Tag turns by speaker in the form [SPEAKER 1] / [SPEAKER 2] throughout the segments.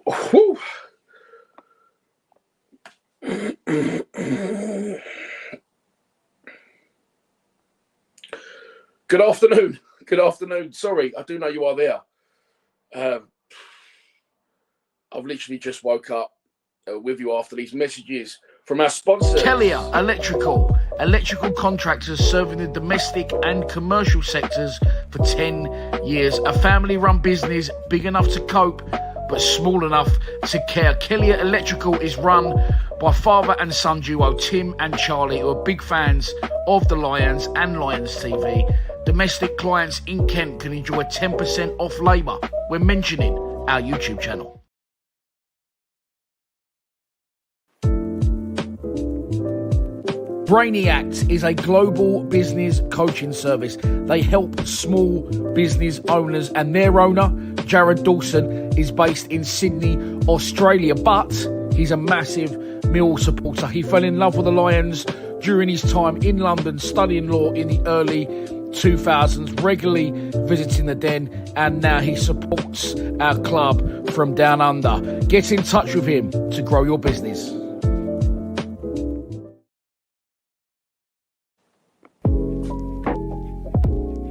[SPEAKER 1] Whew. Good afternoon. Good afternoon. Sorry, I do know you are there. I've literally just woke up with you after these messages from our sponsor.
[SPEAKER 2] Kellier Electrical. Electrical contractors serving the domestic and commercial sectors for 10 years. A family-run business, big enough to cope, but small enough to care. Kellier Electrical is run by father and son duo Tim and Charlie, who are big fans of the Lions and Lions TV. Domestic clients in Kent can enjoy 10% off labour when mentioning our YouTube channel. Brainiact is a global business coaching service. They help small business owners, and their owner, Jared Dawson, is based in Sydney, Australia, but he's a massive Millwall supporter. He fell in love with the Lions during his time in London studying law in the early 2000s, regularly visiting the Den, and now he supports our club from down under. Get in touch with him to grow your business.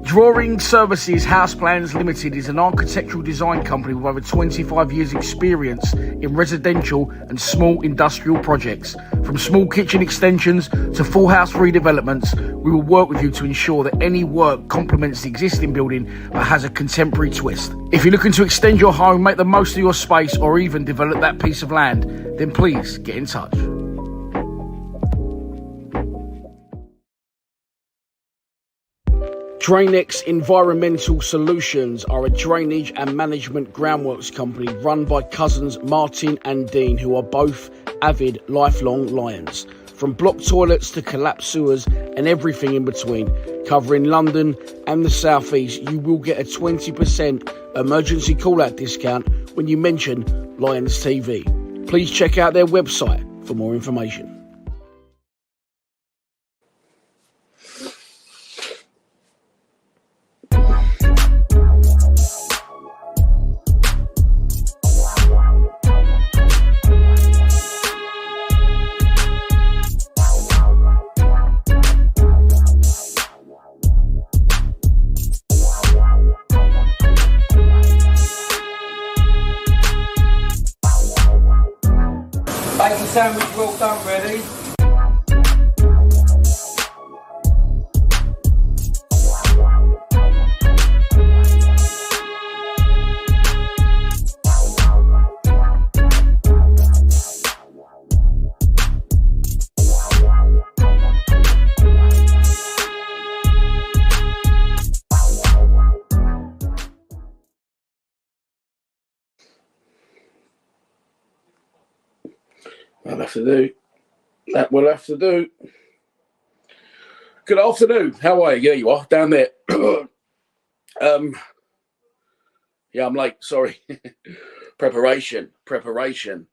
[SPEAKER 2] Drawing Services House Plans Limited is an architectural design company with over 25 years experience in residential and small industrial projects. From small kitchen extensions to full house redevelopments, we will work with you to ensure that any work complements the existing building but has a contemporary twist. If you're looking to extend your home, make the most of your space, or even develop that piece of land, then please get in touch. Drainex Environmental Solutions are a drainage and management groundworks company run by cousins Martin and Dean, who are both avid lifelong Lions. From block toilets to collapsed sewers and everything in between, covering London and the South East, you will get a 20% emergency call-out discount when you mention Lions TV. Please check out their website for more information.
[SPEAKER 3] Bacon sandwich well done, ready?
[SPEAKER 1] That'll have to do. That will have to do. Good afternoon. How are you? There you are, down there. Yeah, I'm late. Sorry. Preparation. Well,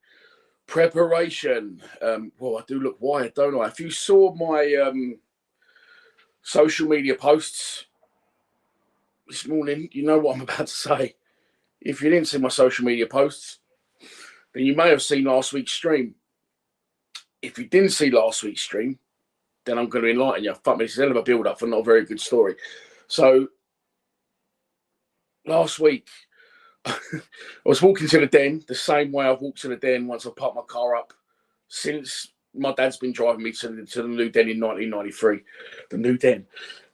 [SPEAKER 1] I do look wired, don't I? If you saw my social media posts this morning, you know what I'm about to say. If you didn't see my social media posts, then you may have seen last week's stream. If you didn't see last week's stream, then I'm going to enlighten you. Fuck me, this is a hell of a build-up for not a very good story. So, last week, I was walking to the Den the same way I've walked to the Den once I've parked my car up since my dad's been driving me to the new Den in 1993, the new Den.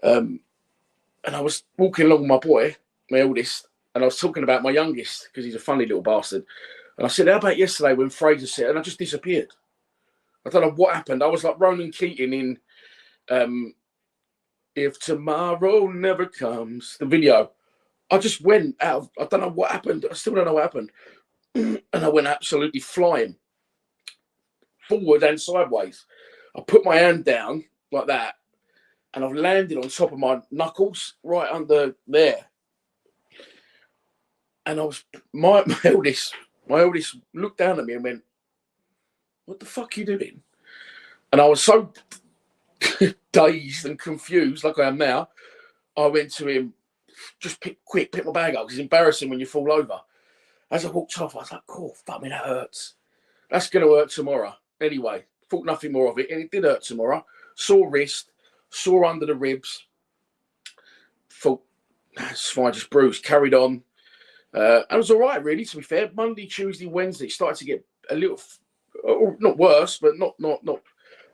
[SPEAKER 1] And I was walking along with my boy, my oldest, and I was talking about my youngest because he's a funny little bastard. And I said, how about yesterday when Fraser said, and I just disappeared. I don't know what happened. I was like Ronan Keating in If Tomorrow Never Comes, the video. I just went out of, I don't know what happened. I still don't know what happened. And I went absolutely flying, forward and sideways. I put my hand down like that, and I've landed on top of my knuckles right under there. And I was, my eldest looked down at me and went, what the fuck are you doing? And I was so dazed and confused, like I am now. I went to him, just pick my bag up, because it's embarrassing when you fall over. As I walked off, I was like, cool, fuck me, that hurts. That's going to hurt tomorrow. Anyway, thought nothing more of it. And it did hurt tomorrow. Sore wrist, sore under the ribs. Thought, that's fine, just bruised. Carried on. And it was all right, really, to be fair. Monday, Tuesday, Wednesday, started to get a little, not worse, but not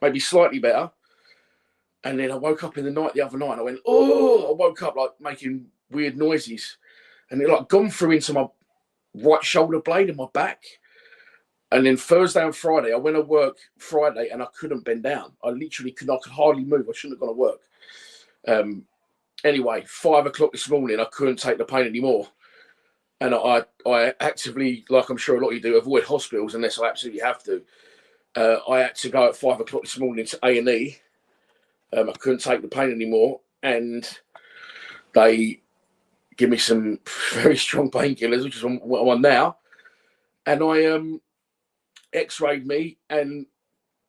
[SPEAKER 1] maybe slightly better. And then I woke up in the night the other night and I went, oh, I woke up like making weird noises. And it like gone through into my right shoulder blade and my back. And then Thursday and Friday, I went to work Friday and I couldn't bend down. I literally could hardly move. I shouldn't have gone to work. Anyway, 5 o'clock this morning, I couldn't take the pain anymore. And I actively, like I'm sure a lot of you do, avoid hospitals unless I absolutely have to. I had to go at 5 o'clock this morning to A&E. I couldn't take the pain anymore. And they give me some very strong painkillers, which is what I'm on now. And I x-rayed me. And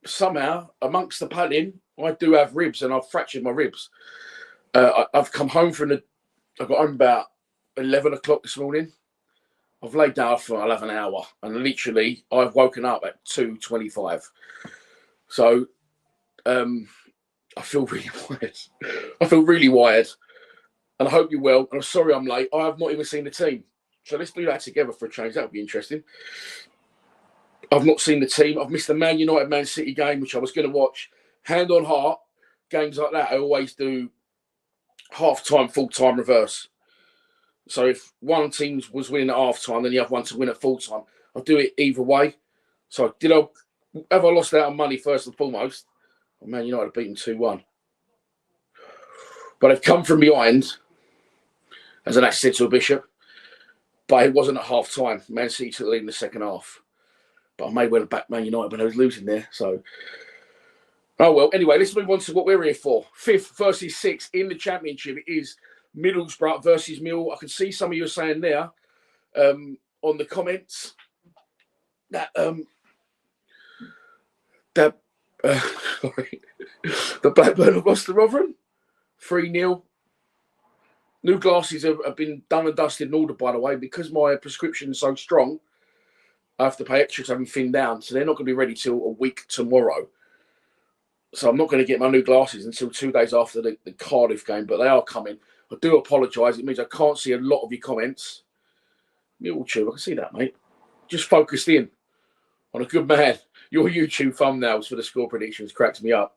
[SPEAKER 1] somehow, amongst the padding, I do have ribs and I've fractured my ribs. I've come home I got home about 11 o'clock this morning. I've laid down for 11 hours and literally I've woken up at 2:25. So I feel really wired. I feel really wired. And I hope you're well. And I'm sorry I'm late. I have not even seen the team. So let's do that together for a change. That would be interesting. I've not seen the team. I've missed the Man United Man City game, which I was going to watch. Hand on heart, games like that, I always do half-time, full-time reverse. So if one team was winning at half-time, then the other one to win at full-time, I'll do it either way. So have I lost out on money first and foremost? Well, Man United beat them 2-1. But I've come from behind as an accidental Bishop. But it wasn't at half-time. Man City took the lead in the second half. But I may well have backed Man United when I was losing there. So, oh well. Anyway, let's move on to what we're here for. 5th versus 6th in the Championship. It is Middlesbrough versus Mill. I can see some of you are saying there on the comments that sorry, the Blackburn have lost to Rotherham 3-0. New glasses have been done and dusted and ordered, by the way, because my prescription is so strong. I have to pay extra to have them thinned down, so they're not going to be ready till a week tomorrow. So I'm not going to get my new glasses until 2 days after the Cardiff game, but they are coming. I do apologise. It means I can't see a lot of your comments. Millwall, I can see that, mate. Just focused in on a good man. Your YouTube thumbnails for the score predictions cracked me up.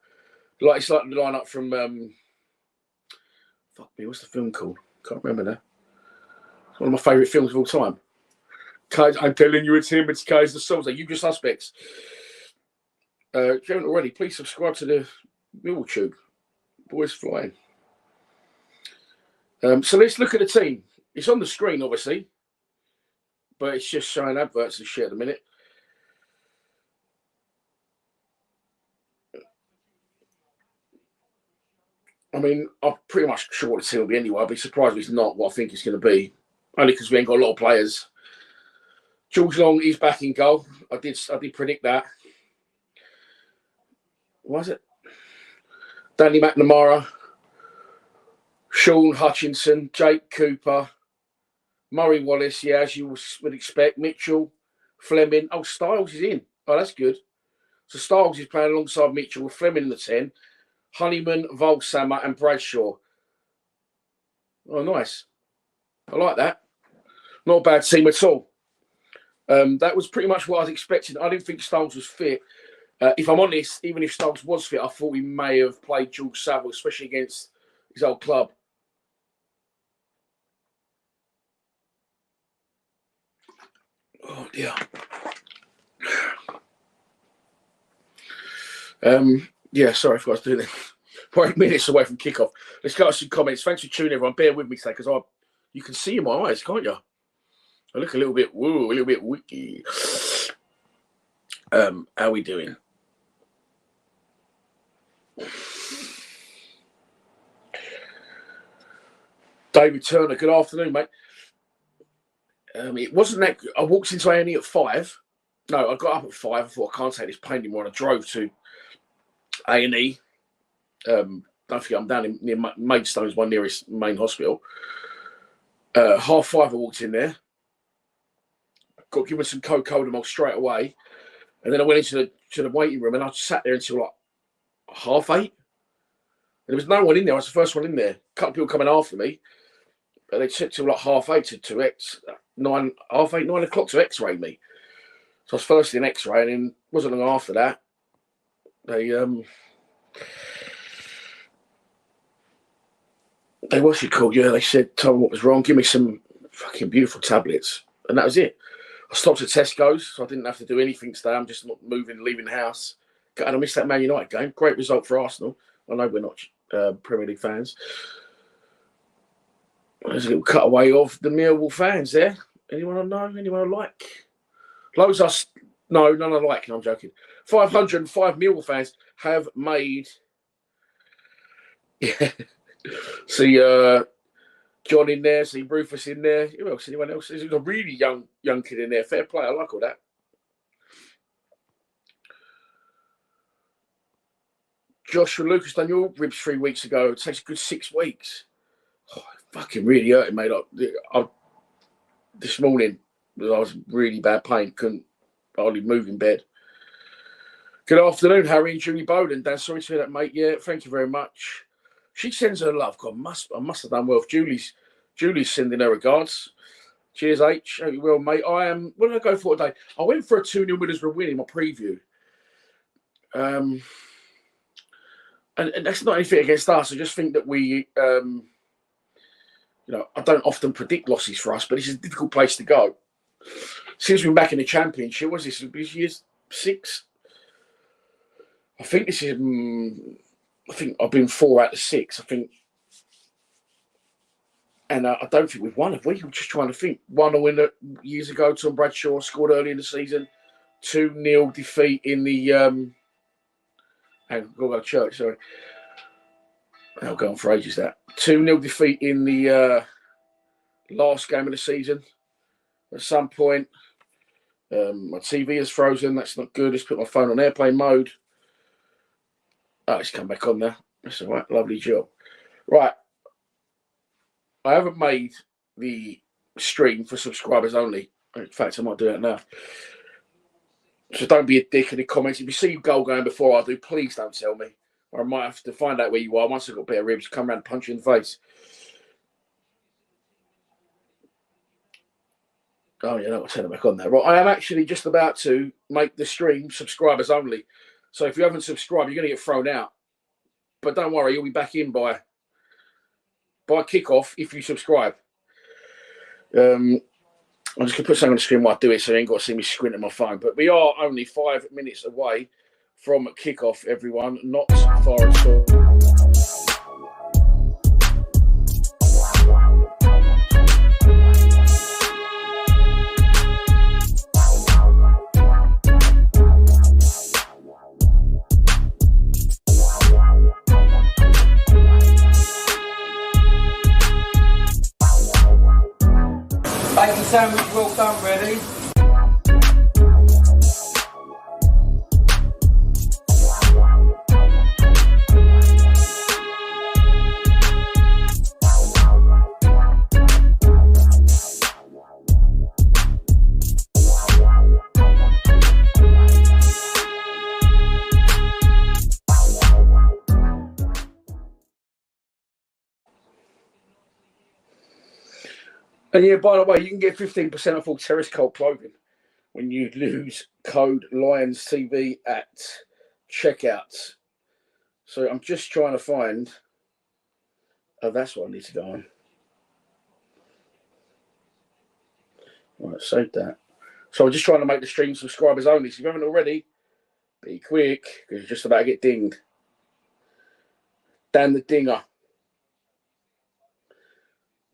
[SPEAKER 1] It's like the line-up from... fuck me, what's the film called? Can't remember now. It's one of my favourite films of all time. I'm telling you it's him, it's Kai's the Souls. Are you just suspects? If you haven't already, please subscribe to the Millwall. Boys flying. So let's look at the team. It's on the screen, obviously, but it's just showing adverts and shit at the minute. I mean, I'm pretty much sure what the team will be anyway. I'd be surprised if it's not what I think it's going to be, only because we ain't got a lot of players. George Long is back in goal. I did predict that. What was it? Danny McNamara, Sean Hutchinson, Jake Cooper, Murray Wallace, yeah, as you would expect. Mitchell, Fleming. Oh, Styles is in. Oh, that's good. So Styles is playing alongside Mitchell with Fleming in the 10. Honeyman, Volsammer and Bradshaw. Oh, nice. I like that. Not a bad team at all. That was pretty much what I was expecting. I didn't think Styles was fit. If I'm honest, even if Styles was fit, I thought he may have played George Saville, especially against his old club. Oh, dear. Yeah, sorry, I forgot to do that. We're 8 minutes away from kickoff. Let's go to some comments. Thanks for tuning, everyone. Bear with me today, because you can see in my eyes, can't you? I look a little bit wiki. How we doing? David Turner, good afternoon, mate. It wasn't that good. I walked into A&E at 5. No, I got up at 5. I thought I can't take this pain anymore. And I drove to A&E. Don't forget, I'm down near Maidstone's my nearest main hospital. 5:30, I walked in there. got given some Codamol straight away. And then I went into the waiting room and I sat there until like 8:30. There was no one in there. I was the first one in there. A couple of people coming after me. And they took till like 8:30 to 9 o'clock to X-ray me. So I was first in X-ray, and then wasn't long after that. They what's it called? Yeah, they said, told me what was wrong. Give me some fucking beautiful tablets, and that was it. I stopped at Tesco's, so I didn't have to do anything today. I'm just not moving, leaving the house. And I missed that Man United game. Great result for Arsenal. I know we're not Premier League fans. There's a little cutaway of the Millwall fans there. Anyone I know? Anyone I like? Loads of no, none I like. No, I'm joking. 505 Millwall fans have made. Yeah. See John in there. See Rufus in there. Who else? Anyone else? There's a really young kid in there. Fair play. I like all that. Joshua Lucas done your ribs 3 weeks ago. It takes a good 6 weeks. Oh, fucking really hurting, mate. This morning, I was in really bad pain. Couldn't hardly move in bed. Good afternoon, Harry and Julie Bowden. Dan, sorry to hear that, mate. Yeah, thank you very much. She sends her love. God, I must have done well. Julie's sending her regards. Cheers, H. Hope you well, mate. What did I go for today? I went for a 2-0 Middlesbrough win in my preview. And that's not anything against us. I just think that we, I don't often predict losses for us, but it's a difficult place to go. Since we've been back in the Championship, what's this? Year 6? I think this is. I think I've been 4 out of 6. I think, and I don't think we've won, have we? I'm just trying to think. 1-0 years ago. Tom Bradshaw scored early in the season. 2-0 defeat in the. Hang on, go to church. Sorry, I'll go on for ages. That 2-0 defeat in the last game of the season. At some point, my TV is frozen. That's not good. Let's put my phone on airplane mode. Oh, it's come back on now. That's all right. Lovely job. Right. I haven't made the stream for subscribers only. In fact, I might do that now. So don't be a dick in the comments. If you see a goal going before I do, please don't tell me. Or I might have to find out where you are. Once I've got a bit of ribs, come around and punch you in the face. Oh, yeah, I'll turn it back on there. Right, I am actually just about to make the stream subscribers only. So if you haven't subscribed, you're going to get thrown out. But don't worry, you'll be back in by kickoff if you subscribe. I'm just going to put something on the screen while I do it so you ain't got to see me squint at my phone. But we are only 5 minutes away from kickoff, everyone. Not far at all.
[SPEAKER 3] Bacon sandwich well done, ready?
[SPEAKER 1] And yeah, by the way, you can get 15% off all Terrace Cold clothing when you use code LionsTV at checkout. So I'm just trying to find. Oh, that's what I need to go on. Right, save that. So I'm just trying to make the stream subscribers only. So if you haven't already, be quick because you're just about to get dinged. Dan the Dinger.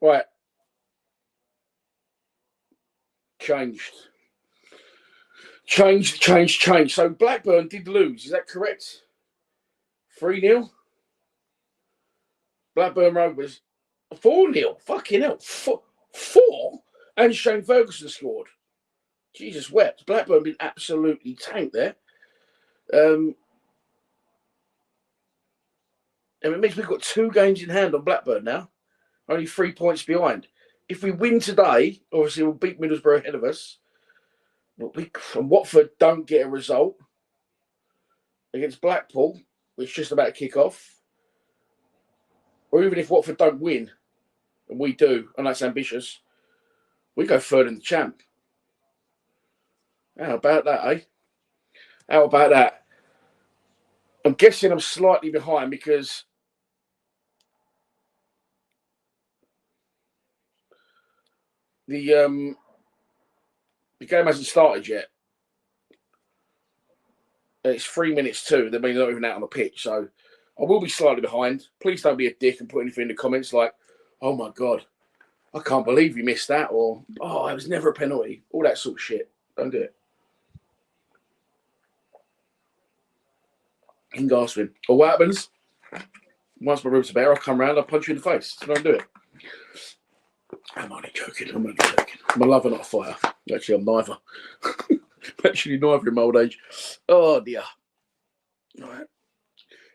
[SPEAKER 1] Right. Changed. So Blackburn did lose. Is that correct? 3-0. Blackburn Rovers 4-0. Fucking hell. 4. And Shane Ferguson scored. Jesus wept. Blackburn been absolutely tanked there. And it means we've got 2 games in hand on Blackburn now. Only 3 points behind. If we win today, obviously we'll beat Middlesbrough ahead of us. and Watford don't get a result against Blackpool, which is just about to kick off, or even if Watford don't win, and we do, and that's ambitious, we go third in the champ. How about that, eh? How about that? I'm guessing I'm slightly behind because the game hasn't started yet. It's 3 minutes to. They're not even out on the pitch, so I will be slightly behind. Please don't be a dick and put anything in the comments like, "Oh my god, I can't believe you missed that," or "Oh, it was never a penalty." All that sort of shit. Don't do it. In gasping. Or what happens? Once my ribs are better, I'll come round, I'll punch you in the face. So don't do it. I'm only joking. I'm a lover, not a fighter. Actually, I'm neither. Actually, neither in my old age. Oh, dear. All right.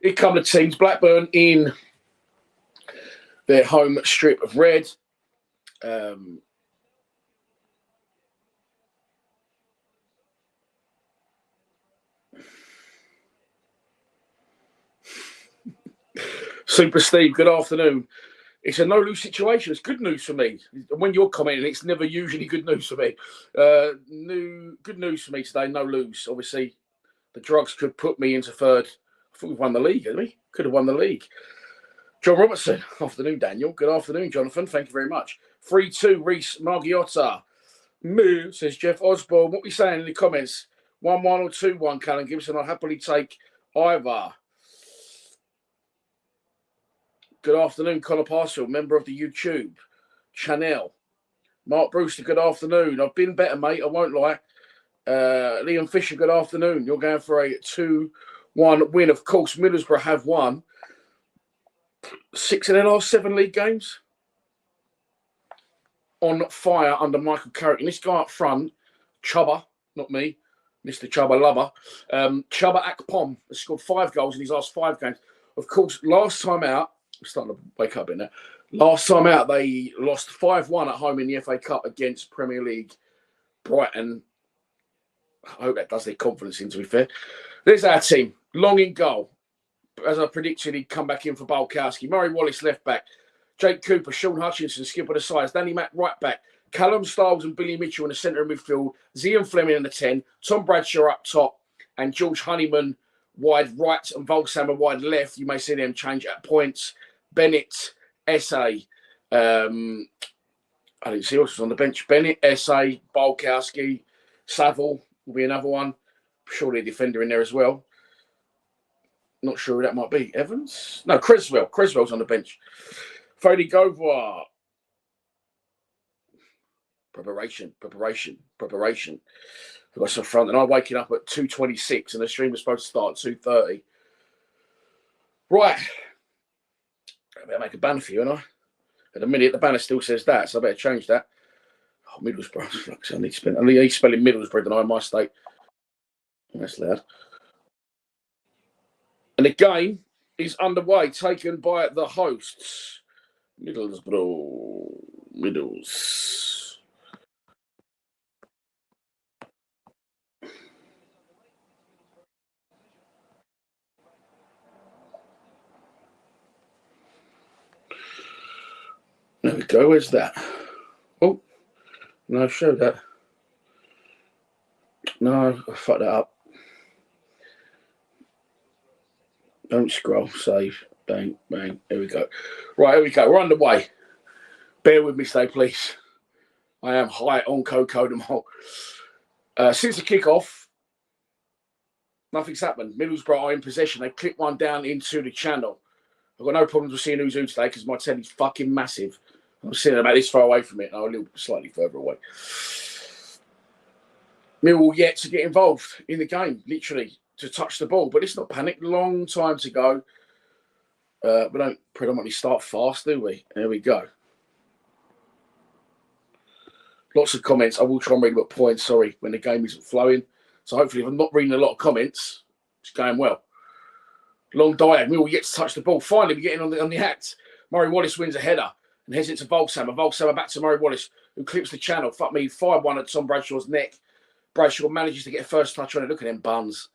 [SPEAKER 1] Here come the teams. Blackburn in their home strip of red. Super Steve, good afternoon. It's a no-lose situation. It's good news for me. When you're commenting, it's never usually good news for me. Good news for me today, no lose. Obviously, the drugs could put me into third. I thought we've won the league, hadn't we? Could have won the league. John Robertson, afternoon, Daniel. Good afternoon, Jonathan. Thank you very much. 3-2, Reese Margiotta. Moo, says Jeff Osborne. What are we saying in the comments? 1-1 or 2-1, Callum Gibson. I'll happily take either. Good afternoon, Connor Parcel, member of the YouTube channel. Mark Brewster, good afternoon. I've been better, mate. I won't lie. Liam Fisher, good afternoon. You're going for a 2-1 win. Of course, Middlesbrough have won 6 of their last 7 league games. On fire under Michael Carrick. And this guy up front, Chubba, not me, Mr. Chubba Lover, Chubba Akpom has scored 5 goals in his last 5 games. Of course, last time out, I'm starting to wake up in there. Last time out, they lost 5-1 at home in the FA Cup against Premier League Brighton. I hope that does their confidence in, to be fair. There's our team. Long in goal. As I predicted, he'd come back in for Bulkowski. Murray Wallace, left back. Jake Cooper, Sean Hutchinson, skipper the sides. Danny Mack, right back. Callum Stiles and Billy Mitchell in the centre of midfield. Zian Fleming in the 10. Tom Bradshaw up top. And George Honeyman wide right and Volsammer wide left. You may see them change at points. Bennett, S.A. I didn't see who else was on the bench. Bennett, S.A., Bulkowski, Saville will be another one. Surely a defender in there as well. Not sure who that might be. Evans? No, Creswell. Creswell's on the bench. Freddie Govoir. Preparation. We've got some front. And I'm waking up at 2:26 and the stream was supposed to start at 2:30. Right. I better make a banner for you, and I. At the minute, the banner still says that, so I better change that. Oh, Middlesbrough. I need spelling Middlesbrough than I in my state. That's loud. And the game is underway, taken by the hosts. Middlesbrough. Middles. There we go. Where's that? Oh, no, show that. No, I fucked that up. Don't scroll. Save. Bang, bang. There we go. Right, here we go. We're underway. Bear with me, stay, please. I am high on Cocodamol. Since the kickoff, nothing's happened. Middlesbrough are in possession. They clip one down into the channel. I've got no problems with seeing who's who today because my telly's fucking massive. I'm sitting about this far away from it, and I'm a little slightly further away. Millwall yet to get involved in the game, literally, to touch the ball. But it's not panic. Long time to go. We don't predominantly start fast, do we? There we go. Lots of comments. I will try and read about points, sorry, when the game isn't flowing. So hopefully if I'm not reading a lot of comments, it's going well. Long diag. Millwall yet to touch the ball. Finally, we're getting on the act. Murray Wallace wins a header and heads it to Volsammer. Volsammer back to Murray Wallace, who clips the channel. Fuck me, 5-1 at Tom Bradshaw's neck. Bradshaw manages to get a first touch on it. Look at them buns.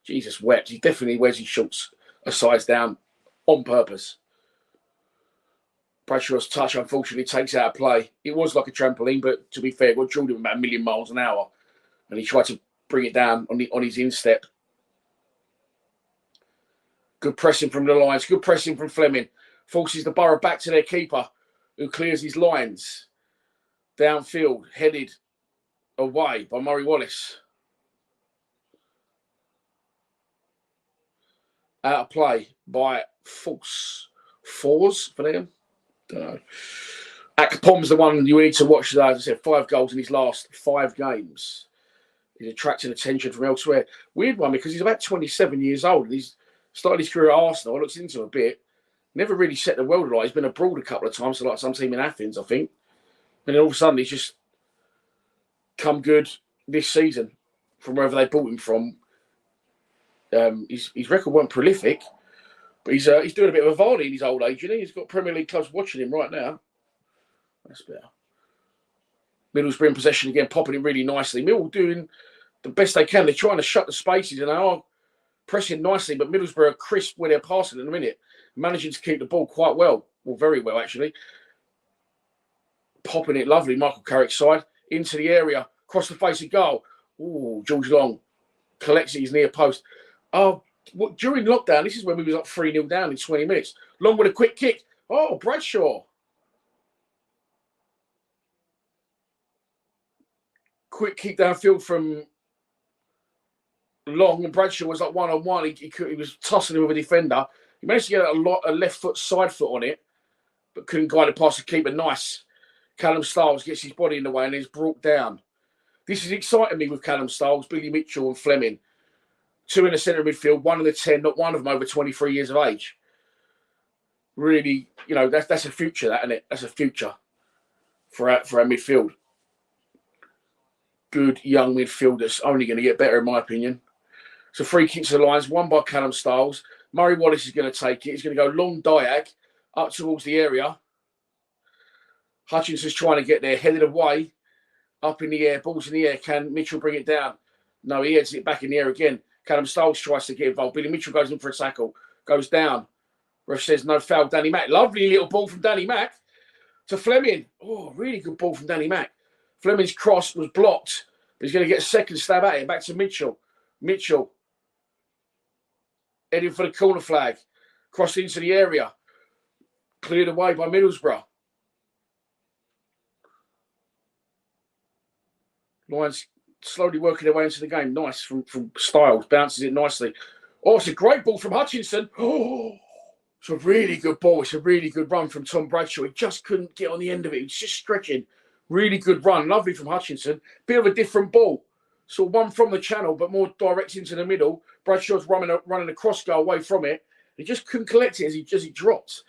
[SPEAKER 1] Jesus wept. He definitely wears his shorts a size down on purpose. Bradshaw's touch, unfortunately, takes out of play. It was like a trampoline, but to be fair, it got drilled him about 1,000,000 miles an hour. And he tried to bring it down on his instep. Good pressing from the lines. Good pressing from Fleming. Forces the Borough back to their keeper, who clears his lines. Downfield, headed away by Murray Wallace. Out of play by Fours for them. Don't know. Akpom's the one you need to watch today. As I said, 5 goals in his last 5 games. He's attracting attention from elsewhere. Weird one because he's about 27 years old and he's started his career at Arsenal. I looked into him a bit. Never really set the world alight. He's been abroad a couple of times, so like some team in Athens, I think. And then all of a sudden, he's just come good this season from wherever they bought him from. His record wasn't prolific, but he's doing a bit of a Vardy in his old age, isn't he? He's got Premier League clubs watching him right now. That's better. Middlesbrough in possession again, popping it really nicely. Millwall doing the best they can. They're trying to shut the spaces and they are pressing nicely, but Middlesbrough are crisp where they're passing in a minute. Managing to keep the ball quite well. Well, very well, actually. Popping it lovely. Michael Carrick's side into the area. Across the face of goal. Ooh, George Long collects it his near post. Oh, during lockdown, this is when we was up 3-0 down in 20 minutes. Long with a quick kick. Oh, Bradshaw. Quick kick downfield from Long, and Bradshaw was like one-on-one. He was tossing him with a defender. He managed to get a left foot, side foot on it, but couldn't guide it past the keeper. Nice. Callum Stiles gets his body in the way and is brought down. This is exciting me with Callum Stiles, Billy Mitchell and Fleming. 2 in the centre of midfield, 1 of the 10, not one of them over 23 years of age. Really, that's a future, that, isn't it? That's a future for our midfield. Good young midfield that's only going to get better, in my opinion. So free kick to the lines, one by Callum Stiles. Murray Wallace is going to take it. He's going to go long diag up towards the area. Hutchinson's trying to get there, headed away, up in the air, balls in the air. Can Mitchell bring it down? No, he heads it back in the air again. Callum Stiles tries to get involved. Billy Mitchell goes in for a tackle, goes down. Ref says no foul. Danny Mack. Lovely little ball from Danny Mack to Fleming. Oh, really good ball from Danny Mack. Fleming's cross was blocked. He's going to get a second stab at it. Back to Mitchell. Mitchell heading for the corner flag. Crossed into the area. Cleared away by Middlesbrough. Lions slowly working their way into the game. Nice from Stiles. Bounces it nicely. Oh, it's a great ball from Hutchinson. Oh, it's a really good ball. It's a really good run from Tom Bradshaw. He just couldn't get on the end of it. He's just stretching. Really good run. Lovely from Hutchinson. Bit of a different ball. So one from the channel, but more direct into the middle. Bradshaw's running a cross goal away from it. He just couldn't collect it as he dropped.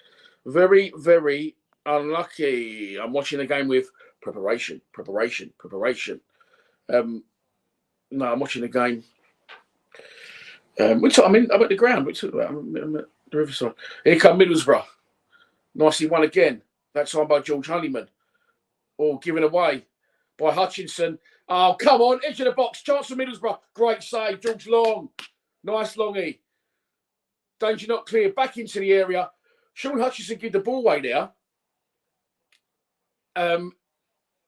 [SPEAKER 1] Very, very unlucky. I'm watching the game with preparation. No, I'm watching the game. I'm at the ground. I'm at the Riverside. Here come Middlesbrough. Nicely won again. That time by George Honeyman. Oh, given away by Hutchinson. Oh, come on. Edge of the box. Chance for Middlesbrough. Great save. George Long. Nice Longy. Danger not clear. Back into the area. Sean Hutchinson give the ball away there.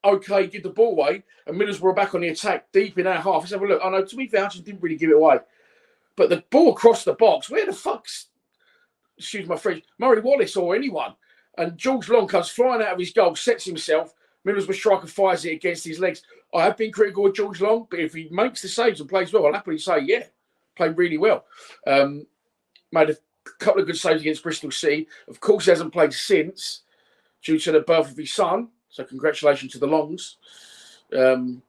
[SPEAKER 1] Okay, give the ball away. And Middlesbrough back on the attack. Deep in our half. Let's have a look. I know, to be fair, Hutchinson didn't really give it away. But the ball across the box. Where the fuck's, excuse my French, Murray Wallace or anyone? And George Long comes flying out of his goal. Sets himself. Middlesbrough striker fires it against his legs. I have been critical of George Long, but if he makes the saves and plays well, I'll happily say, yeah, played really well. Made a couple of good saves against Bristol City. Of course, he hasn't played since due to the birth of his son. So congratulations to the Longs. And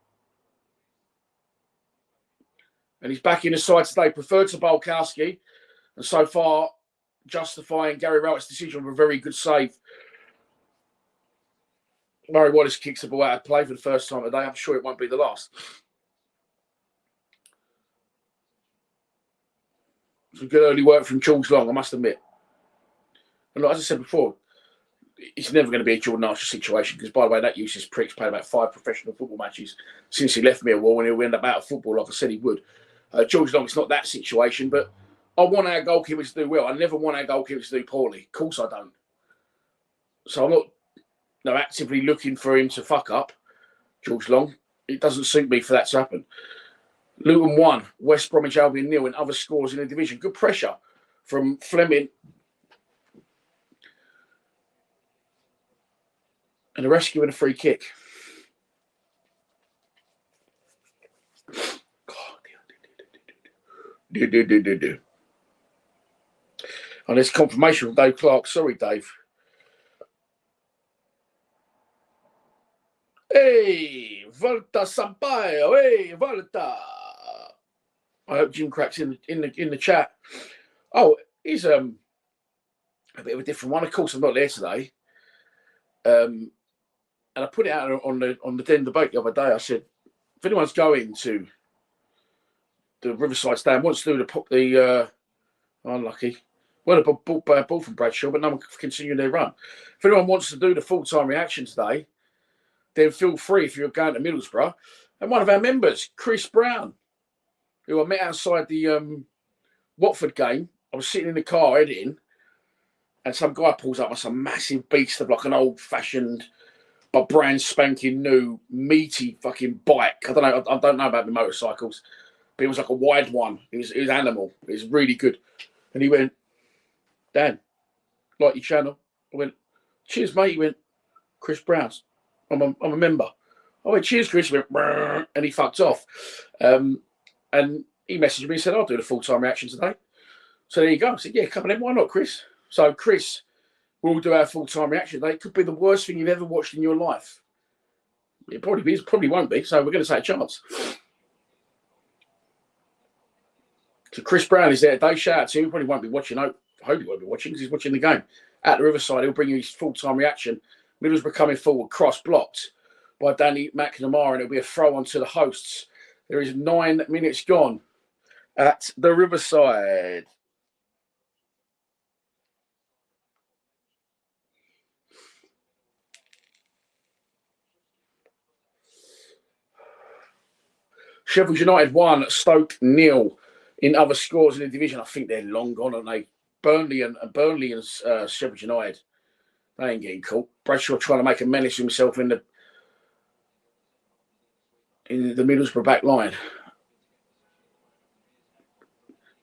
[SPEAKER 1] he's back in the side today. Preferred to Bulkowski. And so far, justifying Gary Rowett's decision of a very good save. Murray Wallace kicks the ball out of play for the first time today. I'm sure it won't be the last. Some good early work from George Long, I must admit. And like, as I said before, it's never going to be a Jordan Archer situation because, by the way, that useless prick's played about 5 professional football matches since he left Millwall, and he'll end up out of football like I said he would. George Long, it's not that situation, but I want our goalkeepers to do well. I never want our goalkeepers to do poorly. Of course I don't. So I'm not actively looking for him to fuck up, George Long. It doesn't suit me for that to happen. Luton 1, West Bromwich Albion 0 and other scores in the division. Good pressure from Fleming. And a rescue and a free kick. Do. And there's confirmation from Dave Clark. Sorry, Dave. Hey, Volta Sampaio. Hey, Volta. I hope Jim Crack's in the chat. Oh, he's a bit of a different one. Of course, I'm not there today. And I put it out on the Den debate the other day. I said, if anyone's going to the Riverside stand, wants to do the unlucky. Well, a ball from Bradshaw, but no one can continue their run. If anyone wants to do the full-time reaction today, then feel free if you're going to Middlesbrough. And one of our members, Chris Brown, who I met outside the Watford game, I was sitting in the car editing, and some guy pulls up on some massive beast of like an old-fashioned, but brand spanking new, meaty fucking bike. I don't know about the motorcycles, but it was like a wide one. It was animal. It was really good. And he went, Dan, like your channel. I went, cheers, mate. He went, Chris Brown's. I'm a member. I went, cheers, Chris. He went, brr, and he fucked off. And he messaged me and said, I'll do the full-time reaction today. So there you go. I said, yeah, come on in. Why not, Chris? So Chris will do our full-time reaction today. It could be the worst thing you've ever watched in your life. It probably is. Probably won't be. So we're going to take a chance. So Chris Brown is there today. Shout out to him. He probably won't be watching. I hope he won't be watching because he's watching the game. At the Riverside, he'll bring you his full-time reaction. Middlesbrough coming forward, cross-blocked by Danny McNamara, and it'll be a throw on to the hosts. There is 9 minutes gone at the Riverside. Sheffield United 1, Stoke 0 in other scores in the division. I think they're long gone, aren't they? Burnley and Sheffield United, they ain't getting caught. Bradshaw trying to make a menace of himself in the Middlesbrough back line.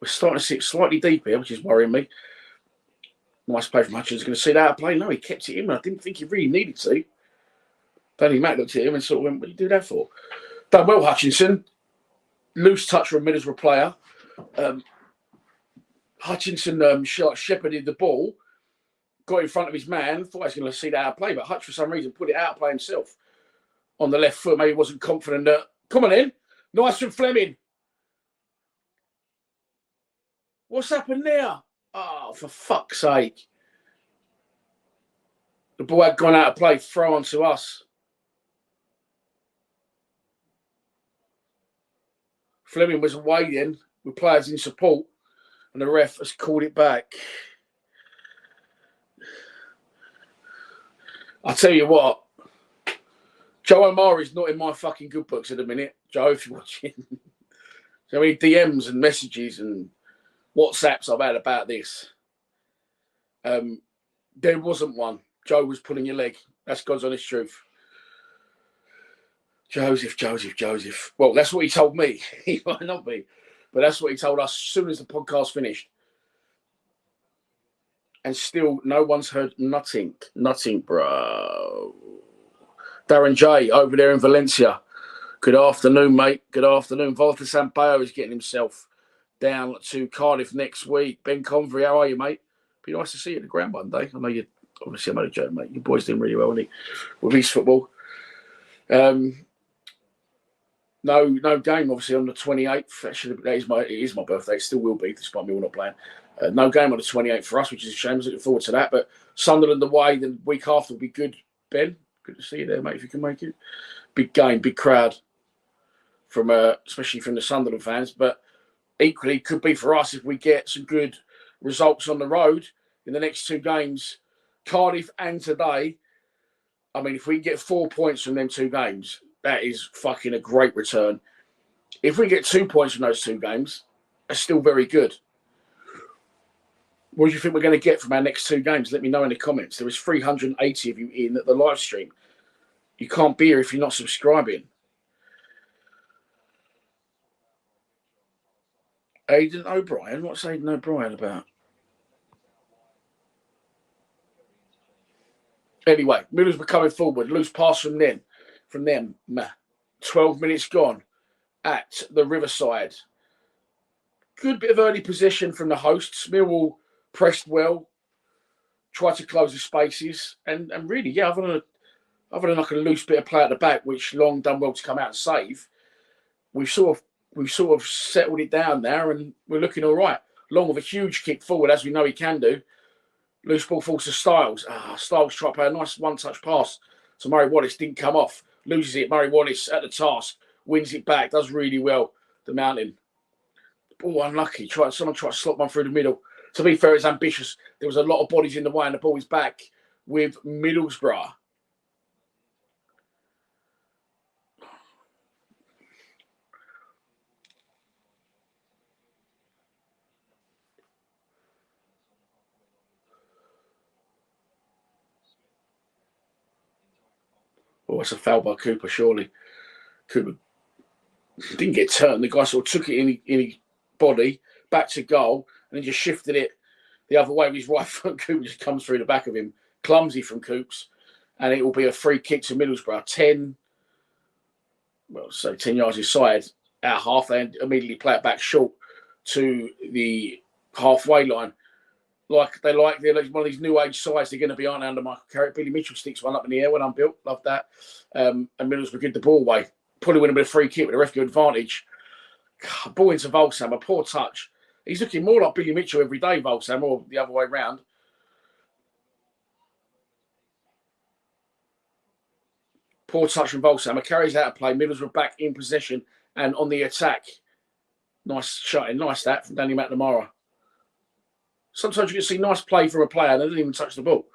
[SPEAKER 1] We're starting to sit slightly deep here, which is worrying me. Nice play from Hutchins. Going to see that out of play? No, he kept it in. I didn't think he really needed to. Danny Mack looked at him and sort of went, what do you do that for? Done well, Hutchinson. Loose touch from a Middlesbrough player. Hutchinson shepherded the ball, got in front of his man, thought he was going to see that out of play, but Hutch, for some reason, put it out of play himself on the left foot. Maybe he wasn't confident that, come on in, nice from Fleming. What's happened there? Oh, for fuck's sake. The ball had gone out of play, throw on to us. Fleming was away then, with players in support, and the ref has called it back. I'll tell you what, Joe O'Mara is not in my fucking good books at the minute. Joe, if you're watching. So many DMs and messages and WhatsApps I've had about this. There wasn't one. Joe was pulling your leg. That's God's honest truth. Joseph. Well, that's what he told me. He might not be. But that's what he told us as soon as the podcast finished. And still, no one's heard nothing. Nothing, bro. Darren J. over there in Valencia. Good afternoon, mate. Good afternoon. Volta Sampaio is getting himself down to Cardiff next week. Ben Convery, how are you, mate? Be nice to see you at the ground one day. I know you obviously I'm only joking, mate. Your boy's doing really well, isn't he? With his football. No game, obviously, on the 28th. Actually, it is my birthday. It still will be, despite me all not playing. No game on the 28th for us, which is a shame. I was looking forward to that. But Sunderland away, the week after will be good. Ben, good to see you there, mate, if you can make it. Big game, big crowd, from especially from the Sunderland fans. But equally, could be for us if we get some good results on the road in the next 2 games Cardiff and today, I mean, if we can get 4 points from them 2 games, that is fucking a great return. If we get 2 points from those 2 games, that's still very good. What do you think we're going to get from our next 2 games? Let me know in the comments. There is 380 of you in at the live stream. You can't be here if you're not subscribing. Aidan O'Brien? What's Aidan O'Brien about? Anyway, Middlesbrough coming forward. Loose pass from them. 12 minutes gone at the Riverside. Good bit of early possession from the hosts. Millwall pressed well, tried to close the spaces, and really, yeah, other than like a loose bit of play at the back, which Long done well to come out and save, we've sort of settled it down there, and we're looking all right. Long with a huge kick forward, as we know he can do. Loose ball falls to Styles. Styles tried to play a nice one-touch pass to Murray Wallace, didn't come off. Loses it. Murray Wallace at the task, wins it back, does really well. The Mountain. Oh, unlucky. Someone tried to slot one through the middle. To be fair, it's ambitious. There was a lot of bodies in the way, and the ball is back with Middlesbrough. Oh, it's a foul by Cooper, surely. Cooper didn't get turned. The guy sort of took it in his body, back to goal, and then just shifted it the other way with his right foot. Cooper just comes through the back of him. Clumsy from Coops. And it will be a free kick to Middlesbrough. 10 yards inside. At half, they immediately play it back short to the halfway line. They're one of these new age sides. They're going to be on under Michael Carrick. Billy Mitchell sticks one up in the air when I'm built. Love that. And Middlesbrough give the ball away. Probably win a bit of free kick with a referee advantage. God, ball into Volsam, a poor touch. He's looking more like Billy Mitchell every day, Volsam, or the other way round. Poor touch from Volsam. Carries out of play. Middlesbrough back in possession and on the attack. Nice shot. Nice that from Danny McNamara. Sometimes you can see nice play from a player and they didn't even touch the ball.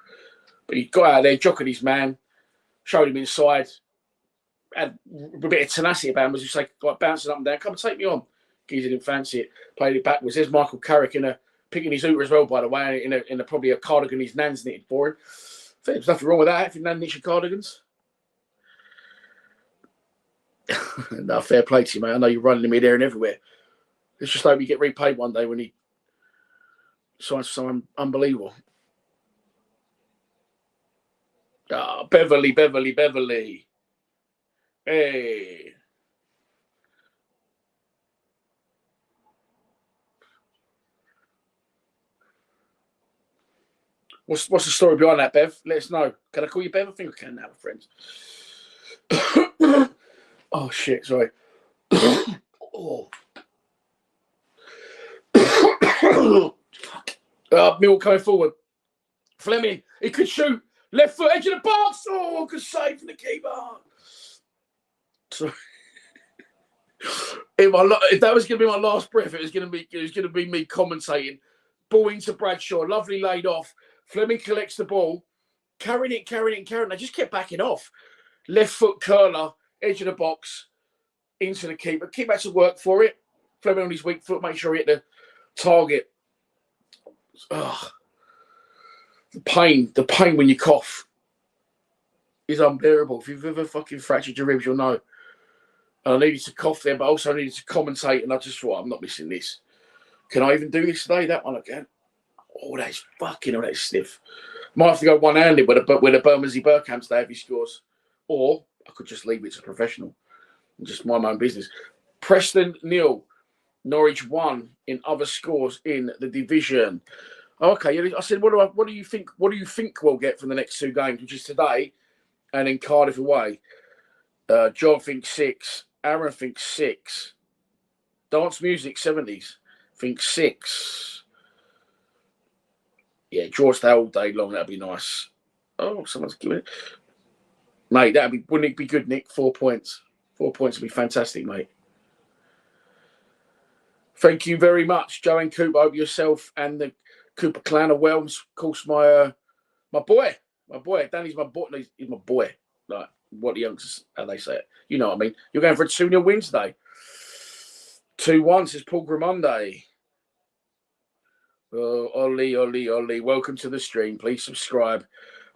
[SPEAKER 1] But he got out there, jocketed his man, showed him inside, had a bit of tenacity about him, as you say, like bouncing up and down. Come and take me on. Geezer didn't fancy it. Played it backwards. There's Michael Carrick picking his hooter as well, by the way, in a probably a cardigan his nan's knitted for him. I think there's nothing wrong with that if your nan knits your cardigans. No, fair play to you, mate. I know you're running in there and everywhere. Let's just hope you get repaid one day when he signs for someone unbelievable. Beverly. Hey. What's the story behind that, Bev? Let us know. Can I call you Bev? I think I can now, friends. Oh, shit, sorry. Oh. Mill coming forward. Fleming, he could shoot. Left foot, edge of the box. Oh, good save from the keeper. So, if that was going to be my last breath, it was going to be me commentating. Ball into Bradshaw, lovely laid off. Fleming collects the ball, carrying it. They just kept backing off. Left foot curler, edge of the box, into the keeper. Keeper had to work for it. Fleming on his weak foot, make sure he hit the target. Ugh. The pain when you cough is unbearable. If you've ever fucking fractured your ribs, you'll know. And I needed to cough there, but also I needed to commentate, and I just thought, I'm not missing this. Can I even do this today? That one again. Oh, that's stiff. Might have to go one-handed with a Bermondsey Burkham today if he scores. Or I could just leave it to a professional and just mind my own business. Preston 0, Norwich 1 in other scores in the division. Okay, I said, what do you think we'll get from the next 2 games, which is today and then Cardiff away? John thinks 6. Aaron thinks 6. Dance music 70s thinks 6. Yeah, draw stay all day long. That'd be nice. Oh, someone's giving it, mate. Wouldn't it be good, Nick? 4 points. 4 points would be fantastic, mate. Thank you very much, Joe and Cooper. I hope yourself and the Cooper clan are well. Of course, my My boy. Danny's my boy. He's my boy. Like what the youngsters, how they say it. You know what I mean? You're going for a 2-0 win today. 2-1 says Paul Gramonde. Oh, Ollie. Welcome to the stream. Please subscribe.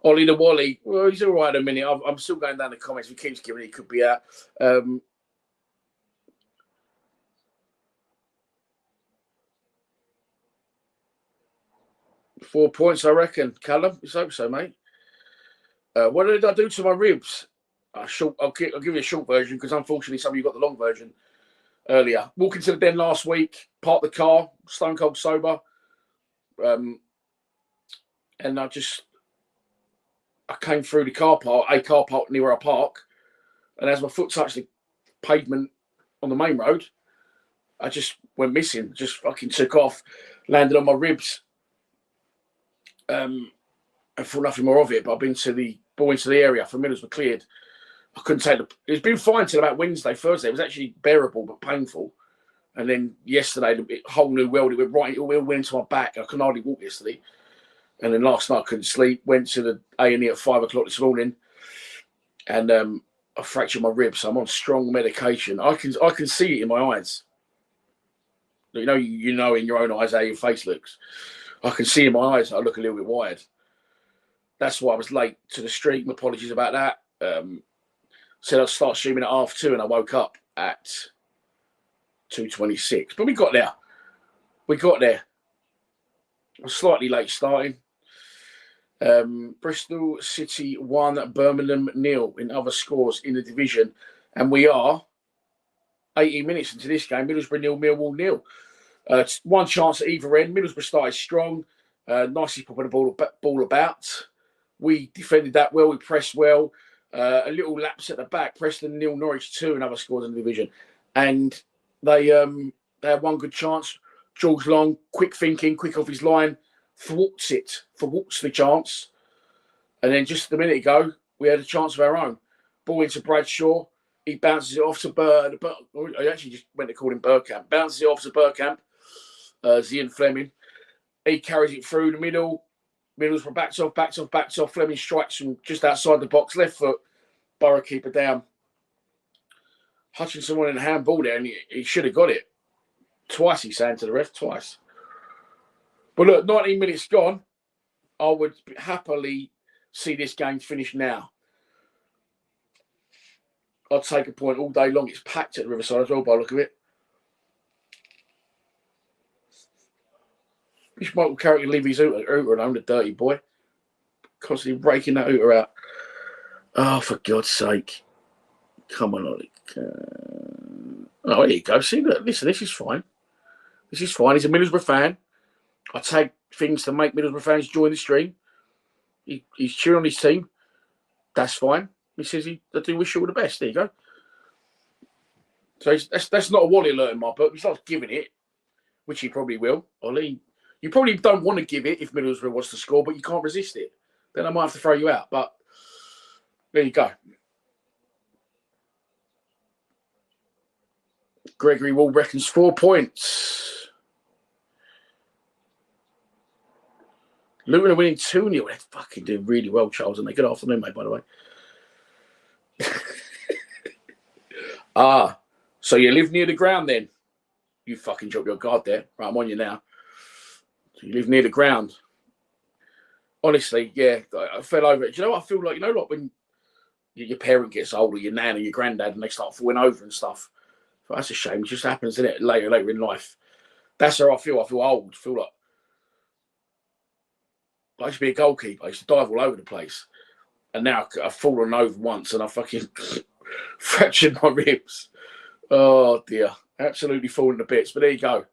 [SPEAKER 1] Ollie the Wally. Well, he's all right in a minute. I'm still going down the comments. He keeps giving it. He could be out. 4 points, I reckon. Callum, let's hope so, mate. What did I do to my ribs? I'll give you a short version because unfortunately some of you got the long version earlier. Walking to the den last week, parked the car, stone cold sober. And I came through the car park near where I park. And as my foot touched the pavement on the main road, I just went missing, just fucking took off, landed on my ribs. And thought nothing more of it, but I've been to the area for Middlesbrough cleared. I couldn't take it's been fine till about Wednesday, Thursday. It was actually bearable but painful. And then yesterday, the whole new world, it went into my back. I couldn't hardly walk yesterday. And then last night I couldn't sleep. Went to the A&E at 5 o'clock this morning, and I fractured my ribs. So I'm on strong medication. I can see it in my eyes. You know in your own eyes how your face looks. I can see in my eyes I look a little bit wired. That's why I was late to the stream. Apologies about that. Said I'd start streaming at 2:30, and I woke up at 2:26. But we got there. I'm slightly late starting. Bristol City 1, Birmingham 0 in other scores in the division. And we are 18 minutes into this game. Middlesbrough 0, Millwall 0. One chance at either end. Middlesbrough started strong. Nicely popping the ball about. We defended that well. We pressed well. A little lapse at the back. Preston 0, Norwich 2 in other scores in the division. And they had one good chance. George Long, quick thinking, quick off his line, thwarts the chance. And then just a minute ago, we had a chance of our own. Ball into Bradshaw. He bounces it off to I actually just went to call him Burkamp. Bounces it off to Burkamp. Zian Fleming. He carries it through the middle. Middlesbrough backs off. Fleming strikes from just outside the box, left foot. Borough keeper down. Hutchinson wanted a handball there, and he should have got it. Twice, he's saying to the ref, twice. But look, 19 minutes gone. I would happily see this game finish now. I'd take a point all day long. It's packed at the Riverside as well, by the look of it. Wish Michael Carrick could leave his Hooter alone, the dirty boy. Constantly breaking that Hooter out. Oh, for God's sake. Come on, Ollie. Oh, there you go. See, look, listen, this is fine. This is fine. He's a Middlesbrough fan. I take things to make Middlesbrough fans join the stream. He's cheering on his team. That's fine. He says I do wish you all the best. There you go. So that's not a Wally alert in my book. He starts giving it, which he probably will. Ollie, you probably don't want to give it if Middlesbrough wants to score, but you can't resist it. Then I might have to throw you out. But there you go. Gregory Wall reckons 4 points. Luton are winning 2-0. They're fucking doing really well, Charles. And good afternoon, mate, by the way. So you live near the ground then? You fucking drop your guard there. Right, I'm on you now. So you live near the ground. Honestly, yeah, I fell over it. Do you know what I feel like? Like when your parent gets older, your nan or your granddad, and they start falling over and stuff. But that's a shame. It just happens, isn't it? Later in life. That's how I feel. I feel old. I feel like I used to be a goalkeeper. I used to dive all over the place. And now I've fallen over once and I fucking fractured my ribs. Oh, dear. Absolutely falling to bits. But there you go.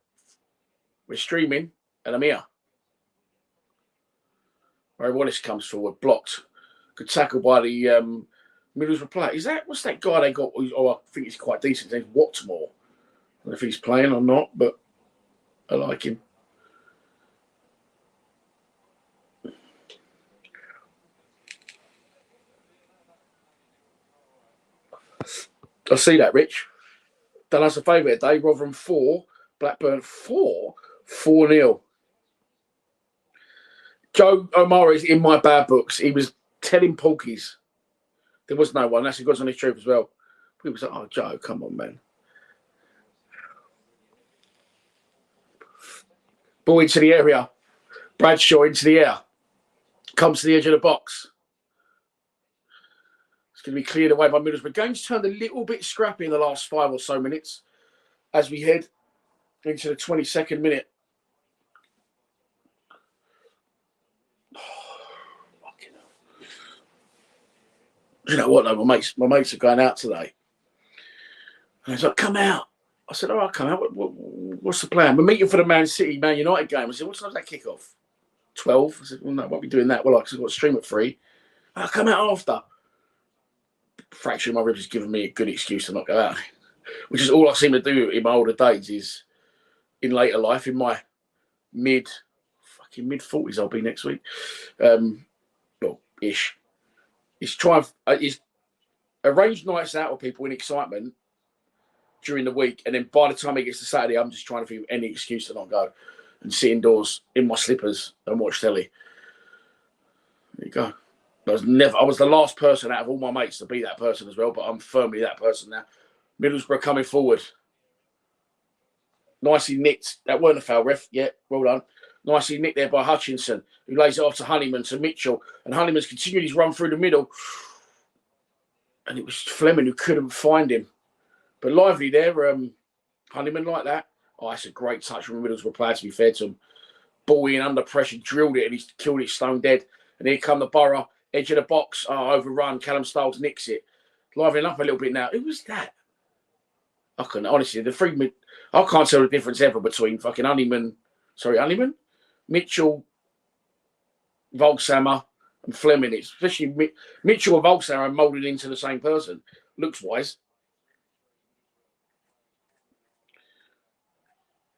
[SPEAKER 1] We're streaming and I'm here. Ray Wallace comes forward. Blocked. Good tackle by the Middlesbrough player. What's that guy they got? Oh, I think he's quite decent. His name's Watchalong. I don't know if he's playing or not, but I like him. I see that, Rich. Done us a favour today. Rotherham 4, Blackburn 4, 4-0. Joe O'Mara is in my bad books. He was telling porkies. There was no one. That's God's honest truth as well. People was like, oh, Joe, come on, man. Ball into the area. Bradshaw into the air. Comes to the edge of the box. It's going to be cleared away by Middlesbrough. Game's turned a little bit scrappy in the last 5 or so minutes as we head into the 22nd minute. You know what, though? My mates are going out today. And he's like, come out. I said, all right, come out. What's the plan? We're meeting for the Man City, Man United game. I said, what time's that kick-off? 12? I said, well, no, I won't be doing that. Well, I've got to stream at 3. I'll come out after. Fracture of my ribs has given me a good excuse to not go out. Which is all I seem to do in my older days is in later life, in my mid-40s I'll be next week. Well, ish. Is arrange nights out with people in excitement during the week, and then by the time it gets to Saturday, I'm just trying to think of any excuse to not go and sit indoors in my slippers and watch telly. There you go. I was the last person out of all my mates to be that person as well, but I'm firmly that person now. Middlesbrough coming forward. Nicely nicked. That weren't a foul, ref. Yeah, well done. Nicely nicked there by Hutchinson, who lays it off to Honeyman, to Mitchell. And Honeyman's continued his run through the middle. And it was Fleming who couldn't find him. But lively there, Honeyman like that. Oh, that's a great touch from the Middlesbrough player, to be fair to him. Ball in under pressure, drilled it, and he's killed it stone dead. And here come the Borough, edge of the box, overrun. Callum Stiles nicks it. Livening up a little bit now. Who was that? I can't, honestly, I can't tell the difference ever between fucking Honeyman, Mitchell, Volksammer, and Fleming. It's especially Mitchell and Volksammer are moulded into the same person, looks-wise.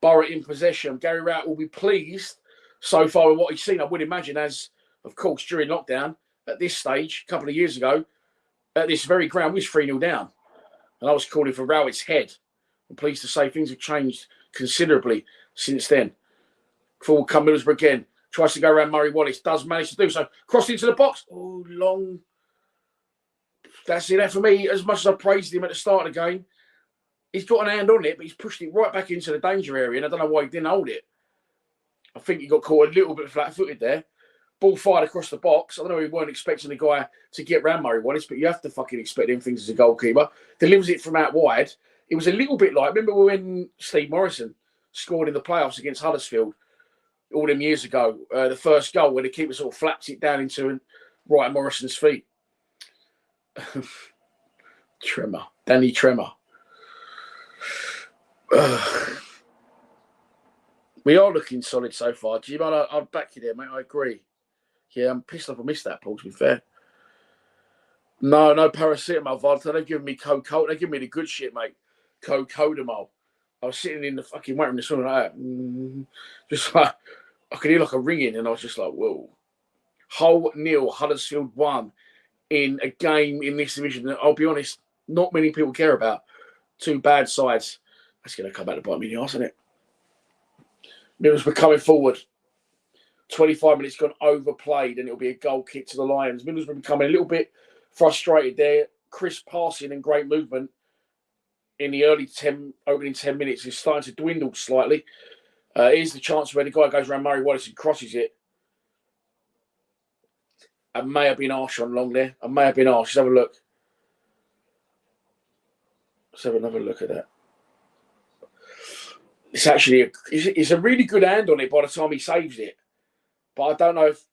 [SPEAKER 1] Borough in possession. Gary Rowett will be pleased so far with what he's seen. I would imagine, as, of course, during lockdown, at this stage, a couple of years ago, at this very ground, we was 3-0 down. And I was calling for Rowett's head. I'm pleased to say things have changed considerably since then. Forward come Middlesbrough again. Tries to go around Murray Wallace. Does manage to do so. Crossed into the box. Oh, long. That's it for me. As much as I praised him at the start of the game, he's got an hand on it, but he's pushed it right back into the danger area. And I don't know why he didn't hold it. I think he got caught a little bit flat-footed there. Ball fired across the box. I don't know, we weren't expecting the guy to get round Murray Wallace, but you have to fucking expect them things as a goalkeeper. Delivers it from out wide. It was a little bit like, remember when Steve Morrison scored in the playoffs against Huddersfield all them years ago, the first goal where the keeper sort of flaps it down into Wright Morrison's feet. Tremor. Danny Tremor. We are looking solid so far. Jim, I'll back you there, mate. I agree. Yeah, I'm pissed off I missed that, Paul, to be fair. No paracetamol, Volta. They've given me Coke. They give me the good shit, mate. Cocodamol. I was sitting in the fucking waiting room this morning like that. Just like, I could hear like a ringing, and I was just like, whoa. Hull 0, Huddersfield 1 in a game in this division that, I'll be honest, not many people care about. Two bad sides. That's going to come back to bite me in the arse, isn't it? Middlesbrough coming forward. 25 minutes gone overplayed, and it'll be a goal kick to the Lions. Middlesbrough becoming a little bit frustrated there. Crisp passing and great movement in the opening 10 minutes is starting to dwindle slightly. Here's the chance where the guy goes around Murray Wallace and crosses it. I may have been harsh on Long there. I may have been harsh. Let's have a look. Let's have another look at that. It's actually it's a really good hand on it by the time he saves it. But I don't know if,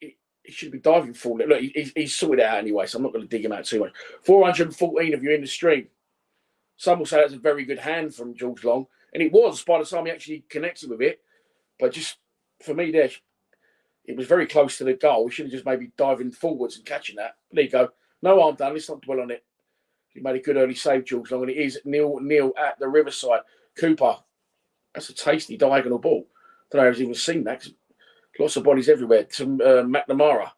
[SPEAKER 1] he should be diving for it. Look, he's sorted it out anyway, so I'm not going to dig him out too much. 414 of you in the stream. Some will say that's a very good hand from George Long. And it was by the time he actually connected with it. But just, for me there, it was very close to the goal. We should have just maybe diving forwards and catching that. But there you go. No harm done. Let's not dwell on it. He made a good early save, George Long. And it is 0-0 at the Riverside. Cooper. That's a tasty diagonal ball. I don't know if I've even seen that. Lots of bodies everywhere. To McNamara.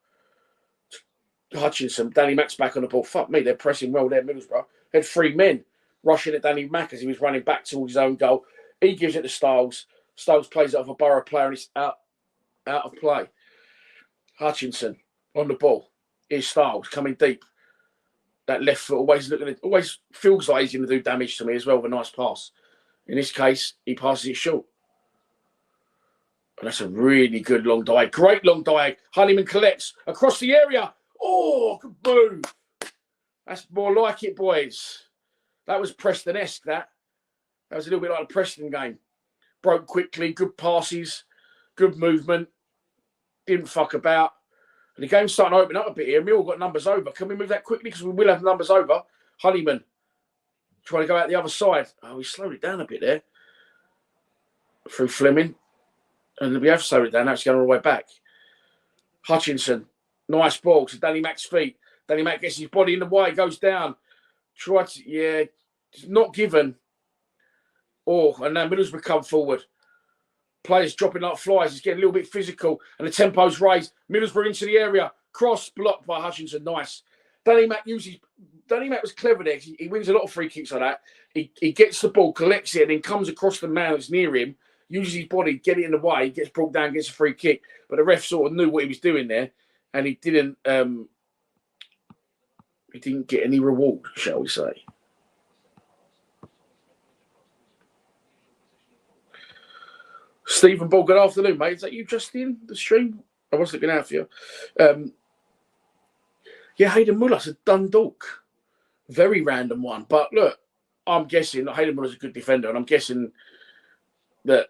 [SPEAKER 1] Hutchinson. Danny Mack's back on the ball. Fuck me, they're pressing well there, Middlesbrough. Had 3 men rushing at Danny Mack as he was running back towards his own goal. He gives it to Stiles. Stiles plays it off a Borough player and it's out of play. Hutchinson on the ball. Here's Styles coming deep. That left foot always feels like he's going to do damage to me as well with a nice pass. In this case, he passes it short. And that's a really good long dive. Great long dive. Honeyman collects across the area. Oh, good move. That's more like it, boys. That was Preston-esque, that. That was a little bit like the Preston game. Broke quickly, good passes, good movement. Didn't fuck about. And the game's starting to open up a bit here. Millwall got numbers over. Can we move that quickly? Because we will have numbers over. Honeyman trying to go out the other side. Oh, he slowed it down a bit there. Through Fleming. And we have slowed it down. Now it's going all the way back. Hutchinson. Nice ball to Danny Mack's feet. Danny Mack gets his body in the way. Goes down. Tried to, yeah, not given. Oh, and now Middlesbrough come forward. Players dropping like flies. It's getting a little bit physical. And the tempo's raised. Middlesbrough into the area. Cross blocked by Hutchinson. Nice. Danny Mack was clever there. He wins a lot of free kicks like that. He gets the ball, collects it, and then comes across the man that's near him, uses his body, get it in the way, gets brought down, gets a free kick. But the ref sort of knew what he was doing there, and he didn't get any reward, shall we say. Stephen Ball, good afternoon, mate. Is that you just in the stream? I was looking out for you. Yeah, Hayden Muller's a Dundalk. Very random one. But look, I'm guessing that Hayden Muller's a good defender, and I'm guessing that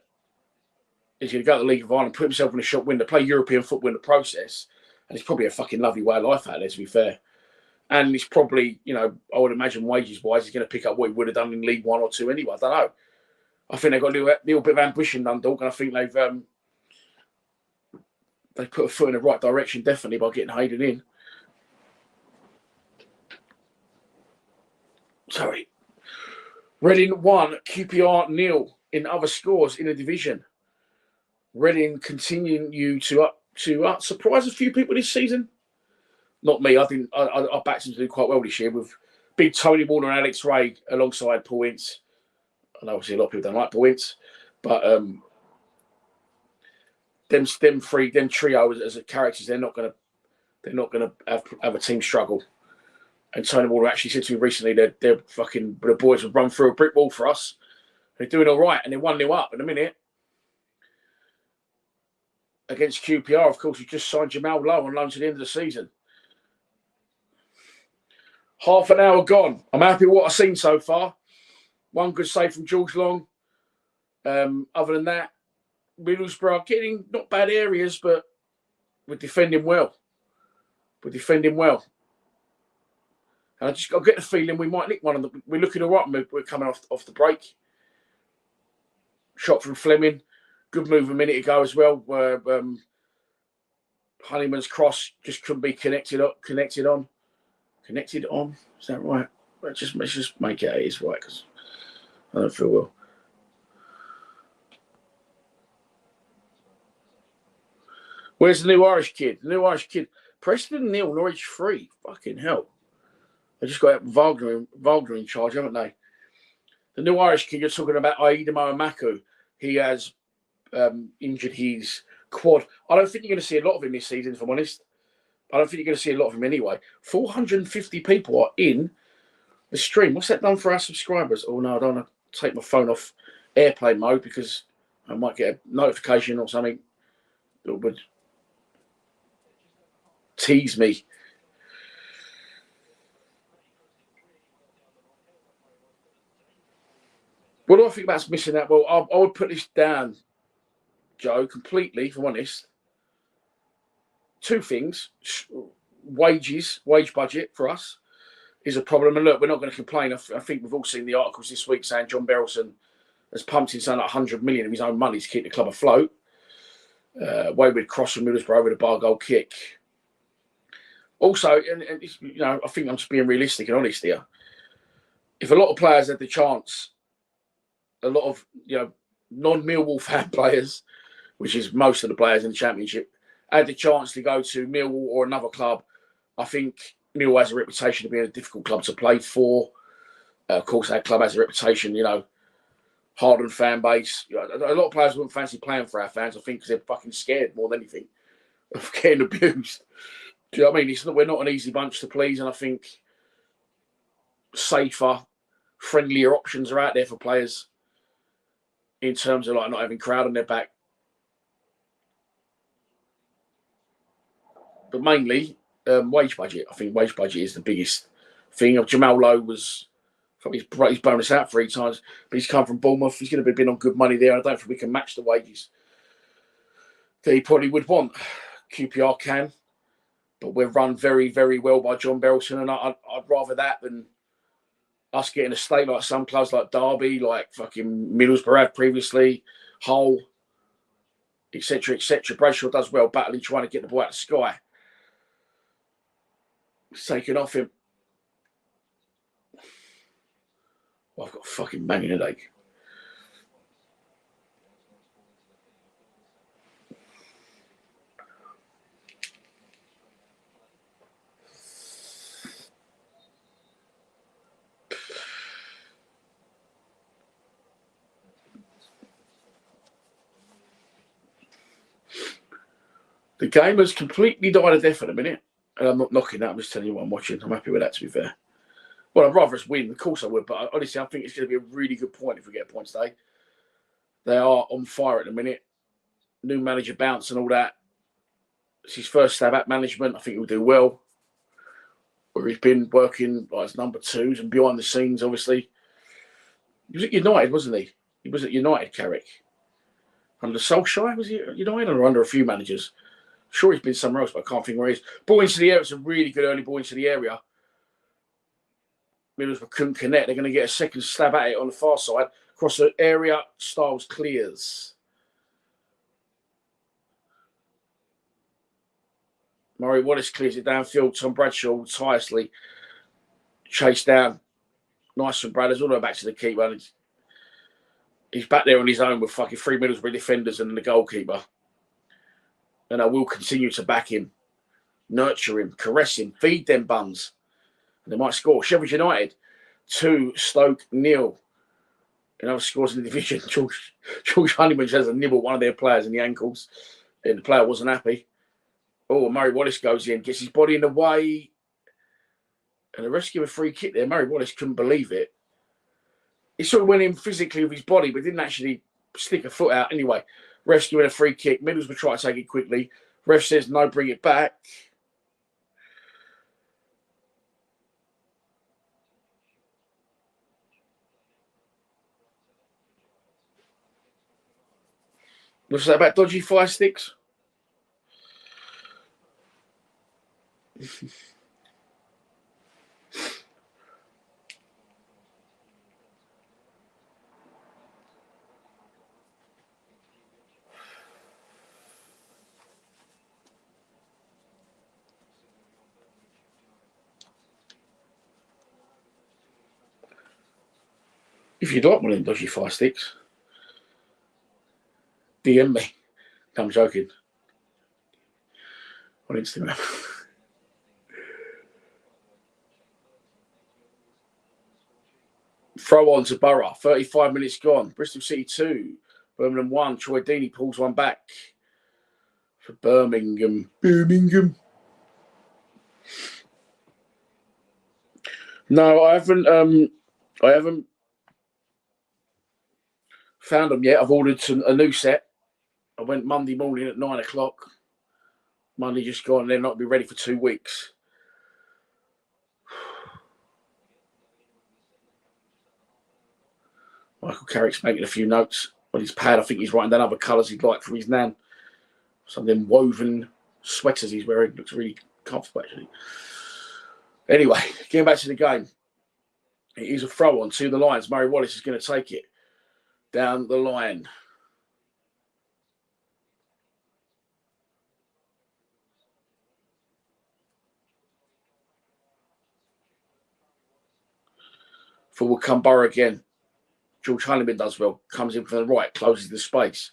[SPEAKER 1] he's going to go to the League of Ireland, put himself in a shop window, play European football in the process, and it's probably a fucking lovely way of life out there, to be fair. And he's probably, you know, I would imagine wages-wise, he's going to pick up what he would have done in League 1 or 2 anyway. I don't know. I think they've got a little bit of ambition, Dundalk, and I think they've put a foot in the right direction, definitely, by getting Hayden in. Sorry. Reading 1, QPR 0 in other scores in the division. Reading continuing to surprise a few people this season. Not me. I backed them to do quite well this year with big Tony Warner and Alex Ray alongside Paul Ince. And obviously a lot of people don't like Paul Ince, but them trio as characters, they're not gonna have a team struggle. And Tony Warner actually said to me recently that the boys have run through a brick wall for us. They're doing all right, and they're 1-0 up in a minute. Against QPR, of course, we just signed Jamal Lowe on loan to the end of the season. Half an hour gone. I'm happy with what I've seen so far. One good save from George Long. Other than that, Middlesbrough getting not bad areas, but we're defending well. And I just got to get the feeling we might nick one of them. We're looking all right. We're coming off the break. Shot from Fleming. Good move a minute ago as well, where Honeyman's cross just couldn't be connected on. Is that right? Let's just make it is right, because I don't feel well. Where's the new Irish kid? The new Irish kid. Preston 0, Norwich 3. Fucking hell. They just got Wagner in charge, haven't they? The new Irish kid you're talking about, Aida Moamaku. He has injured his quad. I don't think you're going to see a lot of him this season, if I'm honest. I don't think you're going to see a lot of him anyway. 450 people are in the stream. What's that done for our subscribers? Oh, no, I don't want to take my phone off airplane mode because I might get a notification or something that would tease me. What do I think about missing that? Well, I would put this down, Joe, completely, if I'm honest. Two things. Wage budget for us is a problem. And look, we're not going to complain. I think we've all seen the articles this week saying John Berylson has pumped in something like 100 million of his own money to keep the club afloat. Wayward cross from Middlesbrough with a bar goal kick. Also, and you know, I think I'm just being realistic and honest here. If a lot of players had the chance, a lot of non-Millwall fan players, which is most of the players in the Championship, had the chance to go to Millwall or another club, I think Millwall has a reputation of being a difficult club to play for. Of course, that club has a reputation, hardened fan base. A lot of players wouldn't fancy playing for our fans, I think, because they're fucking scared more than anything. of getting abused. Do you know what I mean? We're not an easy bunch to please, and I think safer, friendlier options are out there for players in terms of like not having crowd on their back. But mainly wage budget. I think wage budget is the biggest thing. Jamal Lowe was, he's blown us out 3 times, but he's come from Bournemouth. He's going to be on good money there. I don't think we can match the wages that he probably would want. QPR can, but we're run very, very well by John Berylson, and I'd rather that than us getting a stake like some clubs like Derby, like fucking Middlesbrough had previously, Hull, etc., etc. Bradshaw does well battling, trying to get the ball out of the sky. It's taken off him. Well, I've got a fucking banging headache. The game has completely died a death at the minute. And I'm not knocking that. I'm just telling you what I'm watching. I'm happy with that, to be fair. Well, I'd rather us win. Of course I would. But honestly, I think it's going to be a really good point if we get a point today. They are on fire at the minute. New manager bounce and all that. It's his first stab at management. I think he'll do well. Where he's been working like as number 2s and behind the scenes, obviously. He was at United, wasn't he? He was at United, Carrick. Under Solskjaer, was he at United or under a few managers? Sure, he's been somewhere else, but I can't think where he is. Ball into the area. It's a really good early ball into the area. Middlesbrough couldn't connect. They're going to get a second stab at it on the far side. Across the area, Styles clears. Murray Wallace clears it downfield. Tom Bradshaw tirelessly chased down. Nice from Bradders all the way back to the keeper. He's back there on his own with fucking 3 Middlesbrough defenders and the goalkeeper. And I will continue to back him, nurture him, caress him, feed them buns. And they might score. Sheffield United, 2, Stoke, 0. In other scores in the division, George Honeyman has a nibble one of their players in the ankles. And the player wasn't happy. Oh, Murray Wallace goes in, gets his body in the way. And the ref gave a free kick there. Murray Wallace couldn't believe it. He sort of went in physically with his body, but didn't actually stick a foot out. Anyway, ref's giving a free kick. Middlesbrough try to take it quickly. Ref says, no, bring it back. What's that about dodgy fire sticks? If you'd like one of them dodgy fire sticks, DM me. I'm joking. On Instagram. Throw on to Borough. 35 minutes gone. Bristol City 2. Birmingham 1. Troy Deeney pulls one back for Birmingham. No, I haven't found them yet. I've ordered a new set. I went Monday morning at 9 o'clock. Monday just gone, and they're not be ready for 2 weeks. Michael Carrick's making a few notes on his pad. I think he's writing down other colours he'd like from his nan. Some of them woven sweaters he's wearing. Looks really comfortable, actually. Anyway, getting back to the game. It is a throw on to the Lions. Murray Wallace is going to take it down the line. Forward come Borough again. George Honeyman does well. Comes in from the right, closes the space.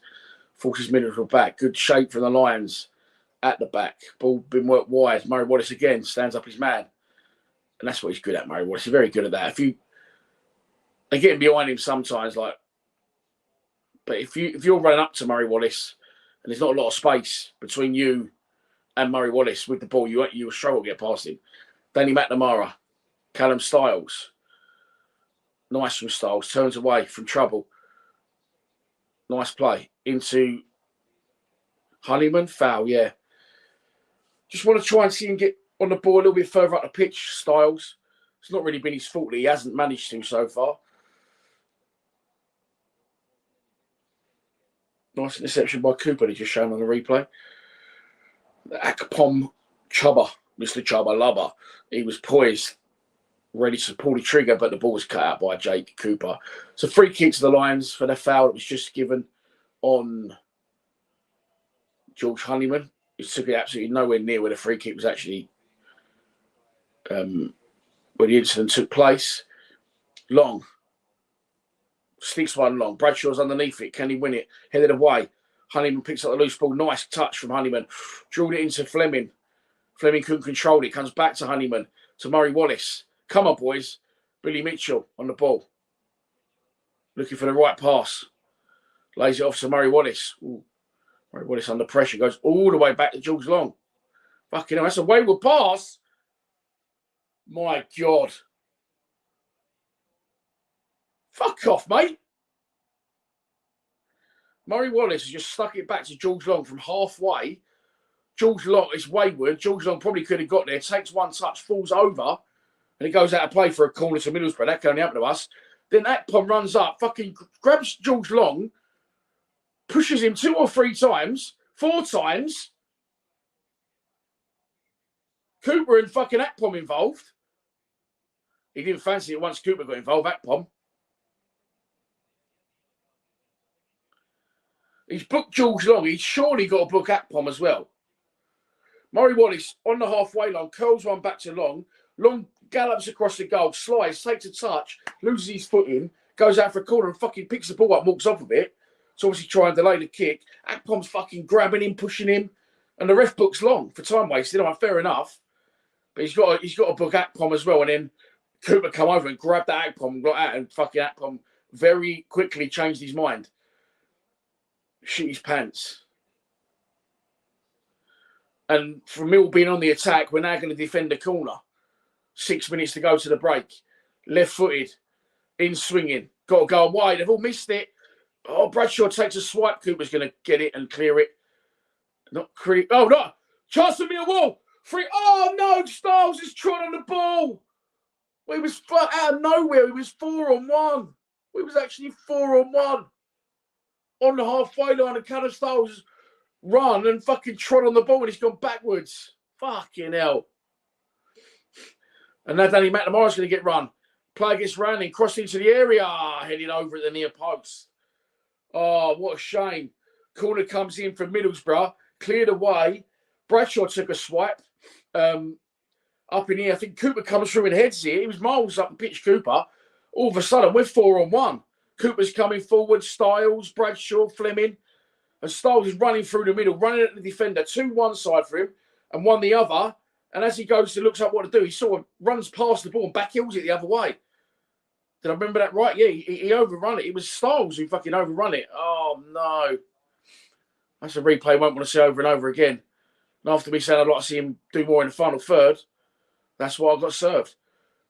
[SPEAKER 1] Forces Middlesbrough back. Good shape from the Lions at the back. Ball been worked wide. Murray Wallace again stands up his man. And that's what he's good at, Murray Wallace. He's very good at that. They get him behind him sometimes, but if you're running up to Murray Wallace and there's not a lot of space between you and Murray Wallace with the ball. You will struggle to get past him. Danny McNamara, Callum Styles. Nice from Styles. Turns away from trouble. Nice play. Into Honeyman. Foul, yeah. Just want to try and see him get on the ball a little bit further up the pitch, Styles. It's not really been his fault that he hasn't managed to so far. Nice interception by Cooper, he's just shown on the replay. Akpom Chubba, Mr. Chubba Lubba. He was poised, ready to pull the trigger, but the ball was cut out by Jake Cooper. So free kick to the Lions for the foul that was just given on George Honeyman. He took it absolutely nowhere near where the free kick was actually where the incident took place. Long. Sticks one long. Bradshaw's underneath it. Can he win it? Headed away. Honeyman picks up the loose ball. Nice touch from Honeyman. Drilled it into Fleming. Fleming couldn't control it. Comes back to Honeyman. To Murray Wallace. Come on, boys. Billy Mitchell on the ball. Looking for the right pass. Lays it off to Murray Wallace. Ooh. Murray Wallace under pressure. Goes all the way back to George Long. Fucking hell. That's a wayward pass. My God. Fuck off, mate. Murray Wallace has just stuck it back to George Long from halfway. George Long is wayward. George Long probably could have got there. Takes one touch, falls over, and it goes out of play for a corner to Middlesbrough. That can only happen to us. Then Akpom runs up, fucking grabs George Long, pushes him 2 or 3 times, 4 times. Cooper and fucking Akpom involved. He didn't fancy it once Cooper got involved, Akpom. He's booked George Long. He's surely got to book Akpom as well. Murray Wallace on the halfway line, curls one back to Long. Long gallops across the goal, slides, takes a touch, loses his footing, goes out for a corner and fucking picks the ball up, walks off of it. So obviously trying to delay the kick. Akpom's fucking grabbing him, pushing him, and the ref books Long for time wasted. All right, fair enough. But he's got to book Akpom as well. And then Cooper come over and grabbed that Akpom and got out, and fucking Akpom very quickly changed his mind. Shit his pants. And for Mill being on the attack, we're now going to defend the corner. 6 minutes to go to the break. Left-footed. In swinging. Got to go wide. They've all missed it. Oh, Bradshaw takes a swipe. Cooper's going to get it and clear it. Not pretty. Oh, no. Chance for Millwall. Free. Oh, no. Styles is trod on the ball. We was out of nowhere. We was 4-on-1. We was actually 4-on-1. On the halfway line, and Callum Styles run and fucking trod on the ball and he's gone backwards. Fucking hell. And now Danny McNamara's going to get run. Player gets round and crossed into the area. Heading over at the near post. Oh, what a shame. Corner comes in from Middlesbrough. Cleared away. Bradshaw took a swipe. Up in here. I think Cooper comes through and heads it. He was miles up the pitch, Cooper. All of a sudden, we're 4-on-1. Cooper's coming forward, Styles, Bradshaw, Fleming. And Styles is running through the middle, running at the defender. 2 one side for him and 1 the other. And as he goes to looks up what to do, he sort of runs past the ball and backheels it the other way. Did I remember that right? Yeah, he overrun it. It was Styles who fucking overrun it. Oh, no. That's a replay I won't want to see over and over again. And after me saying I'd like to see him do more in the final third, that's why I got served.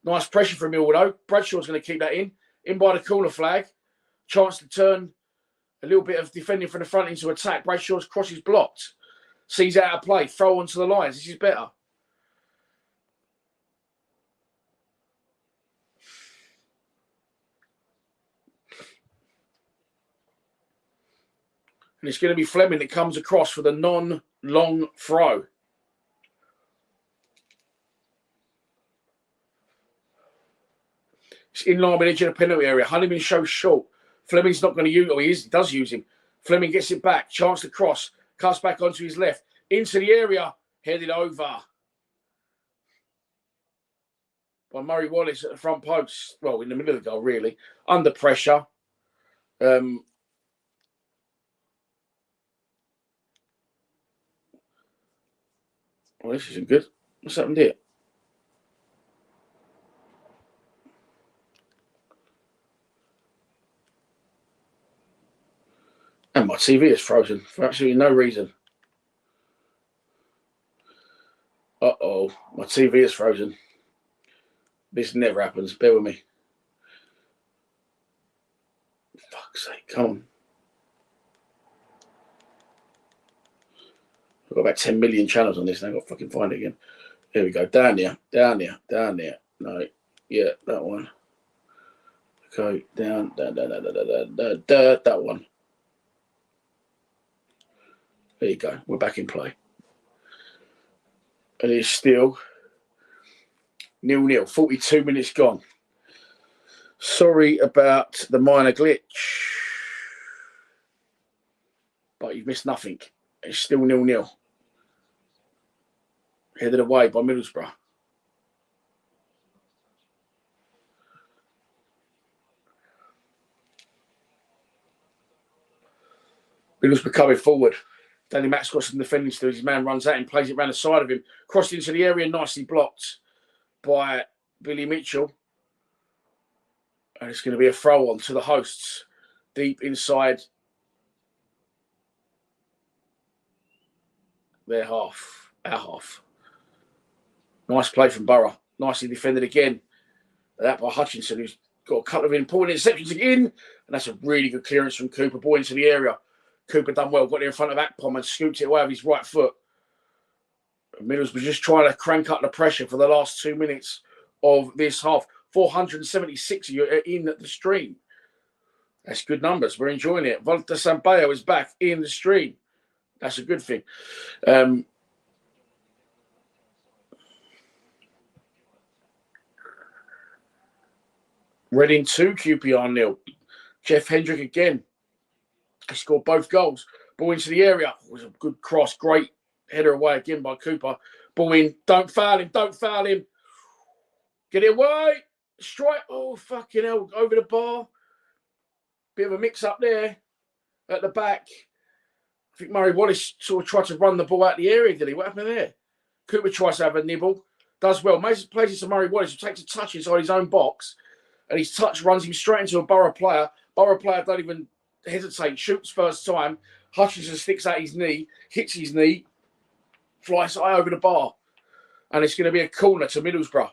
[SPEAKER 1] Nice pressure from Millwall, though. Bradshaw's going to keep that in by the corner flag. Chance to turn a little bit of defending from the front into attack. Bradshaw's cross is blocked. Sees out of play. Throw onto the Lions. This is better. And it's going to be Fleming that comes across for the non-long throw. It's in line with the edge of the penalty area. Honeyman shows short. Fleming's not going to use, or he does use him. Fleming gets it back. Chance to cross. Cuts back onto his left. Into the area. Headed over by Murray Wallace at the front post. Well, in the middle of the goal, really. Under pressure. Well, this isn't good. What's happened here? And my TV is frozen for absolutely no reason. TV is frozen. This never happens. Bear with me. Fuck's sake, come on. I've got about 10 million channels on this and I've got to fucking find it again. Here we go. Down there. No, yeah, that one. Okay, down, that one. There you go. We're back in play. And it's still 0-0. 42 minutes gone. Sorry about the minor glitch. But you've missed nothing. It's still 0-0. Headed away by Middlesbrough. Middlesbrough coming forward. Danny Mack's got some defending to do. His man runs out and plays it around the side of him. Crossed into the area, nicely blocked by Billy Mitchell. And it's going to be a throw on to the hosts. Deep inside their half. Our half. Nice play from Borough. Nicely defended again. That by Hutchinson, who's got a couple of important interceptions again. And that's a really good clearance from Cooper. Ball into the area. Cooper done well. Got there in front of Akpom and scooped it away with his right foot. Middlesbrough was just trying to crank up the pressure for the last 2 minutes of this half. 476 of you are in the stream. That's good numbers. We're enjoying it. Walter Sampaio is back in the stream. That's a good thing. Reading 2, QPR 0. Jeff Hendrick again. He scored both goals. Ball into the area. It was a good cross. Great header away again by Cooper. Ball in. Don't foul him. Don't foul him. Get it away. Strike. Oh, fucking hell. Over the bar. Bit of a mix-up there at the back. I think Murray Wallace sort of tried to run the ball out the area, did he? What happened there? Cooper tries to have a nibble. Does well. Plays it to Murray Wallace, who takes a touch inside his own box. And his touch runs him straight into a Borough player. Borough player don't even hesitate. Shoots first time. Hutchinson sticks out his knee. Hits his knee. Flies high over the bar. And it's going to be a corner to Middlesbrough.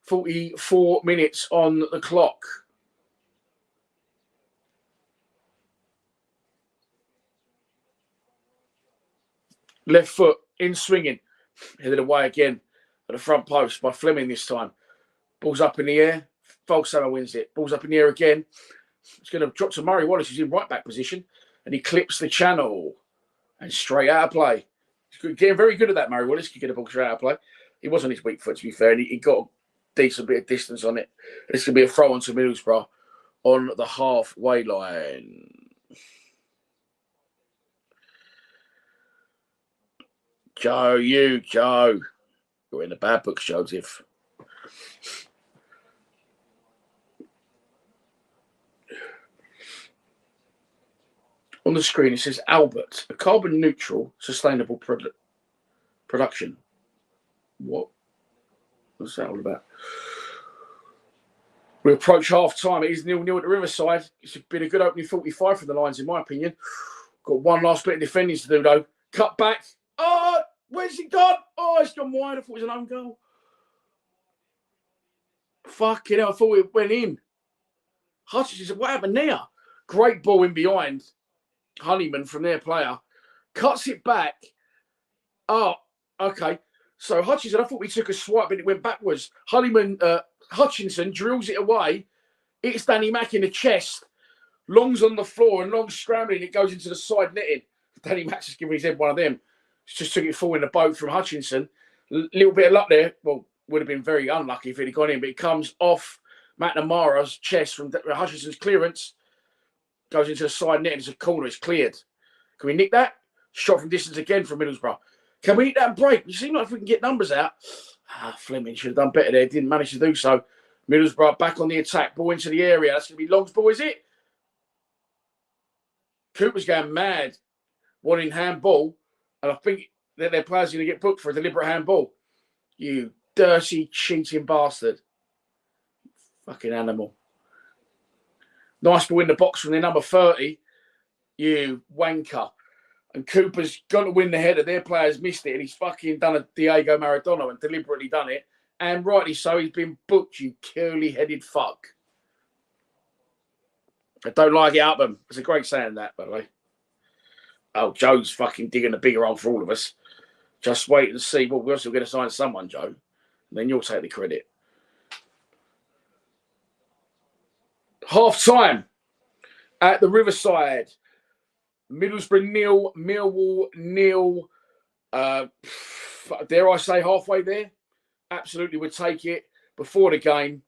[SPEAKER 1] 44 minutes on the clock. Left foot in swinging. Headed away again at the front post by Fleming this time. Ball's up in the air. Volkshammer wins it. Ball's up in the air again. It's going to drop to Murray Wallace, who's in right back position. And he clips the channel. And straight out of play. He's getting very good at that, Murray Wallace. He can get a ball straight out of play. He was on his weak foot, to be fair. And he got a decent bit of distance on it. It's going to be a throw on to Middlesbrough on the halfway line. Joe. You're in the bad books, Joseph. On the screen, it says Albert, a carbon neutral, sustainable production. What's that all about? We approach half time. It is 0-0 at the Riverside. It's been a good opening 45 from the Lions, in my opinion. Got one last bit of defending to do, though. Cut back. Oh, where's it gone? Oh, it's gone wide. I thought it was an own goal. Fucking hell, I thought it went in. Hutchinson said, what happened there? Great ball in behind. Honeyman from their player. Cuts it back. Oh, okay. So Hutchinson, I thought we took a swipe, but it went backwards. Hutchinson drills it away. It's Danny Mack in the chest. Long's on the floor and Long's scrambling. It goes into the side netting. Danny Mack's just giving his head one of them. Just took it full in the boat from Hutchinson. Little bit of luck there. Well, would have been very unlucky if it had gone in, but it comes off McNamara's chest from Hutchinson's clearance. Goes into the side net and it's a corner. It's cleared. Can we nick that? Shot from distance again from Middlesbrough. Can we nick that and break? You seem like if we can get numbers out. Fleming should have done better there. Didn't manage to do so. Middlesbrough back on the attack. Ball into the area. That's going to be Long's ball, is it? Cooper's going mad. Wanting handball. And I think that their players are going to get booked for a deliberate handball. You dirty, cheating bastard. Fucking animal. Nice ball in the box from their number 30. You wanker. and Cooper's got to win the header. Their players missed it, and he's fucking done a Diego Maradona and deliberately done it. And rightly so, he's been booked, you curly-headed fuck. I don't like it up them. It's a great saying that, by the way. Oh, Joe's fucking digging a bigger hole for all of us. Just wait and see. Well, we're also going to sign someone, Joe. And then you'll take the credit. Half-time at the Riverside. Middlesbrough 0, Millwall 0. Dare I say halfway there? Absolutely would take it. Before the game,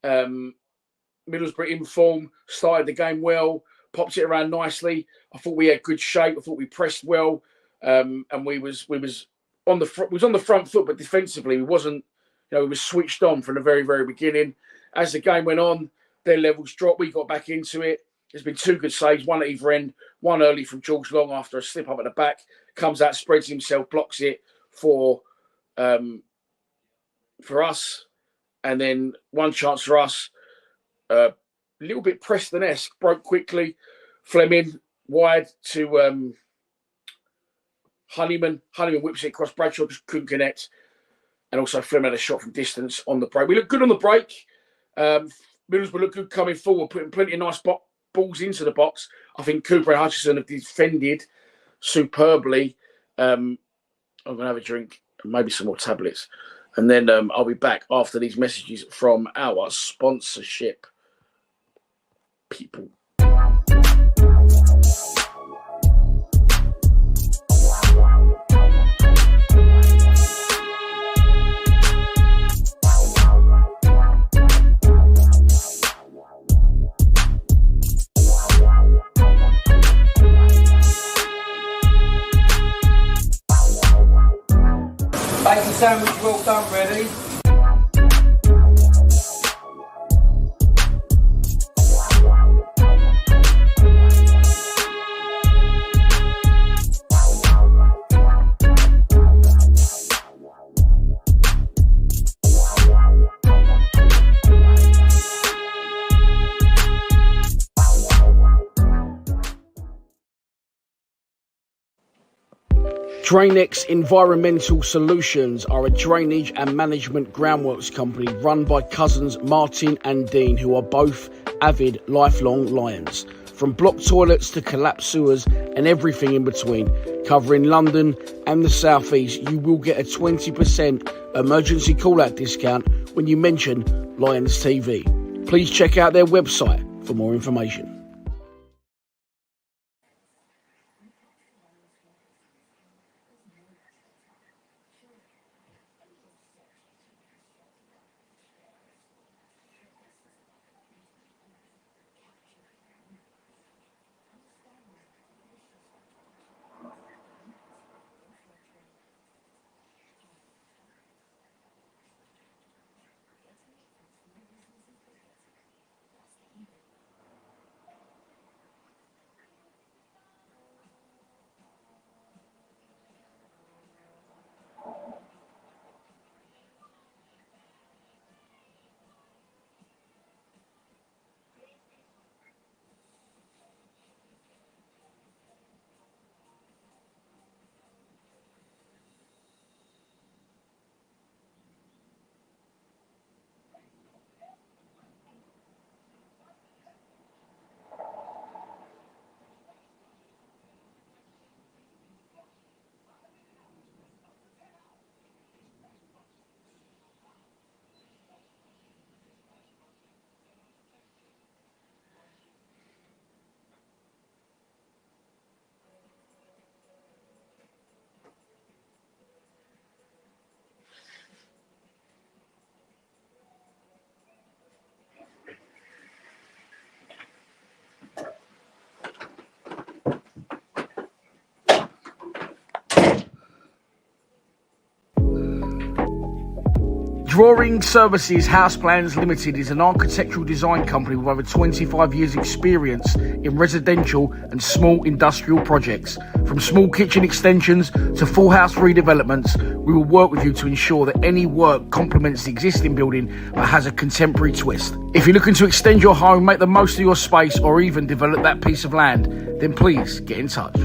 [SPEAKER 1] Middlesbrough in form, started the game well, popped it around nicely. I thought we had good shape. I thought we pressed well, and we was on the front foot, but defensively we wasn't. We was switched on from the very, very beginning. As the game went on, their levels dropped. We got back into it. There's been 2 good saves, one at either end, one early from Watchalong after a slip up at the back. Comes out, spreads himself, blocks it for us, and then one chance for us. A little bit Preston-esque, broke quickly. Fleming wide to Honeyman. Honeyman whips it across Bradshaw, just couldn't connect. And also Fleming had a shot from distance on the break. We looked good on the break. Middlesbrough looked good coming forward, putting plenty of nice balls into the box. I think Cooper and Hutchison have defended superbly. I'm going to have a drink and maybe some more tablets. And then I'll be back after these messages from our sponsorship people.
[SPEAKER 3] Bacon sandwich well done, ready?
[SPEAKER 2] Drainex Environmental Solutions are a drainage and management groundworks company run by cousins Martin and Dean, who are both avid lifelong Lions. From blocked toilets to collapsed sewers and everything in between, covering London and the South East, you will get a 20% emergency call-out discount when you mention Lions TV. Please check out their website for more information. Drawing Services House Plans Limited is an architectural design company with over 25 years experience in residential and small industrial projects. From small kitchen extensions to full house redevelopments, we will work with you to ensure that any work complements the existing building but has a contemporary twist. If you're looking to extend your home, make the most of your space, or even develop that piece of land, then please get in touch.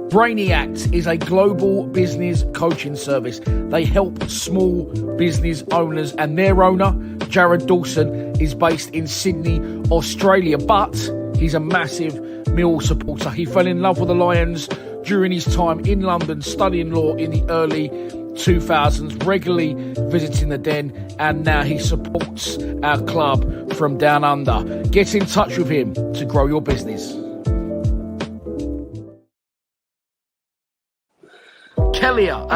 [SPEAKER 2] Brainiact is a global business coaching service. They help small business owners, and their owner, Jared Dawson, is based in Sydney, Australia, but he's a massive Millwall supporter. He fell in love with the Lions during his time in London studying law in the early 2000s, regularly visiting the Den, and now he supports our club from down under. Get in touch with him to grow your business. Kellier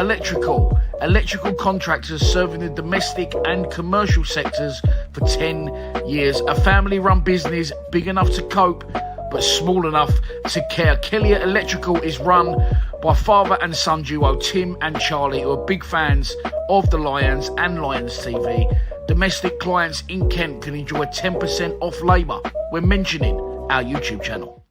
[SPEAKER 2] electrical contractors serving the domestic and commercial sectors for 10 years. A family-run business, big enough to cope, but small enough to care. Kellier Electrical is run by father and son duo Tim and Charlie, who are big fans of the Lions and Lions TV. Domestic clients in Kent can enjoy 10% off labour when mentioning our YouTube channel.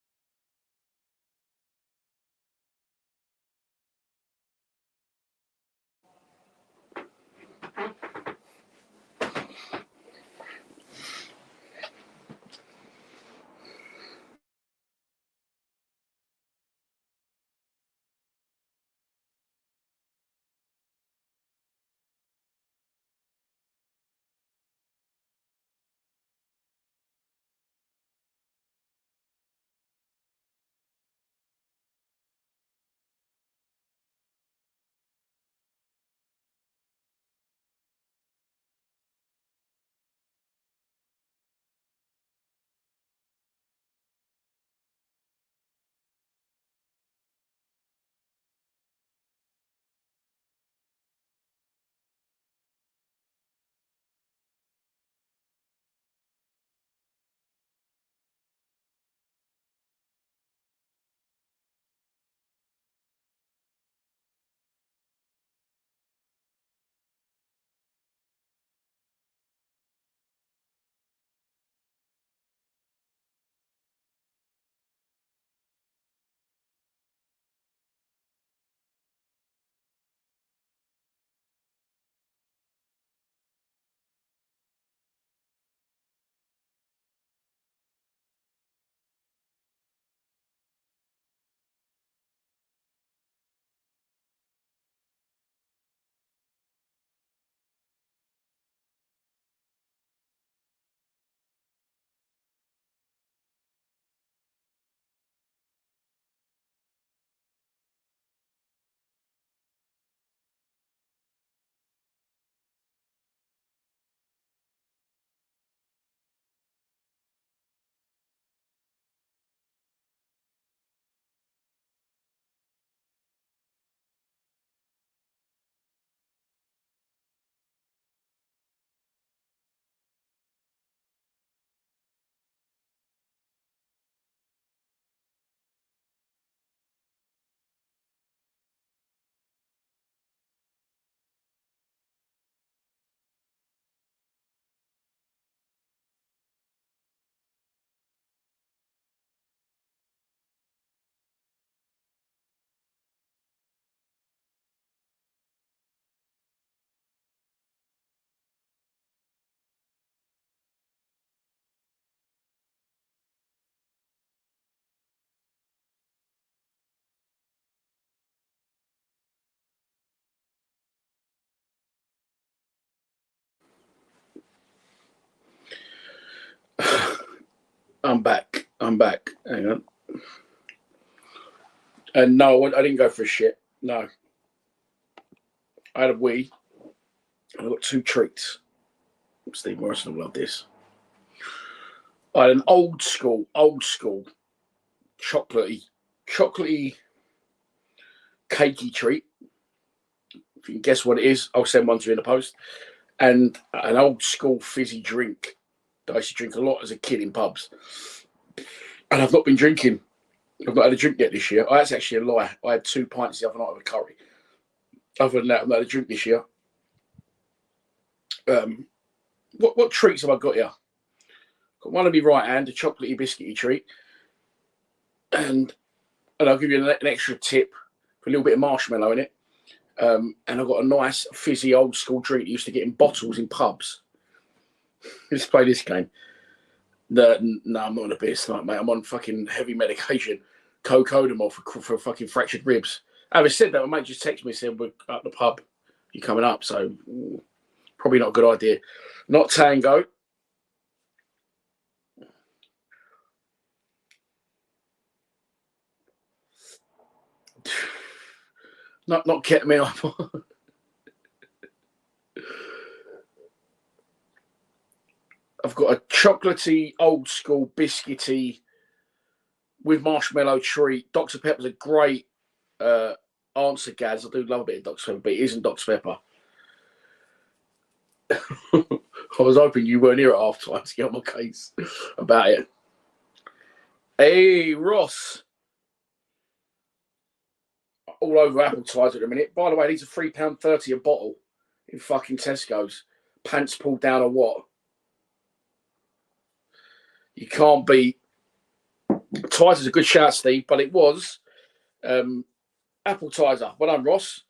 [SPEAKER 1] I'm back. Hang on. And no, I didn't go for a shit. No. I had a wee. I got 2 treats. Steve Morrison will love this. I had an old school, chocolatey, cakey treat. If you can guess what it is, I'll send one to you in the post. And an old school fizzy drink that I used to drink a lot as a kid in pubs. And I've not been drinking. I've not had a drink yet this year. That's actually a lie. I had 2 pints the other night of a curry. Other than that, I've not had a drink this year. What treats have I got here? Got one on my right hand, a chocolatey biscuity treat. And I'll give you an extra tip for a little bit of marshmallow in it. And I've got a nice fizzy old school drink that used to get in bottles in pubs. Let's play this game. No, I'm not on a beer tonight, mate. I'm on fucking heavy medication. Cocodamol for fucking fractured ribs. Having said that, my mate just texted me and said, we're at the pub. You're coming up, so probably not a good idea. Not Tango. Not ketamine. I've got a chocolatey, old school, biscuity with marshmallow treat. Dr. Pepper's a great answer, Gaz. I do love a bit of Dr. Pepper, but it isn't Dr. Pepper. I was hoping you weren't here at half time to get on my case about it. Hey, Ross. All over appetizers at the minute. By the way, these are £3.30 a bottle in fucking Tesco's. Pants pulled down or what? You can't beat. Twice is a good shout, Steve, but it was appetizer. Well done, Ross.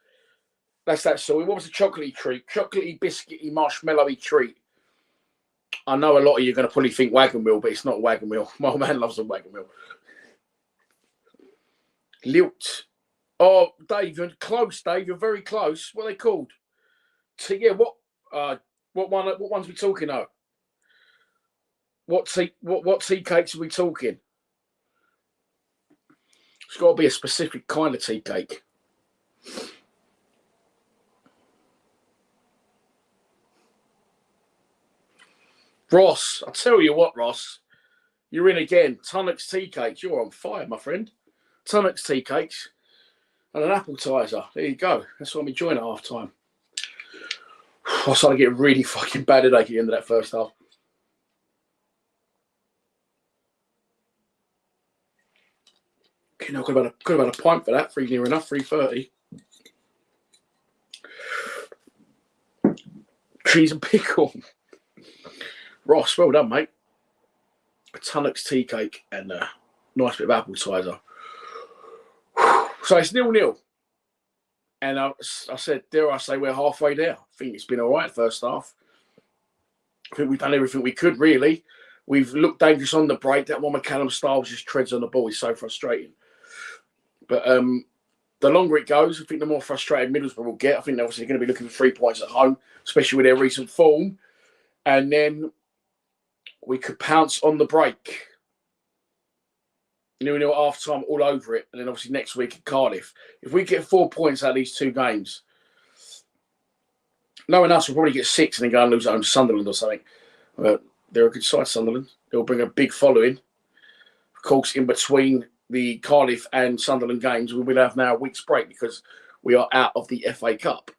[SPEAKER 1] That's that story. What was the chocolatey treat? Chocolatey, biscuity, marshmallowy treat. I know a lot of you are going to probably think wagon wheel, but it's not wagon wheel. My man loves a wagon wheel. Lilt. Oh, Dave, you're close, Dave. You're very close. What are they called? So, yeah, what ones are we talking of? What tea cakes are we talking? It's got to be a specific kind of tea cake. Ross, I tell you what, Ross, you're in again. Tunnock's tea cakes. You're on fire, my friend. Tunnock's tea cakes and an appetizer. There you go. That's what I'm enjoying at half time. I started getting really fucking bad at the end of that first half. Okay, now could have had a pint for that. Free near enough. 3.30. Cheese and pickle. Ross, well done, mate. A Tunnock's tea cake and a nice bit of appetizer. So it's 0-0. And I said, dare I say, we're halfway there. I think it's been all right first half. I think we've done everything we could, really. We've looked dangerous on the break. That one McCallum Styles just treads on the ball. It's so frustrating. But the longer it goes, I think the more frustrated Middlesbrough will get. I think they're obviously going to be looking for 3 points at home, especially with their recent form. And then we could pounce on the break. 0-0 at half-time, all over it. And then obviously next week at Cardiff. If we get 4 points out of these 2 games, knowing us, we'll probably get 6 and then go and lose at home to Sunderland or something. They're a good side, Sunderland. They'll bring a big following. Of course, in between the Cardiff and Sunderland games, we will have now a week's break because we are out of the FA Cup.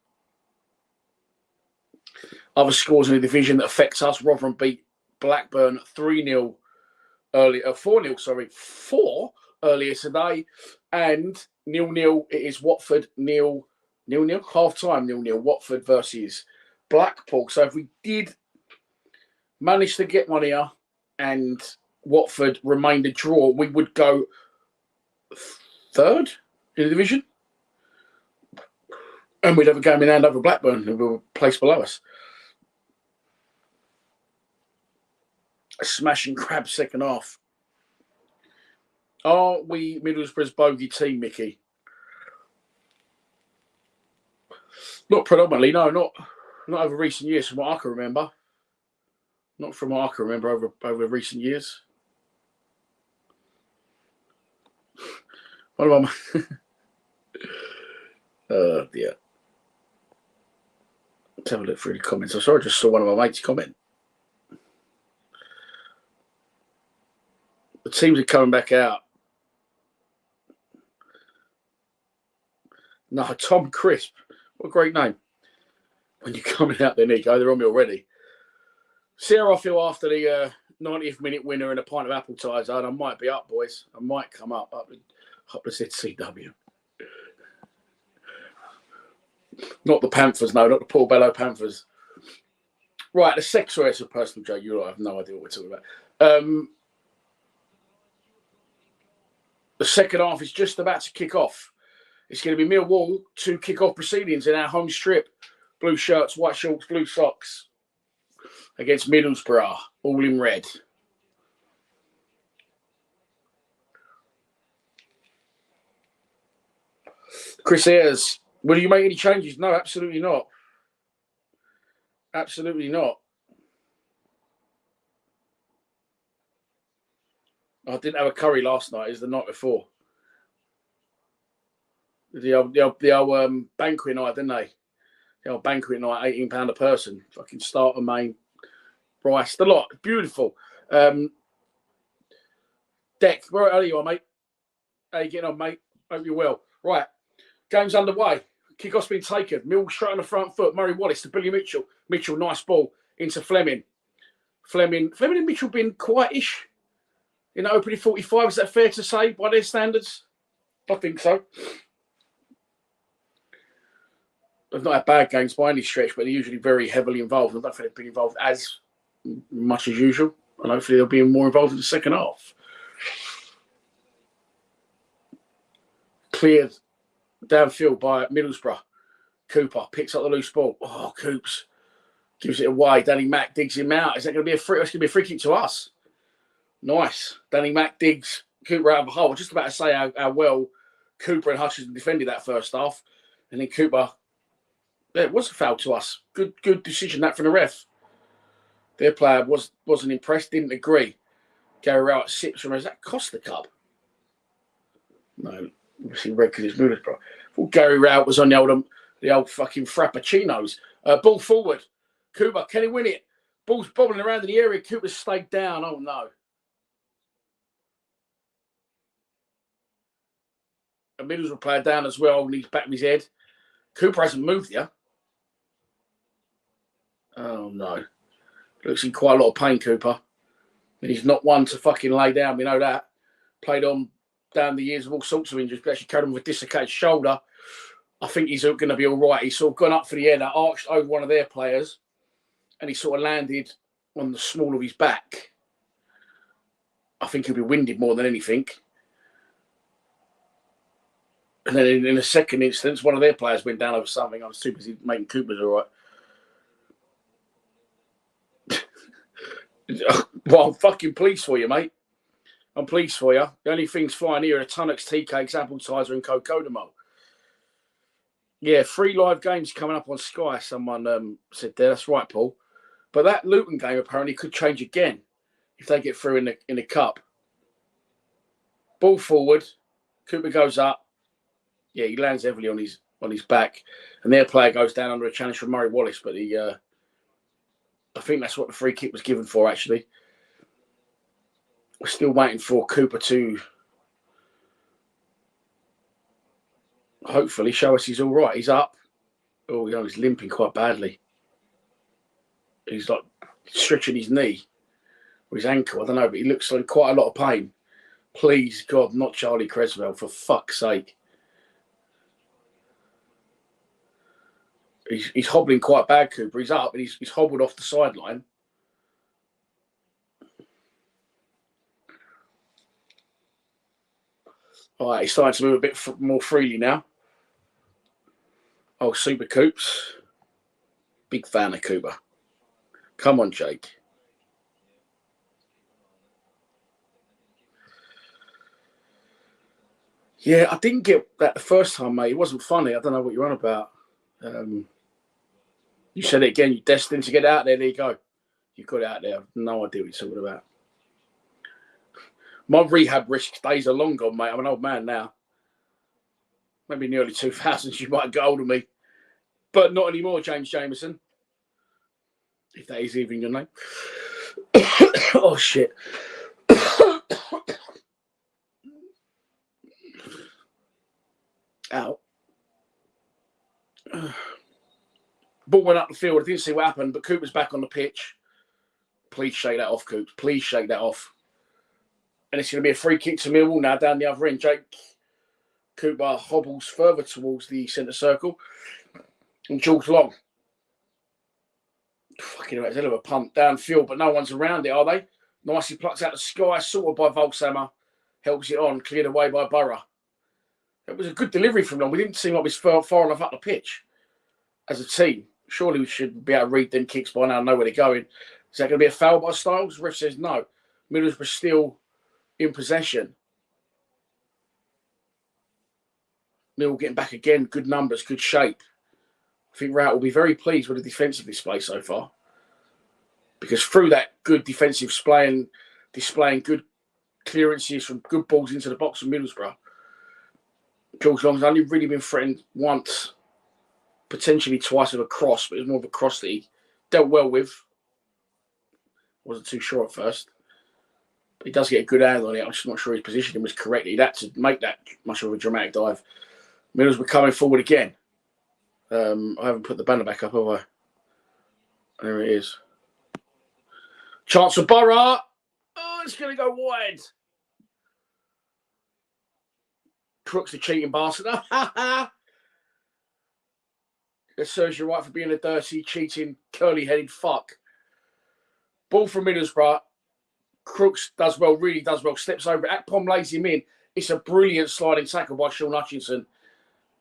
[SPEAKER 1] Other scores in the division that affects us, Rotherham beat Blackburn 3-0 earlier, 4 earlier today, and 0-0 it is Watford 0-0, half-time 0-0, Watford versus Blackpool. So if we did manage to get one here and Watford remained a draw, we would go 3rd in the division, and we'd have a game in hand over Blackburn, who were placed below us. A smashing crab second half. Are we Middlesbrough's bogey team, Mickey? Not predominantly, no, not over recent years from what I can remember. Not from what I can remember over recent years. One of them. Dear. Let's have a look through the comments. I'm sorry, I just saw one of my mates comment. The teams are coming back out. No, Tom Crisp. What a great name. When you're coming out there, Nico, they're on me already. See how I feel after the 90th minute winner and a pint of appetizer, and I might be up, boys. I might come up the CW. Not the Panthers, no, not the Paul Bello Panthers. Right, the sex, sorry, it's a personal joke. You have no idea what we're talking about. The second half is just about to kick off. It's going to be Millwall to kick off proceedings in our home strip. Blue shirts, white shorts, blue socks against Middlesbrough, all in red. Chris Ayres, will you make any changes? No, absolutely not. Absolutely not. I didn't have a curry last night. It was the night before. The old banquet night, didn't they? The old banquet night, £18 a person. Fucking starter, main, rice, the lot. Beautiful. Deck, where are you, mate? How you getting on, mate? Hope you're well. Right, game's underway. Kickoff's been taken. Mill straight on the front foot. Murray Wallace to Billy Mitchell. Mitchell, nice ball into Fleming. Fleming and Mitchell been quietish in the opening 45. Is that fair to say by their standards? I think so. They've not had bad games by any stretch, but they're usually very heavily involved. I don't think they've been involved as much as usual. And hopefully they'll be more involved in the second half. Cleared downfield by Middlesbrough. Cooper picks up the loose ball. Oh, Coops gives it away. Danny Mack digs him out. Is that going to be a free? It's going to be a free kick to us. Nice. Danny Mack digs Cooper out of the hole. Just about to say how well Cooper and Hutchinson defended that first half. And then Cooper, it was a foul to us. Good decision that from the ref. Their player wasn't impressed, didn't agree. Gary Rowett sips from, is that Costa Cup? No, obviously red because it's Middlesbrough. I thought Gary Rowett was on the old fucking frappuccinos. Ball forward. Cooper, can he win it? Ball's bobbling around in the area. Cooper's stayed down. Oh, no. A Middlesbrough player down as well, and he's back of his head. Cooper hasn't moved yet. Oh, no. Looks in quite a lot of pain, Cooper. And he's not one to fucking lay down. We know that. Played on down the years of all sorts of injuries. But actually carried him with a dislocated shoulder. I think he's going to be all right. He's sort of gone up for the header, arched over one of their players, and he sort of landed on the small of his back. I think he'll be winded more than anything. And then in a second instance, one of their players went down over something. I was too busy making Cooper's all right. Well, I'm fucking pleased for you, mate. I'm pleased for you. The only things flying here are Tunnocks, tea cakes, appetizer, and Cocodamo. Yeah, 3 live games coming up on Sky, someone said there. That's right, Paul. But that Luton game apparently could change again if they get through in the cup. Ball forward. Cooper goes up. Yeah, he lands heavily on his back. And their player goes down under a challenge from Murray Wallace. But I think that's what the free kick was given for, actually. We're still waiting for Cooper to hopefully show us he's all right. He's up. Oh, he's limping quite badly. He's like stretching his knee or his ankle. I don't know, but he looks like quite a lot of pain. Please, God, not Charlie Creswell, for fuck's sake. He's hobbling quite bad, Cooper. He's up and he's hobbled off the sideline. All right, he's starting to move a bit more freely now. Oh, Super Coops. Big fan of Cooper. Come on, Jake. Yeah, I didn't get that the first time, mate. It wasn't funny. I don't know what you're on about. You said it again. You're destined to get out there. There you go. You got it out there. I've no idea what you're talking about. My rehab risk days are long gone, mate. I'm an old man now. Maybe in the early 2000s, you might get hold of me. But not anymore, James Jameson. If that is even your name. Oh, shit. Out. Ball went up the field. I didn't see what happened, but Cooper's back on the pitch. Please shake that off, Coops. Please shake that off. And it's going to be a free kick to Millwall now down the other end. Jake Cooper hobbles further towards the centre circle. And George Long. Fucking hell, it's a hell of a punt downfield, but no one's around it, are they? Nicely plucked out the sky, sorted by Volksammer. Helps it on, cleared away by Borough. It was a good delivery from Long. We didn't seem like we was far enough up the pitch as a team. Surely we should be able to read them kicks by now and know where they're going. Is that going to be a foul by Styles? The ref says no. Middlesbrough still in possession. Mill getting back again, good numbers, good shape. I think Rout will be very pleased with the defensive display so far. Because through that good defensive display and displaying good clearances from good balls into the box of Middlesbrough, George Long's only really been threatened once, potentially twice with a cross, but it was more of a cross that he dealt well with. Wasn't too sure at first. But he does get a good angle on it. I'm just not sure his positioning was correct. He'd had to make that much of a dramatic dive. Middlesbrough coming forward again. I haven't put the banner back up, have I? There it is. Chance for Borough. Oh, it's going to go wide. Crooks the cheating bastard. That serves you right for being a dirty, cheating, curly-headed fuck. Ball from Middlesbrough. Crooks does well, really does well. Steps over. Akpom lays him in. It's a brilliant sliding tackle by Sean Hutchinson.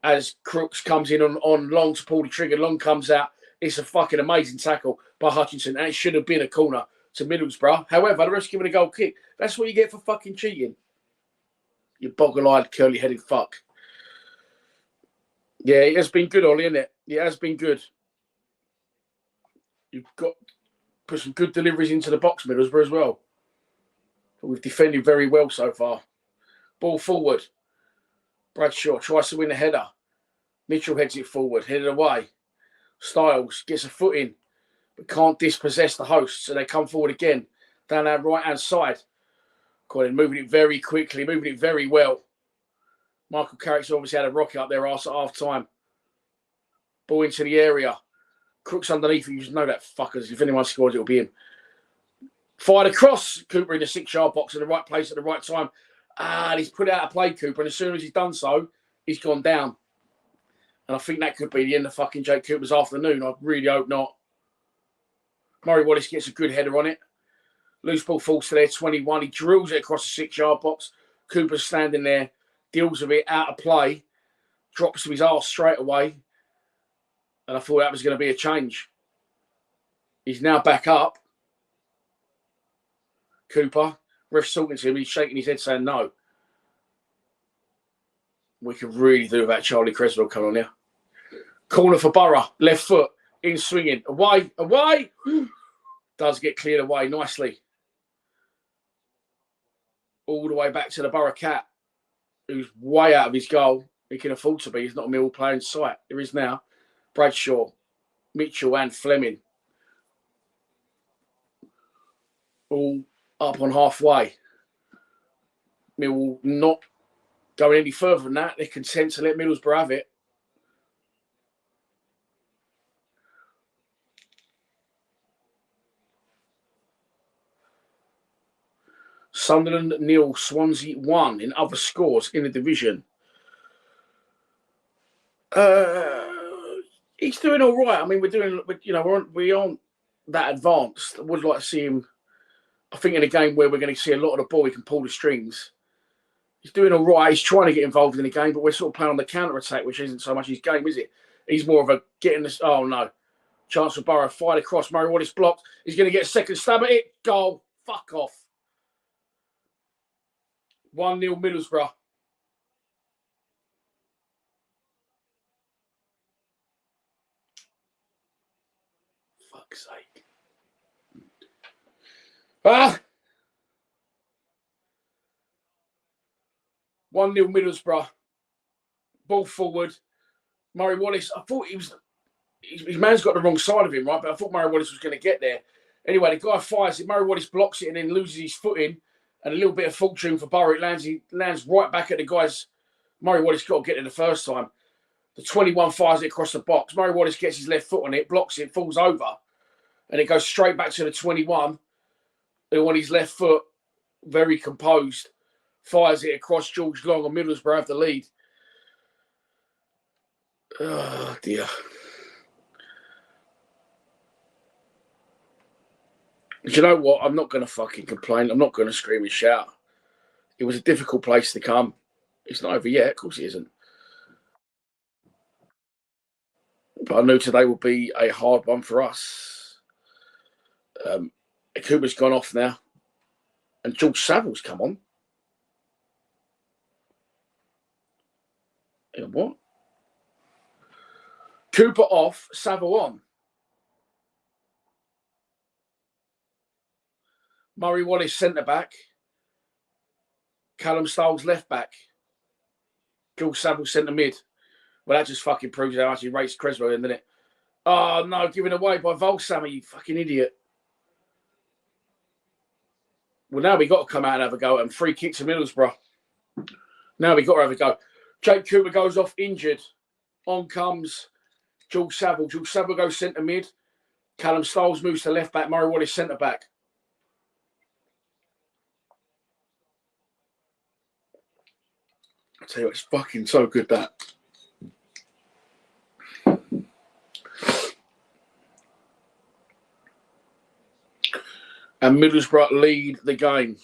[SPEAKER 1] As Crooks comes in on Long to pull the trigger. Long comes out. It's a fucking amazing tackle by Hutchinson. And it should have been a corner to Middlesbrough. However, the rest given a goal kick. That's what you get for fucking cheating. You boggle-eyed, curly-headed fuck. Yeah, it has been good, Ollie, isn't it? It has been good. You've got put some good deliveries into the box, Middlesbrough, as well. But we've defended very well so far. Ball forward. Bradshaw tries to win a header. Mitchell heads it forward, headed away. Styles gets a foot in, but can't dispossess the host, so they come forward again down our right-hand side. Colin moving it very quickly, moving it very well. Michael Carrick's obviously had a rocket up their arse at half-time. Ball into the area. Crooks underneath, you just know that fuckers. If anyone scores, it'll be him. Fired across. Cooper in the 6-yard box in the right place at the right time. And he's put it out of play, Cooper. And as soon as he's done so, he's gone down. And I think that could be the end of fucking Jake Cooper's afternoon. I really hope not. Murray Wallace gets a good header on it. Loose ball falls to their 21. He drills it across the 6-yard box. Cooper's standing there, deals with it out of play, drops to his arse straight away. And I thought that was going to be a change. He's now back up. Cooper, ref's talking to him. He's shaking his head saying no. We could really do without Charlie Creswell coming on here. Corner for Borough. Left foot. In swinging. Away. Away. Does get cleared away nicely. All the way back to the Borough Cat, who's way out of his goal. He can afford to be. He's not a Millwall player in sight. There is now. Bradshaw, Mitchell and Fleming. All up on halfway. Millwall not going any further than that. They're content to let Middlesbrough have it. Sunderland 0, Swansea 1 in other scores in the division. He's doing all right. I mean, we aren't that advanced. I would like to see him. I think in a game where we're going to see a lot of the ball, he can pull the strings. He's doing all right. He's trying to get involved in the game, but we're sort of playing on the counter attack, which isn't so much his game, is it? He's more of a getting this. Oh no! Chance for Borough, fired across. Murray Wallace blocked. He's going to get a second stab at it. Goal. Fuck off. 1-0 Middlesbrough. Fuck's sake. 1-0 Middlesbrough. Ball forward. Murray Wallace. I thought his man's got the wrong side of him, right? But I thought Murray Wallace was going to get there. Anyway, the guy fires it. Murray Wallace blocks it and then loses his footing. And a little bit of fortune for Borough. He lands right back at the guys. Murray Wallace got to get it the first time. The 21 fires it across the box. Murray Wallace gets his left foot on it, blocks it, falls over. And it goes straight back to the 21. Who on his left foot, very composed, fires it across George Long and Middlesbrough have the lead. Oh, dear. Do you know what? I'm not going to fucking complain. I'm not going to scream and shout. It was a difficult place to come. It's not over yet. Of course it isn't. But I knew today would be a hard one for us. Cooper's gone off now. And George Saville's come on. What? Cooper off, Saville on. Murray Wallace centre-back. Callum Stoles left-back. George Saville centre-mid. Well, that just fucking proves how much he rates Creswell, doesn't it? Oh, no, given away by Volsammer, you fucking idiot. Well, now we got to come out and have a go at him. Free kick to Middlesbrough. Now we got to have a go. Jake Cooper goes off injured. On comes George Saville. George Saville goes centre-mid. Callum Stoles moves to left-back. Murray Wallace centre-back. I tell you what, it's fucking so good, that. And Middlesbrough lead the game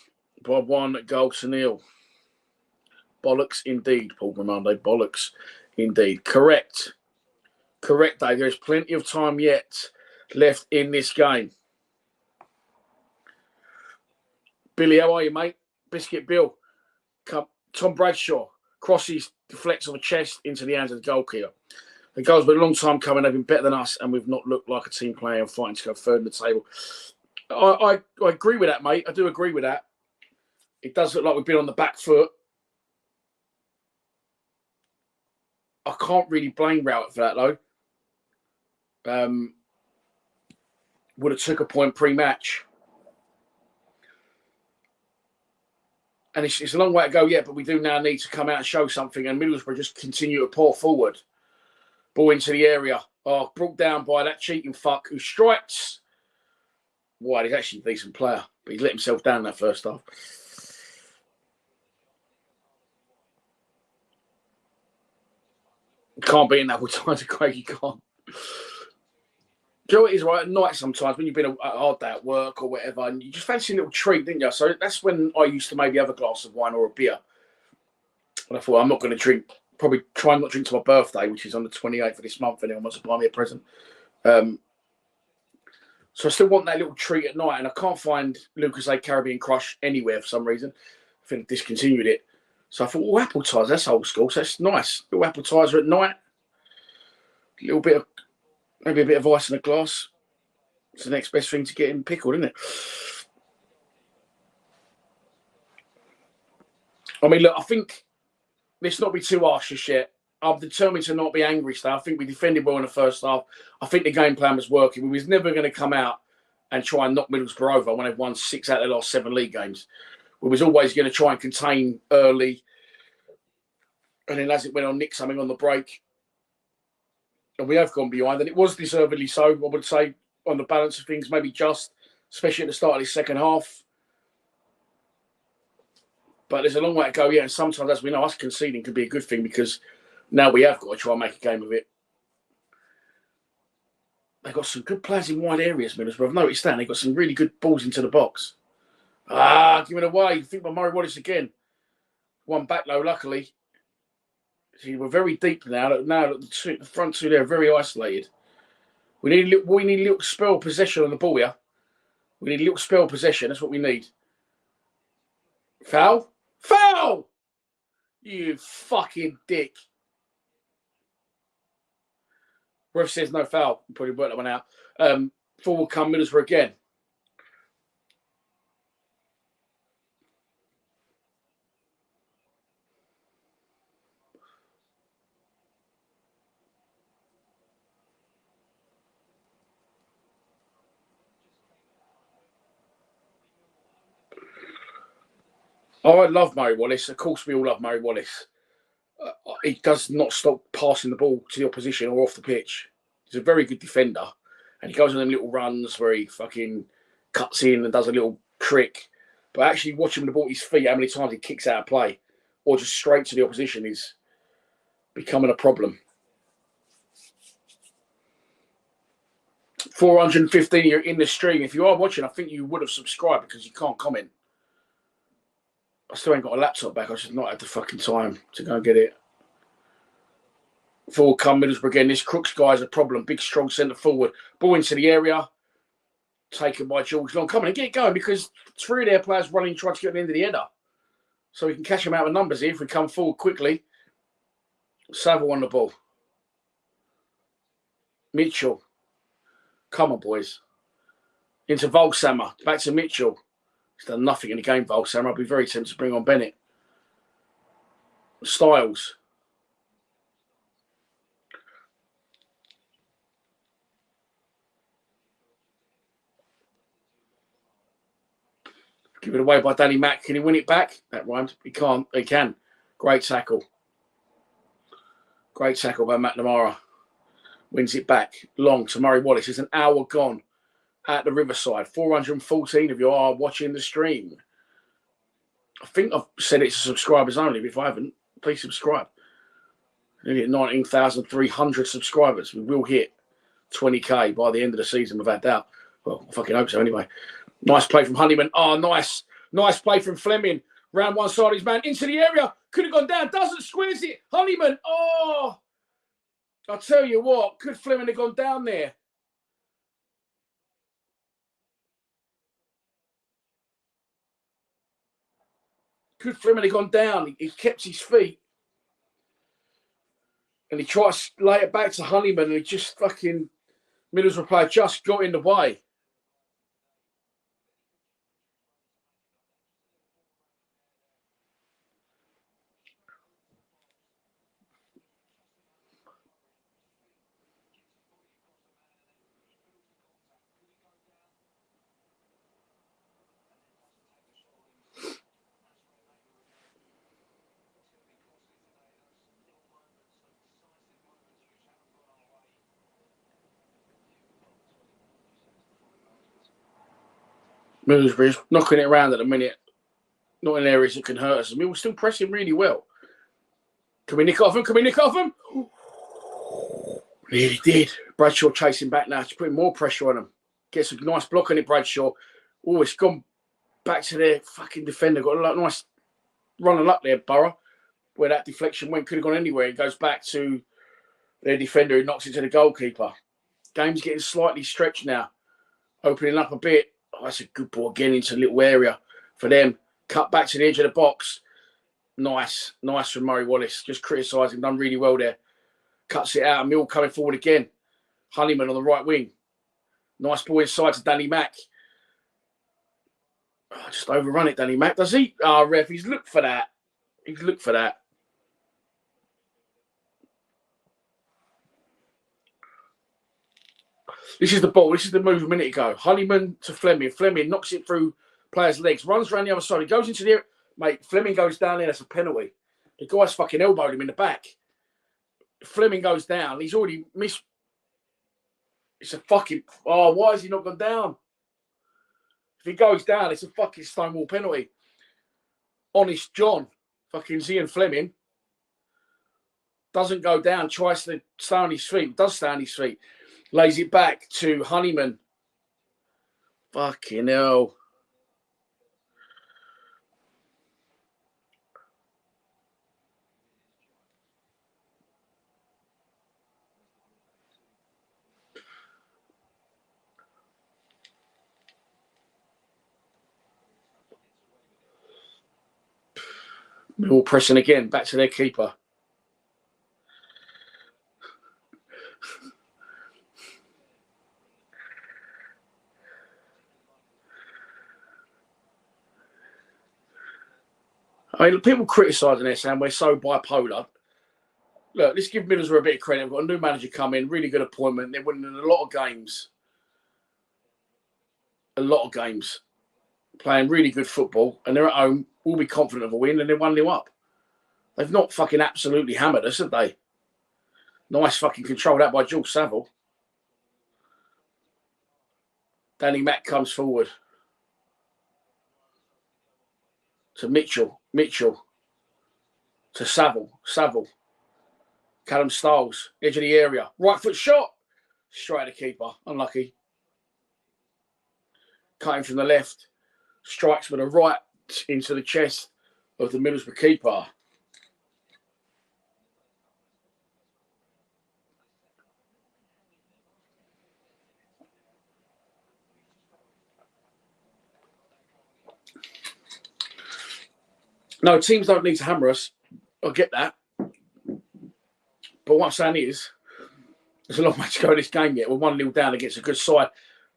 [SPEAKER 1] by 1-0. Bollocks indeed, Paul Ramondo. Bollocks indeed. Correct. Correct, Dave. There's plenty of time yet left in this game. Billy, how are you, mate? Biscuit Bill. Tom Bradshaw crosses, deflects on the chest into the hands of the goalkeeper. The goal's been a long time coming. They've been better than us, and we've not looked like a team player and fighting to go third in the table. I agree with that, mate. I do agree with that. It does look like we've been on the back foot. I can't really blame Rowett for that, though. Would have took a point pre-match. And it's a long way to go yet, but we do now need to come out and show something. And Middlesbrough just continue to pour forward. Ball into the area. Oh, brought down by that cheating fuck who strikes. Why, he's actually a decent player, but he let himself down that first half. Can't be in that with times, Craig. You can't. Do you know what it is, right? At night sometimes when you've been a hard day at work or whatever, and you just fancy a little treat, didn't you? So that's when I used to maybe have a glass of wine or a beer. And I thought, I'm not going to drink, probably try and not drink to my birthday, which is on the 28th of this month, and anyone wants to buy me a present. So I still want that little treat at night, and I can't find Lucas A. Caribbean Crush anywhere for some reason. I think I discontinued it. So I thought, well, appetizer, that's old school, so that's nice. Little appetizer at night. A little bit of, maybe a bit of ice in a glass. It's the next best thing to getting pickled, isn't it? I mean, look, I think let's not be too harsh just yet. I'm determined to not be angry still. I think we defended well in the first half. I think the game plan was working. We was never going to come out and try and knock Middlesbrough over when they've won 6 out of the last 7 league games. We was always going to try and contain early. And then as it went on, nick something on the break. And we have gone behind. And it was deservedly so, I would say, on the balance of things, maybe just, especially at the start of the second half. But there's a long way to go, yeah. And sometimes, as we know, us conceding could be a good thing because now we have got to try and make a game of it. They've got some good players in wide areas, Middlesbrough. I've noticed that. They've got some really good balls into the box. Giving away. You think by Murray Wallace again. One back low, luckily. See, we're very deep now. Now the front two there are very isolated. We need a little spell possession on the ball here. We need a little spell possession. That's what we need. Foul? Foul! You fucking dick. Ref says no foul. We'll probably work that one out. Forward come Middlesbrough again. Oh, I love Murray Wallace. Of course, we all love Murray Wallace. He does not stop passing the ball to the opposition or off the pitch. He's a very good defender. And he goes on them little runs where he fucking cuts in and does a little trick. But actually watching the ball at his feet, how many times he kicks out of play or just straight to the opposition is becoming a problem. 415 you're in the stream. If you are watching, I think you would have subscribed because you can't comment. I still ain't got a laptop back. I just not had the fucking time to go and get it. Forward come Middlesbrough again. This Crooks guy is a problem. Big, strong centre forward. Ball into the area. Taken by George Long. Come on and get it going because 3 of their players running trying to get the end of the header. So we can catch them out with numbers here if we come forward quickly. Saville on the ball. Mitchell. Come on, boys. Into Volsammer. Back to Mitchell. He's done nothing in the game, Volsammer. I'd be very tempted to bring on Bennett. Styles. Give it away by Danny Mack. Can he win it back? That rhymed. He can't. He can. Great tackle. Great tackle by McNamara. Wins it back. Long to Murray Wallace. There's an hour gone at the Riverside. 414 of you are watching the stream. I think I've said it to subscribers only. But if I haven't, please subscribe. Nearly at 19,300 subscribers. We will hit 20k by the end of the season, without doubt. Well, I fucking hope so anyway. Nice play from Honeyman. Oh, nice. Nice play from Fleming. Round one side of his man. Into the area. Could have gone down. Doesn't squeeze it. Honeyman. Oh. I'll tell you what. Could Fleming have gone down there? Could Fleming have gone down? He kept his feet. And he tried to lay it back to Honeyman. And he just fucking... Middlesbrough player just got in the way. Middlesbrough's knocking it around at the minute. Not in areas that can hurt us. I mean, we're still pressing really well. Can we nick off him? Can we nick off him? Really did. Bradshaw chasing back now. Just putting more pressure on him. Gets a nice block on it, Bradshaw. Oh, it's gone back to their fucking defender. Got a nice run of luck there, Borough. Where that deflection went. Could have gone anywhere. It goes back to their defender who knocks it to the goalkeeper. Game's getting slightly stretched now. Opening up a bit. Oh, that's a good ball again into a little area for them. Cut back to the edge of the box. Nice. Nice from Murray Wallace. Just criticising. Done really well there. Cuts it out. Mill coming forward again. Honeyman on the right wing. Nice ball inside to Danny Mack. Oh, just overrun it, Danny Mack. Does he? Ah, ref. He's looked for that. He's looked for that. This is the ball. This is the move a minute ago. Honeyman to Fleming. Fleming knocks it through player's legs. Runs around the other side. He goes into the... Mate, Fleming goes down there. That's a penalty. The guy's fucking elbowed him in the back. Fleming goes down. He's already missed... It's a fucking... Oh, why has he not gone down? If he goes down, it's a fucking Stonewall penalty. Honest John. Fucking Zian Fleming. Doesn't go down. Tries to stay on his feet. Does stay on his feet. Lays it back to Honeyman. Fucking hell. Millwall pressing again. Back to their keeper. I mean, people criticising this saying we're so bipolar. Look, let's give Middlesbrough a bit of credit. We've got a new manager coming, really good appointment. They're winning a lot of games. A lot of games. Playing really good football. And they're at home. We'll be confident of a win. And they're 1-0 up. They've not fucking absolutely hammered us, have they? Nice fucking control that by Jules Saville. Danny Mack comes forward. To Mitchell. Mitchell. To Saville. Saville. Callum Stiles. Edge of the area. Right foot shot. Straight at the keeper. Unlucky. Cutting from the left. Strikes with a right into the chest of the Middlesbrough keeper. No, teams don't need to hammer us. I get that. But what I'm saying is, There's a long way to go in this game yet. We're 1-0 down against a good side.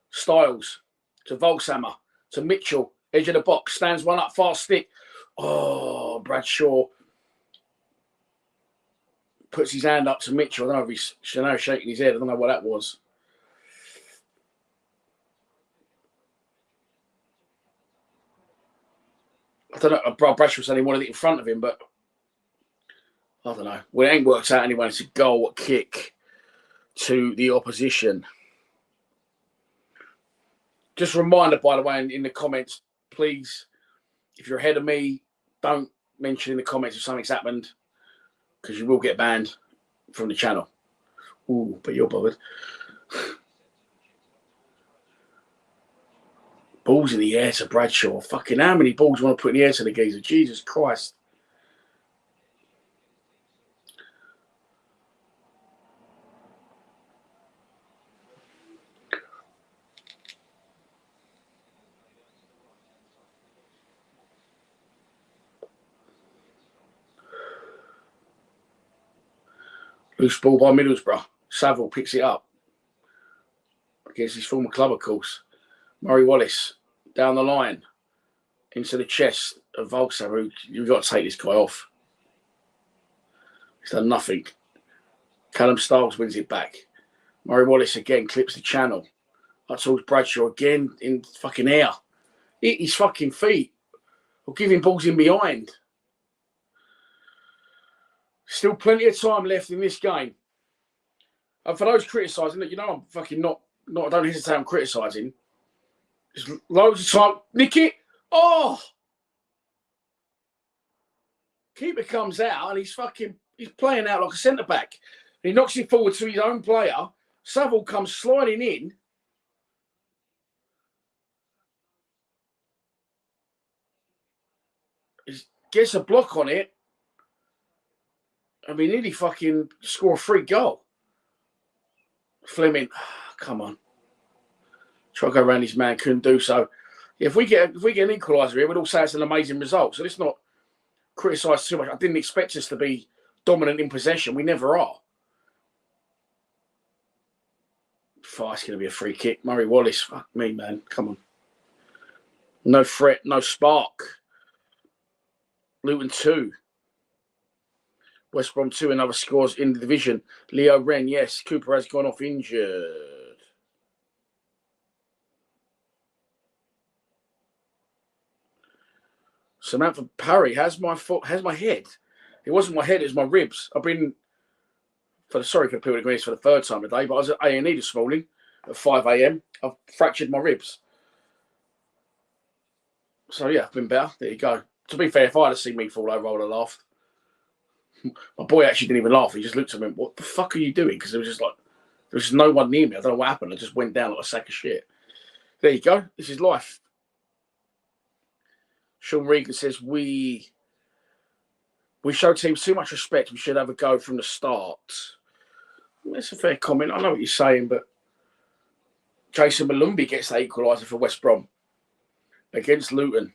[SPEAKER 1] Styles to Volkshammer to Mitchell, edge of the box, stands one up, fast stick. Oh, Bradshaw puts his hand up to Mitchell. I don't know if he's shaking his head. I don't know what that was. I don't know. Bradshaw said he wanted it in front of him, but I don't know. Well, it ain't worked out anyway. It's a goal kick to the opposition. Just a reminder, by the way, in the comments, please, if you're ahead of me, don't mention in the comments if something's happened, because you will get banned from the channel. Ooh, but you're bothered. Balls in the air to Bradshaw. Fucking how many balls do you want to put in the air to the geezer? Jesus Christ. Loose ball by Middlesbrough. Saville picks it up against his former club, of course. Murray Wallace down the line into the chest of Volkshammer. You've got to take this guy off. He's done nothing. Callum Stiles wins it back. Murray Wallace again clips the channel. Up towards Bradshaw again in fucking air. Hit his fucking feet. Or give him balls in behind. Still plenty of time left in this game. And for those criticising, you know I'm fucking not I don't hesitate on criticising. There's loads of time. Nick it. Oh! Keeper comes out and he's playing out like a centre-back. He knocks it forward to his own player. Saville comes sliding in. He gets a block on it. I mean, nearly fucking score a free goal. Fleming, come on. Try to go around his man, couldn't do so. Yeah, if we get an equaliser here, we'd all say it's an amazing result. So let's not criticise too much. I didn't expect us to be dominant in possession. We never are. It's going to be a free kick. Murray Wallace, fuck me, man. Come on. No threat, no spark. Luton 2. West Brom 2 and other scores in the division. Leo Wren, yes. Cooper has gone off injured. Samantha Parry has my head. It wasn't my head, it was my ribs. I've been, sorry for people agreeing for the third time today, but I was at A&E this morning at 5 a.m. I've fractured my ribs. So yeah, I've been better. There you go. To be fair, if I had seen me fall over, I would have laughed. My boy actually didn't even laugh. He just looked at me and went, what the fuck are you doing? Because there was just no one near me. I don't know what happened. I just went down like a sack of shit. There you go. This is life. Sean Regan says, we show teams too much respect. We should have a go from the start. That's a fair comment. I know what you're saying, but Jason Malumbi gets the equaliser for West Brom against Luton.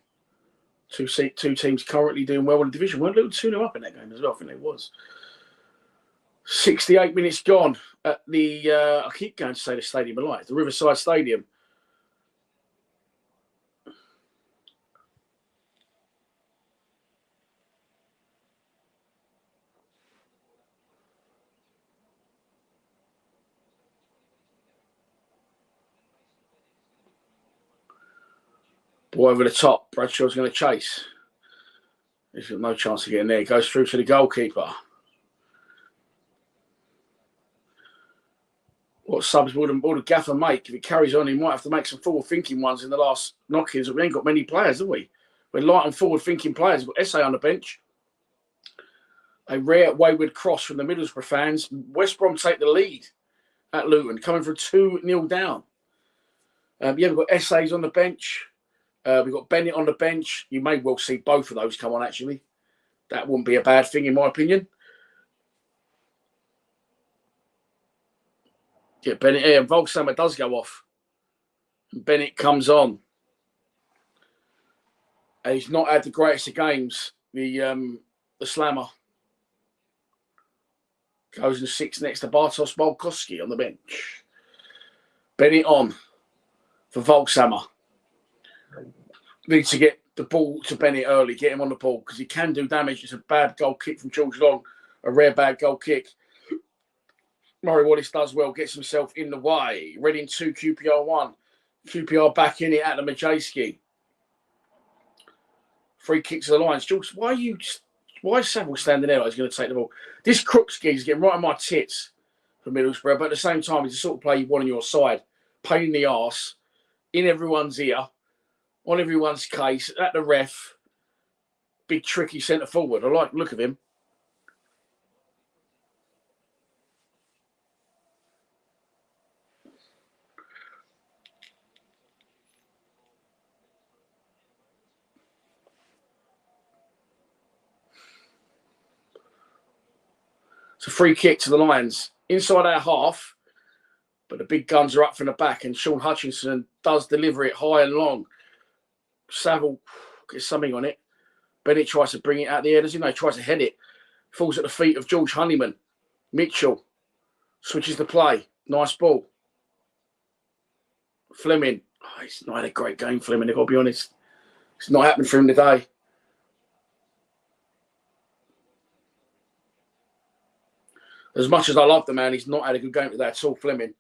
[SPEAKER 1] Two teams currently doing well in the division. Weren't Luton 2-0 up in that game as well? I think it was. 68 minutes gone at the, I keep going to say the Stadium of Light, the Riverside Stadium. Ball over the top. Bradshaw's going to chase. He's got no chance of getting there. Goes through to the goalkeeper. What subs will the gaffer make? If it carries on, he might have to make some forward-thinking ones in the last knock-ins. We ain't got many players, have we? We're light on forward-thinking players. We've got Essay on the bench. A rare wayward cross from the Middlesbrough fans. West Brom take the lead at Luton, coming from 2-0 down. We've got Essays on the bench. We've got Bennett on the bench. You may well see both of those come on, actually. That wouldn't be a bad thing, in my opinion. Yeah, Bennett here. Volkshammer does go off. Bennett comes on. And he's not had the greatest of games, the slammer. Goes and sits next to Bartosz Malkowski on the bench. Bennett on for Volkshammer. Needs to get the ball to Bennett early, get him on the ball, because he can do damage. It's a bad goal kick from George Long, a rare bad goal kick. Murray Wallace does well, gets himself in the way. Reading 2, QPR 1. QPR back in it at the Majewski. Free kick to the lines. George, why is Saville standing there like he's going to take the ball? This Crookski is getting right on my tits for Middlesbrough, but at the same time, he's the sort of player you want on your side. Pain in the arse, in everyone's ear, on everyone's case, at the ref. Big tricky centre forward. I like the look of him. It's a free kick to the Lions. Inside our half, but the big guns are up from the back, and Sean Hutchinson does deliver it high and long. Saville gets something on it. Bennett tries to bring it out the air, doesn't he? Tries to head it. Falls at the feet of George Honeyman. Mitchell switches the play. Nice ball. Fleming. Oh, he's not had a great game, Fleming, I've got to be honest. It's not happened for him today. As much as I love the man, he's not had a good game today at all, Fleming.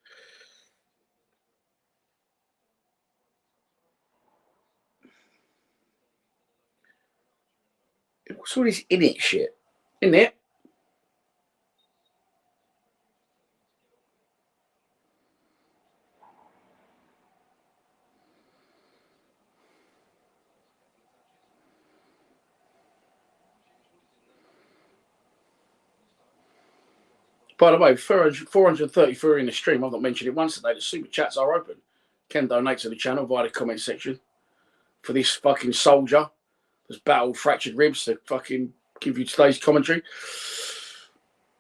[SPEAKER 1] What's all this in it shit? In it? By the way, 434 in the stream. I've not mentioned it once today. The super chats are open. Can donate to the channel via the comment section for this fucking soldier that's battled fractured ribs to fucking give you today's commentary.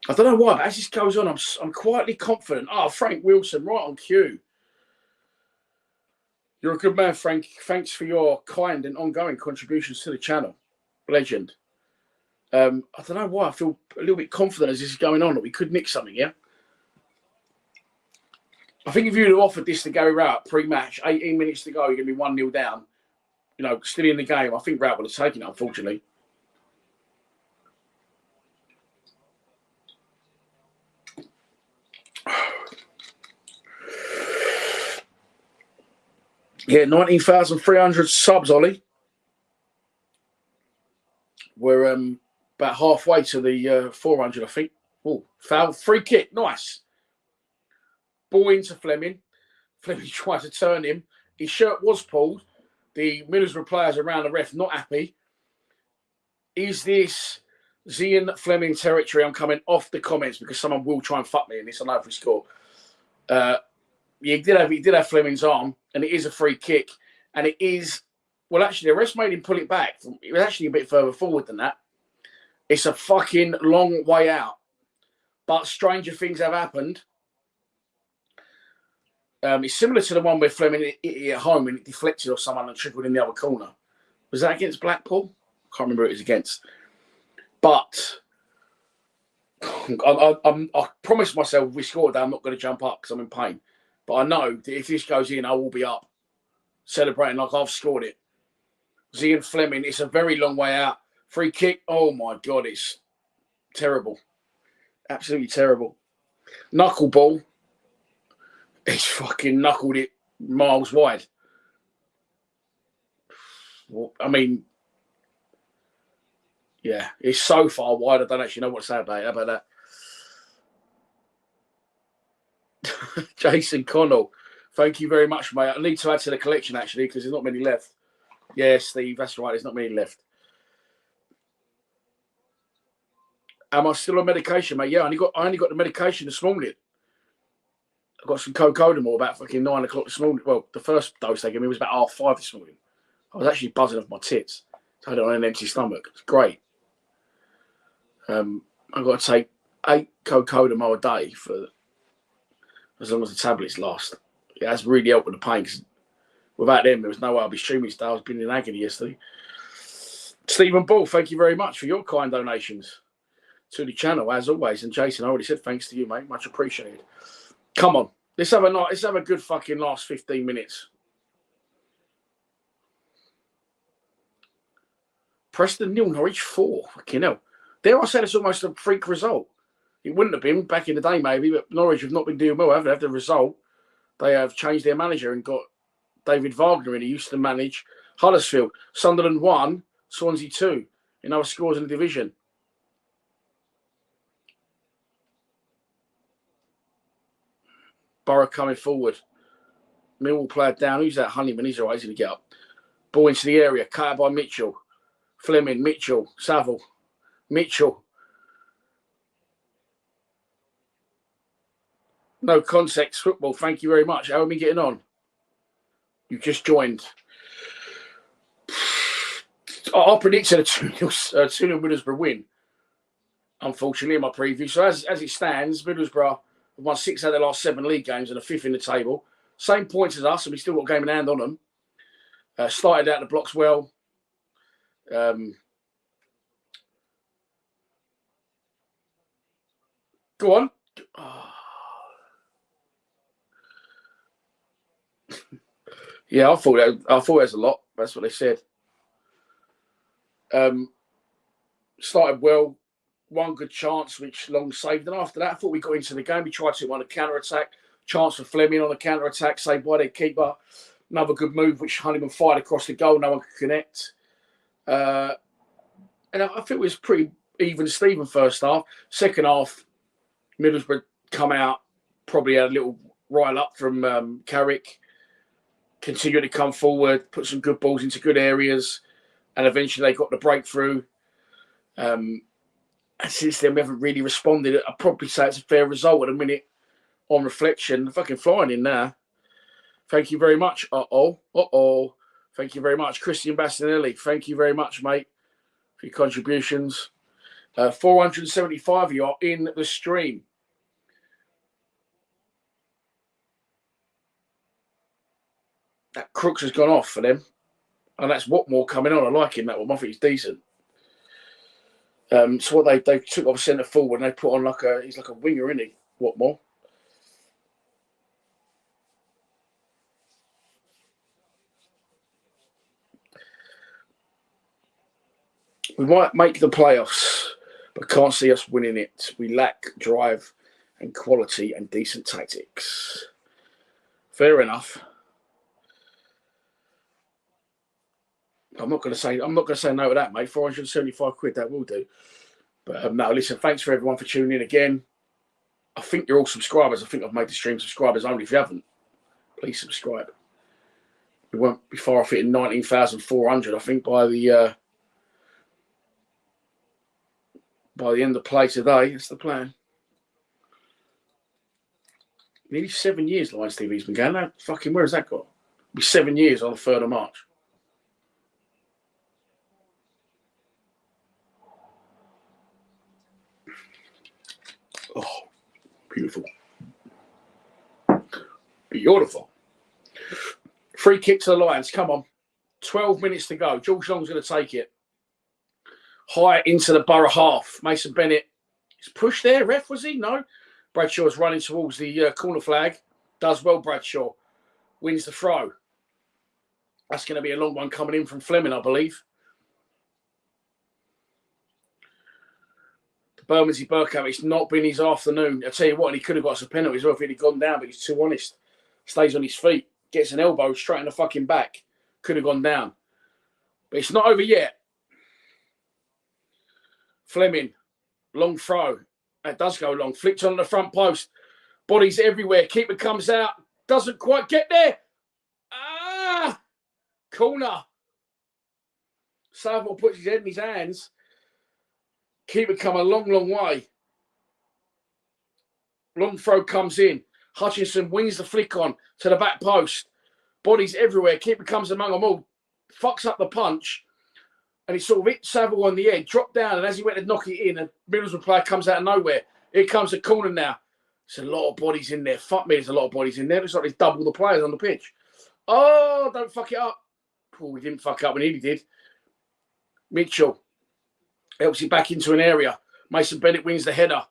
[SPEAKER 1] I don't know why, but as this goes on, I'm quietly confident. Frank Wilson, right on cue. You're a good man, Frank. Thanks for your kind and ongoing contributions to the channel. Legend. I don't know why I feel a little bit confident as this is going on that we could nick something, yeah? I think if you'd have offered this to Gary Rowett pre-match, 18 minutes to go, you're going to be 1-0 down, still in the game, I think Rowett would have taken it, unfortunately. Yeah, 19,300 subs, Ollie. We're about halfway to the 400, I think. Oh, foul, free kick, nice. Ball into Fleming. Fleming tried to turn him. His shirt was pulled. The Middlesbrough players around the ref not happy. Is this Zian Fleming territory? I'm coming off the comments because someone will try and fuck me in this. I know if we score. He did have Fleming's arm, and it is a free kick. And it is, well, actually, the ref made him pull it back. It was actually a bit further forward than that. It's a fucking long way out. But stranger things have happened. It's similar to the one where Fleming hit it at home and it deflected off someone and trickled in the other corner. Was that against Blackpool? I can't remember who it was against. But I promised myself if we score today, I'm not going to jump up because I'm in pain. But I know that if this goes in, I will be up, celebrating like I've scored it. Zian Fleming, it's a very long way out. Free kick, oh my God, it's terrible. Absolutely terrible. Knuckleball. He's fucking knuckled it miles wide. Well, I mean, yeah, it's so far wide, I don't actually know what to say about it. How about that? Jason Connell, thank you very much, mate. I need to add to the collection, actually, because there's not many left. Yeah, Steve, that's right. There's not many left. Am I still on medication, mate? Yeah, I only got the medication this morning. I got some cocodamol about fucking 9 o'clock this morning. Well, the first dose they gave me was about 5:30 this morning. I was actually buzzing off my tits. I had it on an empty stomach. It's great. I've got to take 8 cocodamol a day for as long as the tablets last. It has really helped with the pain. Cause without them, there was no way I'd be streaming today. I was been in agony yesterday. Stephen Ball, thank you very much for your kind donations. to the channel, as always. And Jason, I already said thanks to you, mate. Much appreciated. Come on. Let's have a good fucking last 15 minutes. Preston 0, Norwich 4. Fucking hell. Dare I say it's almost a freak result? It wouldn't have been back in the day, maybe, but Norwich have not been doing well. Have the result. They have changed their manager and got David Wagner in. He used to manage Huddersfield. Sunderland 1, Swansea 2 in other scores in the division. Borough coming forward. Millwall player down. Who's that? Honeyman. He's all right. He's going to get up. Ball into the area. Cut out by Mitchell. Fleming. Mitchell. Saville. Mitchell. No context football. Thank you very much. How are we getting on? You just joined. I predicted a 2-0 Middlesbrough win, unfortunately, in my preview. So as it stands, Middlesbrough have won 6 out of their last 7 league games and are 5th in the table. Same points as us, and we still got a game in hand on them. Started out the blocks well. Go on. Oh. Yeah, I thought it was a lot. That's what they said. Started well, one good chance, which Long saved. And after that, I thought we got into the game. We tried to run a counter-attack. Chance for Fleming on a counter-attack, saved by their keeper. Another good move, which Honeyman fired across the goal. No one could connect. And I think it was pretty even Steven first half. Second half, Middlesbrough come out, probably had a little rile up from Carrick. Continued to come forward, put some good balls into good areas, and eventually they got the breakthrough. And since then, we haven't really responded. I'd probably say it's a fair result at a minute on reflection. Fucking flying in there. Thank you very much. Thank you very much. Christian Bastinelli, thank you very much, mate, for your contributions. 475 of you are in the stream. That Crooks has gone off for them. And that's Watmore coming on. I like him, that one. I think he's decent. So what they took off centre forward and they put on he's like a winger, isn't he? Watmore. We might make the playoffs, but can't see us winning it. We lack drive and quality and decent tactics. Fair enough. I'm not going to say no to that, mate. 475 quid, that will do. But no, listen, thanks for everyone for tuning in again. I think you're all subscribers. I think I've made the stream subscribers only. If you haven't, please subscribe. We won't be far off hitting 19,400, I think, by the end of play today. That's the plan. Nearly 7 years Lions TV's been going. Now, fucking, where has that got? It'll be 7 years on the 3rd of March. Oh, beautiful. Beautiful. Free kick to the Lions. Come on. 12 minutes to go. George Long's going to take it. High into the Borough half. Mason Bennett is pushed there. Ref, was he? No. Bradshaw's running towards the corner flag. Does well, Bradshaw. Wins the throw. That's going to be a long one coming in from Fleming, I believe. Bermondsey Burkamp, it's not been his afternoon. I tell you what, he could have got us a penalty as well if he'd gone down, but he's too honest. Stays on his feet, gets an elbow straight in the fucking back. Could have gone down. But it's not over yet. Fleming, long throw. That does go long. Flicked on the front post. Bodies everywhere. Keeper comes out. Doesn't quite get there. Ah! Corner. Saville puts his head in his hands. Keeper come a long, long way. Long throw comes in. Hutchinson wins the flick on to the back post. Bodies everywhere. Keeper comes among them all. Fucks up the punch. And he sort of hit Saville on the head. Dropped down. And as he went to knock it in, a Middlesbrough player comes out of nowhere. Here comes the corner now. There's a lot of bodies in there. Fuck me, there's a lot of bodies in there. Looks like there's double the players on the pitch. Oh, don't fuck it up. Oh, we didn't fuck up. We nearly did. Mitchell helps it back into an area. Mason Bennett wins the header.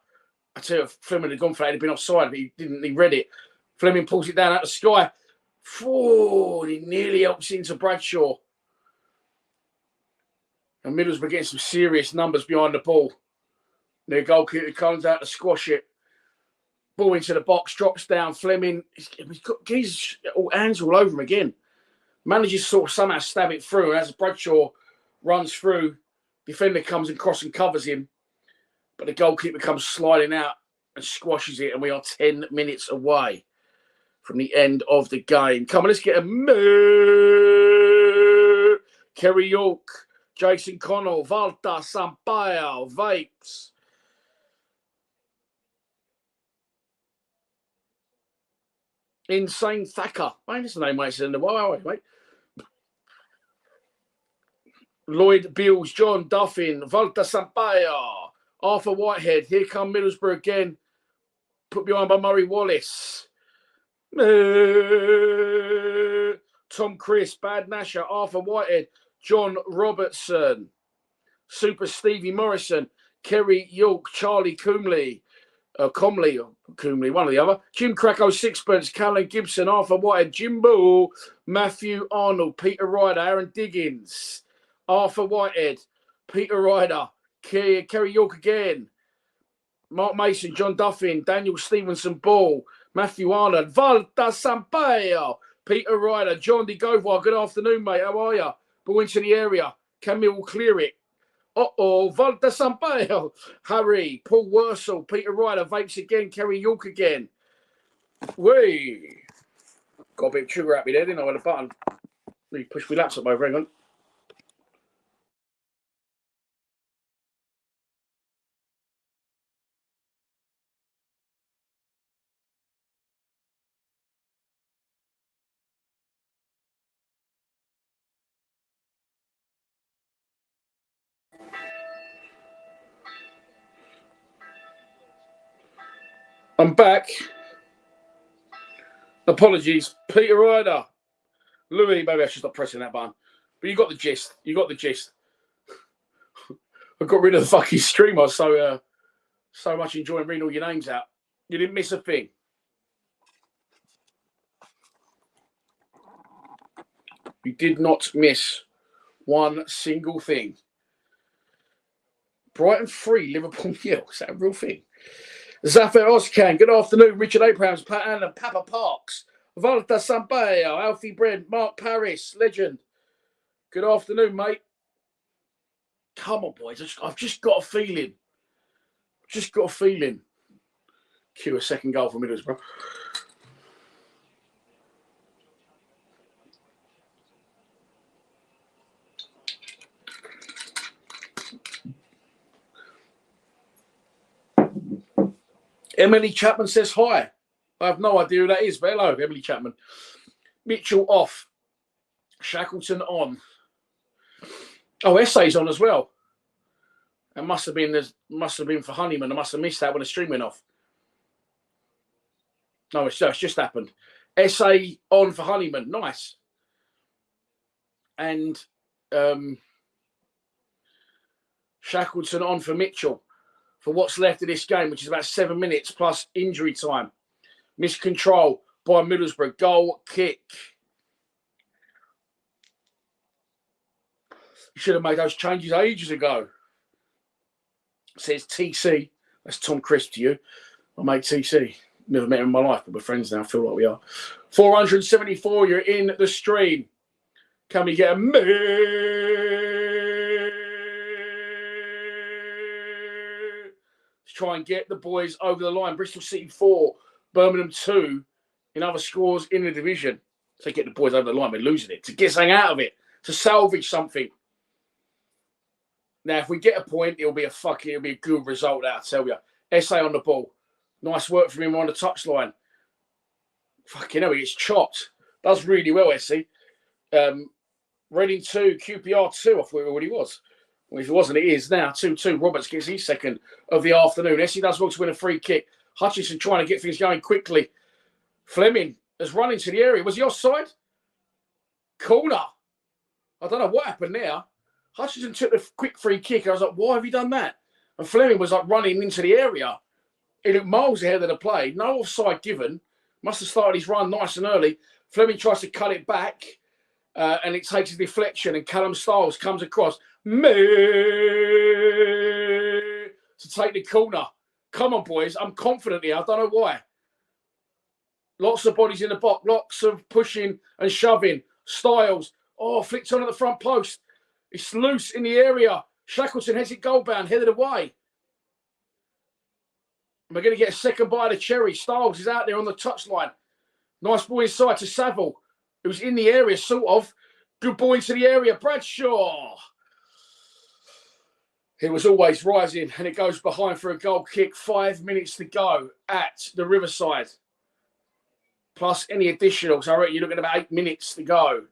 [SPEAKER 1] I tell you, Fleming had gone for it. He'd been offside, but he didn't. He read it. Fleming pulls it down out the sky. Forward. He nearly helps into Bradshaw. And Middlesbrough getting some serious numbers behind the ball. Their goalkeeper comes out to squash it. Ball into the box, drops down. Fleming, he's got his hands all over him again. Manages to sort of somehow stab it through. And as Bradshaw runs through, defender comes and crosses and covers him. But the goalkeeper comes sliding out and squashes it. And we are 10 minutes away from the end of the game. Come on, let's get a Kerry York, Jason Connell, Walter Sampaio, Vapes. Insane Thacker. Mate, that's the name I said in the mate. Lloyd Beals, John Duffin, Walter Sampaio, Arthur Whitehead. Here come Middlesbrough again. Put behind by Murray Wallace. Tom Chris, Bad Nasher, Arthur Whitehead, John Robertson, Super Stevie Morrison, Kerry York, Charlie Comley, Comley or Comley, one or the other. Jim Krakow, Sixpence, Callan Gibson, Arthur Whitehead, Jimbo, Matthew Arnold, Peter Ryder, Aaron Diggins, Arthur Whitehead, Peter Ryder, Kerry York again, Mark Mason, John Duffin, Daniel Stevenson Ball, Matthew Arnold, Walter Sampaio, Peter Ryder, John de Govar. Good afternoon, mate. How are you? Ball into the area. Camille clear it. Walter Sampaio, Harry, Paul Wursell, Peter Ryder, Vapes again, Kerry York again. Whee! Got a bit of sugar at me there, didn't I, with the button? Let me push my laptop over, hang on. I'm back. Apologies. Peter Ryder. Louis, maybe I should stop pressing that button. But you got the gist. You got the gist. I got rid of the fucking stream. I was so much enjoying reading all your names out. You didn't miss a thing. You did not miss one single thing. Brighton 3, Liverpool 0. Is that a real thing? Zafir Oscan, good afternoon. Richard Abrahams, Pat Allen, Papa Parks, Walter Sampaio, Alfie Brent, Mark Paris, legend. Good afternoon, mate. Come on, boys. I've just got a feeling. Cue a second goal for Middlesbrough. Emily Chapman says hi. I have no idea who that is, but hello, Emily Chapman. Mitchell off. Shackleton on. Oh, Essay's on as well. It must have been for Honeyman. I must have missed that when the stream went off. No, it's just happened. Essay on for Honeyman. Nice. And Shackleton on for Mitchell. For what's left of this game, which is about 7 minutes plus injury time. Miscontrol by Middlesbrough. Goal kick. You should have made those changes ages ago. Says TC. That's Tom Crisp to you. My mate TC. Never met him in my life, but we're friends now. I feel like we are. 474, you're in the stream. Can we get a try and get the boys over the line. Bristol City 4, Birmingham 2 in other scores in the division. To get the boys over the line, we're losing it. To get something out of it. To salvage something. Now, if we get a point, it'll be a good result, I tell you. Essay on the ball. Nice work from him on the touchline. Fucking hell, he gets chopped. Does really well, Essay. Reading 2, QPR 2, I thought it already was. Well, if it wasn't, it is now. 2-2. Roberts gets his second of the afternoon. Essay does well to win a free kick. Hutchinson trying to get things going quickly. Fleming has run into the area. Was he offside? Corner. I don't know what happened there. Hutchinson took the quick free kick. I was like, why have you done that? And Fleming was like running into the area. He looked miles ahead of the play. No offside given. Must have started his run nice and early. Fleming tries to cut it back, and it takes a deflection, and Callum Styles comes across to take the corner. Come on, boys. I'm confident here. I don't know why. Lots of bodies in the box. Lots of pushing and shoving. Styles. Oh, flicked on at the front post. It's loose in the area. Shackleton has it goal bound, headed away. We're going to get a second bite of the cherry. Styles is out there on the touchline. Nice ball inside to Saville. It was in the area, sort of. Good ball into the area. Bradshaw. It was always rising, and it goes behind for a goal kick. 5 minutes to go at the Riverside. Plus any additionals. I reckon you're looking at about 8 minutes to go.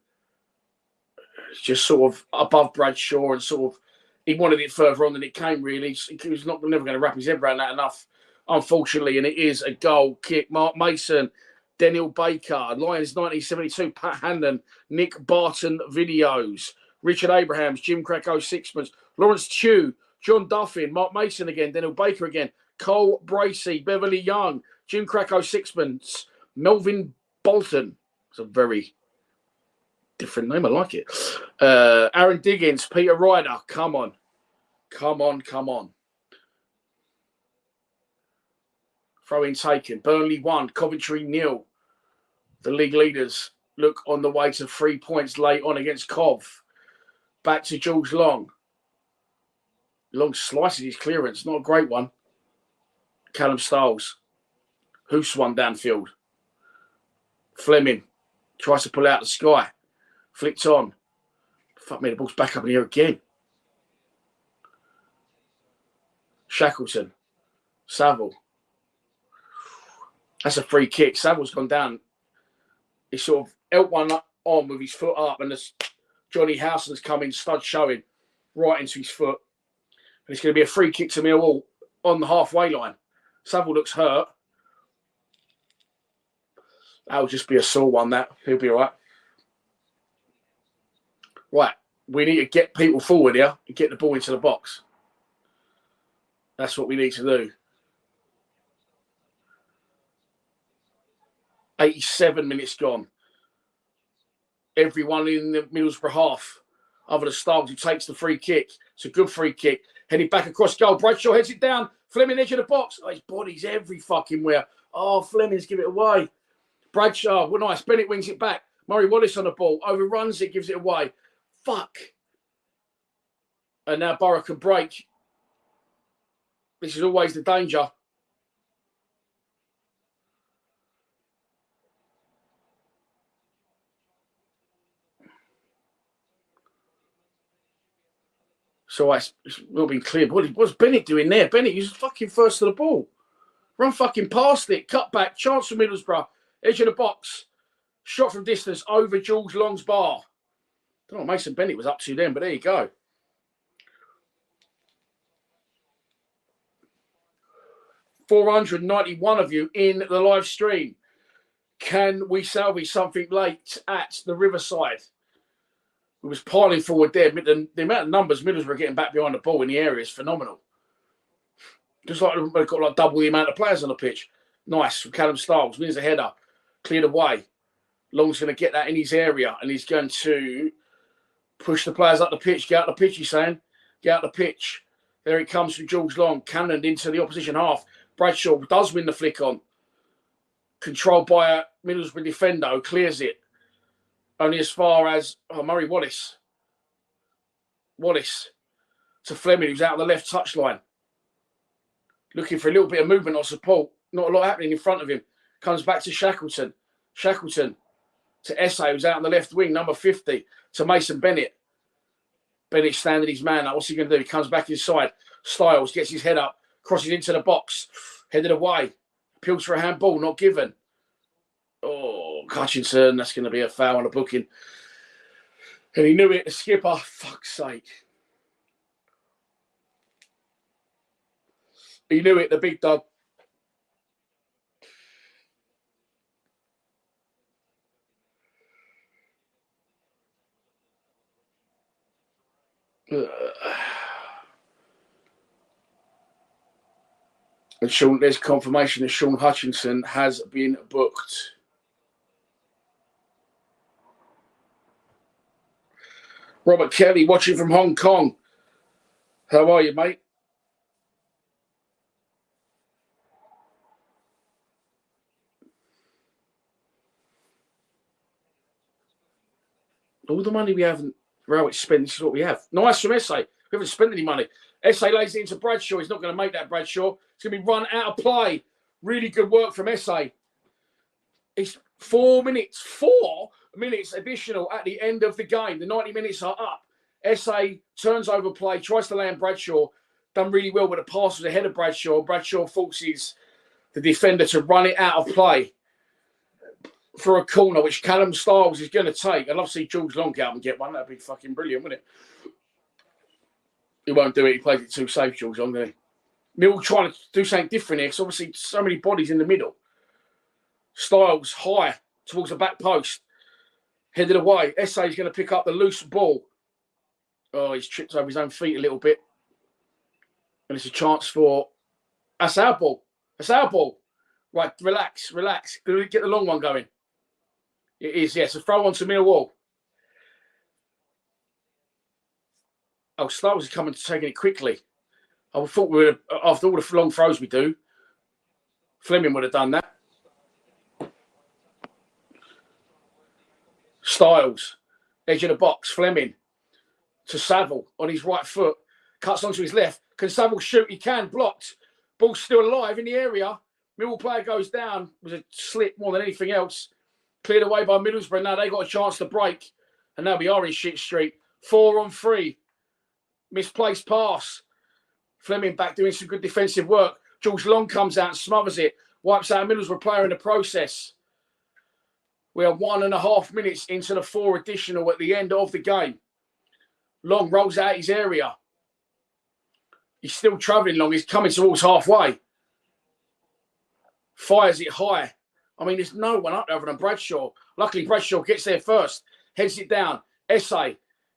[SPEAKER 1] It's just sort of above Bradshaw and sort of, he wanted it further on than it came, really. He was never going to wrap his head around that enough, unfortunately, and it is a goal kick. Mark Mason, Daniel Baker, Lions 1972, Pat Hannon, Nick Barton videos, Richard Abrahams, Jim Krakow Sixpence, Lawrence Chew, John Duffin, Mark Mason again, Daniel Baker again, Cole Bracey, Beverly Young, Jim Krakow Sixpence, Melvin Bolton. It's a very different name. I like it. Aaron Diggins, Peter Ryder. Come on. Come on, come on. Throw-in taken. Burnley 1, Coventry 0. The league leaders look on the way to 3 points late on against Cov. Back to George Long. Long slices his clearance. Not a great one. Callum Styles. Who swung downfield? Fleming tries to pull out the sky. Flicked on. Fuck me, the ball's back up in here again. Shackleton. Saville. That's a free kick. Saville's gone down. He sort of held one on with his foot up, and Johnny Howson's come in, stud showing, right into his foot. And it's going to be a free kick to Millwall on the halfway line. Saville looks hurt. That'll just be a sore one, that. He'll be all right. Right. We need to get people forward here and get the ball into the box. That's what we need to do. 87 minutes gone. Everyone in the Middlesbrough half, other than Styles, who takes the free kick. It's a good free kick. Heading back across goal. Bradshaw heads it down. Fleming edge of the box. Oh, his body's every fucking where. Oh, Fleming's give it away. Bradshaw, well, nice. Bennett wings it back. Murray Wallace on the ball. Overruns it, gives it away. Fuck. And now Borough can break. This is always the danger. So it's not been clear. What's Bennett doing there? Bennett, he's fucking first to the ball. Run fucking past it. Cut back. Chance for Middlesbrough. Edge of the box. Shot from distance over George Long's bar. Don't know what Mason Bennett was up to then, but there you go. $491 of you in the live stream. Can we salvage something late at the Riverside? It was piling forward there. The amount of numbers Middlesbrough are getting back behind the ball in the area is phenomenal. Just like they've got like double the amount of players on the pitch. Nice from Callum Styles. Wins the header. Cleared away. Long's going to get that in his area, and he's going to push the players up the pitch. Get out the pitch, he's saying. Get out the pitch. There it comes from George Long. Cannoned into the opposition half. Bradshaw does win the flick on. Controlled by a Middlesbrough defender who clears it. Only as far as Murray Wallace. Wallace to Fleming, who's out on the left touchline. Looking for a little bit of movement or support. Not a lot happening in front of him. Comes back to Shackleton. Shackleton to Essay, who's out on the left wing, number 50. To Mason Bennett. Bennett standing his man up. What's he going to do? He comes back inside. Styles gets his head up. Crosses into the box. Headed away. Appeals for a handball. Not given. Oh, Hutchinson. That's going to be a foul on the booking. And he knew it. The skipper. Fuck's sake. He knew it. The big dog. And Sean, there's confirmation that Sean Hutchinson has been booked. Robert Kelly watching from Hong Kong. How are you, mate? All the money we haven't, Rowett spent, this is what we have. Nice from SA. We haven't spent any money. SA lays it into Bradshaw. He's not going to make that, Bradshaw. It's going to be run out of play. Really good work from SA. It's 4 minutes. 4 minutes additional at the end of the game. The 90 minutes are up. SA turns over play, tries to land Bradshaw. Done really well, but the pass was ahead of Bradshaw. Bradshaw forces the defender to run it out of play for a corner, which Callum Styles is going to take. I'd love to see George Long get up and get one. That'd be fucking brilliant, wouldn't it? He won't do it. He plays it too safe, George Long, doesn't he? Mill trying to do something different here because obviously so many bodies in the middle. Styles high towards the back post. Headed away. SA is going to pick up the loose ball. Oh, he's tripped over his own feet a little bit. And it's a chance for... That's our ball. That's our ball. Right, relax. Get the long one going. It is, yes. A throw on to Millwall. Oh, Styles is coming to taking it quickly. I thought we would, after all the long throws we do, Fleming would have done that. Styles, edge of the box, Fleming to Saville on his right foot, cuts onto his left. Can Saville shoot? He can, blocked. Ball's still alive in the area. Millwall player goes down. It was a slip more than anything else. Cleared away by Middlesbrough. Now they got a chance to break. And now we are in shit street. 4 on 3. Misplaced pass. Fleming back doing some good defensive work. George Long comes out and smothers it. Wipes out a Middlesbrough player in the process. We are 1.5 minutes into the 4 additional at the end of the game. Long rolls out his area. He's still travelling Long. He's coming towards halfway. Fires it high. I mean, there's no one up there other than Bradshaw. Luckily, Bradshaw gets there first. Heads it down. SA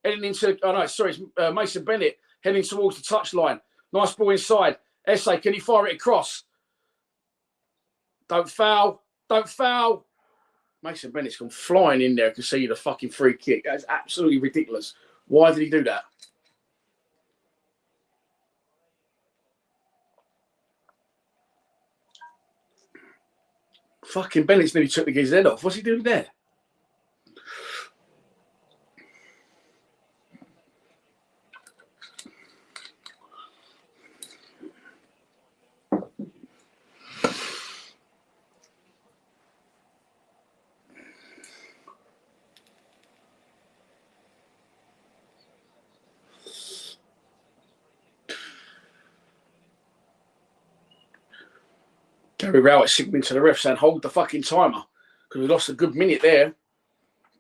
[SPEAKER 1] heading into... Oh, no, sorry. It's Mason Bennett heading towards the touchline. Nice ball inside. SA, can he fire it across? Don't foul. Don't foul. Mason Bennett's gone flying in there. I can see the fucking free kick. That's absolutely ridiculous. Why did he do that? Fucking Bennett's nearly took the guy's head off. What's he doing there? Gary Rowett signaling to the ref saying, hold the fucking timer. Because we lost a good minute there.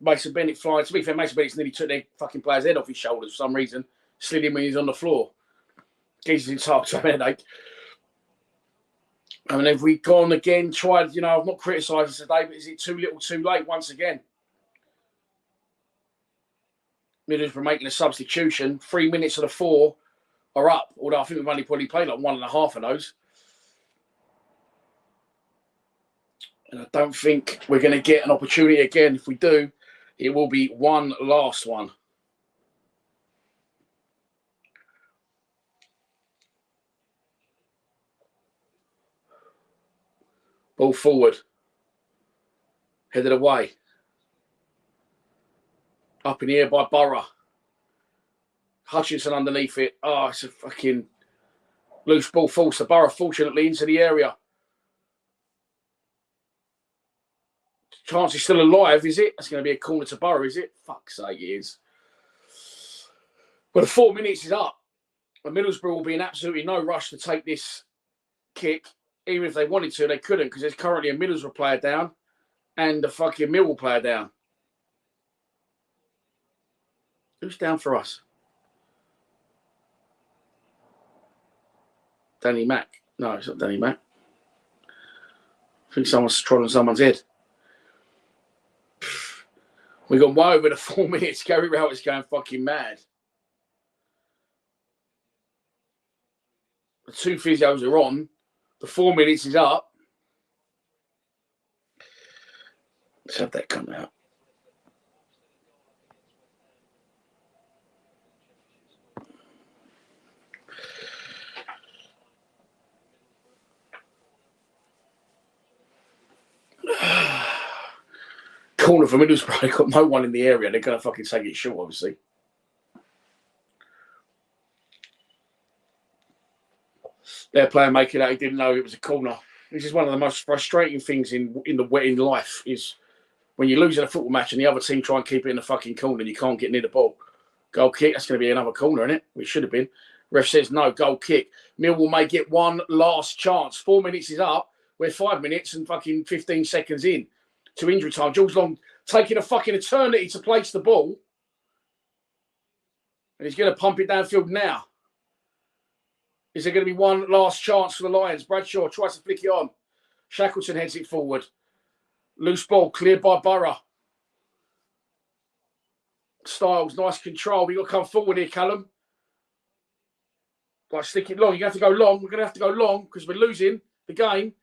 [SPEAKER 1] Mason Bennett flying. To be fair, Mason Bennett's nearly took their fucking player's head off his shoulders for some reason. Slid him when he's on the floor. Geezer's entitled to a headache. I mean, have we gone again, tried, you know, I've not criticised today, but is it too little too late once again? Middlesbrough making a substitution. 3 minutes of the 4 are up. Although I think we've only probably played like 1.5 of those. And I don't think we're going to get an opportunity again. If we do, it will be one last one. Ball forward. Headed away. Up in the air by Borough. Hutchinson underneath it. Oh, it's a fucking loose ball falls to Borough, fortunately, into the area. Chance is still alive, is it? That's going to be a corner to Borough, is it? Fuck's sake, it is. Well, the 4 minutes is up. And Middlesbrough will be in absolutely no rush to take this kick. Even if they wanted to, they couldn't because there's currently a Middlesbrough player down and a fucking Millwall player down. Who's down for us? Danny Mack. No, it's not Danny Mack. I think someone's trod on someone's head. We've gone way over the 4 minutes. Gary Rowett's going fucking mad. The 2 physios are on. The 4 minutes is up. Let's have that come out. Corner for Middlesbrough. They've got no one in the area. They're going to fucking take it short, obviously. Their player making out he didn't know it was a corner. This is one of the most frustrating things in life is when you're losing a football match and the other team try and keep it in the fucking corner and you can't get near the ball. Goal kick, that's going to be another corner, isn't it? It should have been. Ref says no, goal kick. Millwall may get one last chance. 4 minutes is up. We're 5 minutes and fucking 15 seconds in to injury time. Watchalong taking a fucking eternity to place the ball. And he's going to pump it downfield now. Is there going to be one last chance for the Lions? Bradshaw tries to flick it on. Shackleton heads it forward. Loose ball cleared by Borough. Styles, nice control. We've got to come forward here, Callum. Like, stick it long. You're going to have to go long. We're going to have to go long because we're losing the game.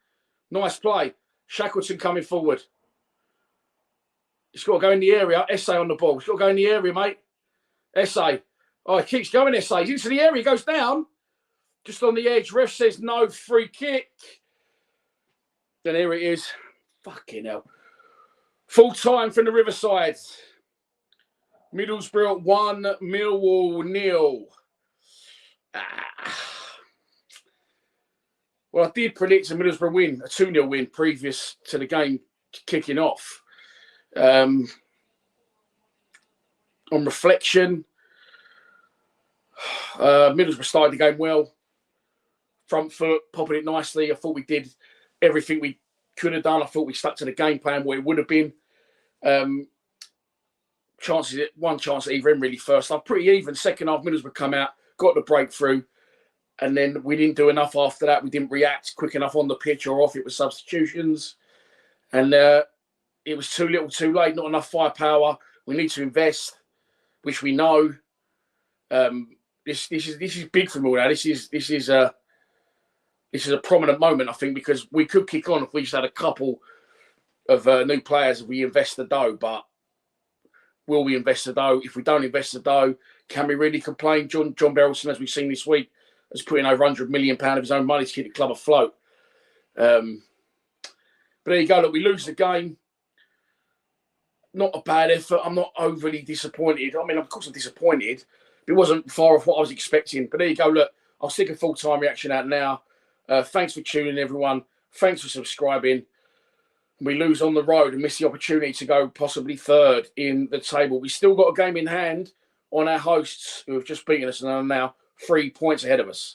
[SPEAKER 1] Nice play. Shackleton coming forward. He's got to go in the area. Essay on the ball. He's got to go in the area, mate. Essay. Oh, he keeps going, Essay. He's into the area. He goes down. Just on the edge. Ref says no, free kick. Then here it is. Fucking hell. Full time from the Riverside. Middlesbrough 1, Millwall 0. Well, I did predict a Middlesbrough win, a 2-0 win previous to the game kicking off. On reflection, Middlesbrough started the game well. Front foot, popping it nicely. I thought we did everything we could have done. I thought we stuck to the game plan where it would have been. One chance at either end really first half. Pretty even. Second half, Middlesbrough come out, got the breakthrough. And then we didn't do enough after that. We didn't react quick enough on the pitch or off it with substitutions. And it was too little too late. Not enough firepower. We need to invest, which we know. This is big for me now. This is a prominent moment, I think, because we could kick on if we just had a couple of new players if we invest the dough. But will we invest the dough? If we don't invest the dough, can we really complain? John Berylson, as we've seen this week, has put in over £100 million of his own money to keep the club afloat. But there you go. Look, we lose the game. Not a bad effort. I'm not overly disappointed. I mean, of course I'm disappointed. It wasn't far off what I was expecting. But there you go. Look, I'll stick a full-time reaction out now. Thanks for tuning in, everyone. Thanks for subscribing. We lose on the road and miss the opportunity to go possibly third in the table. We still got a game in hand on our hosts who have just beaten us and are now 3 points ahead of us.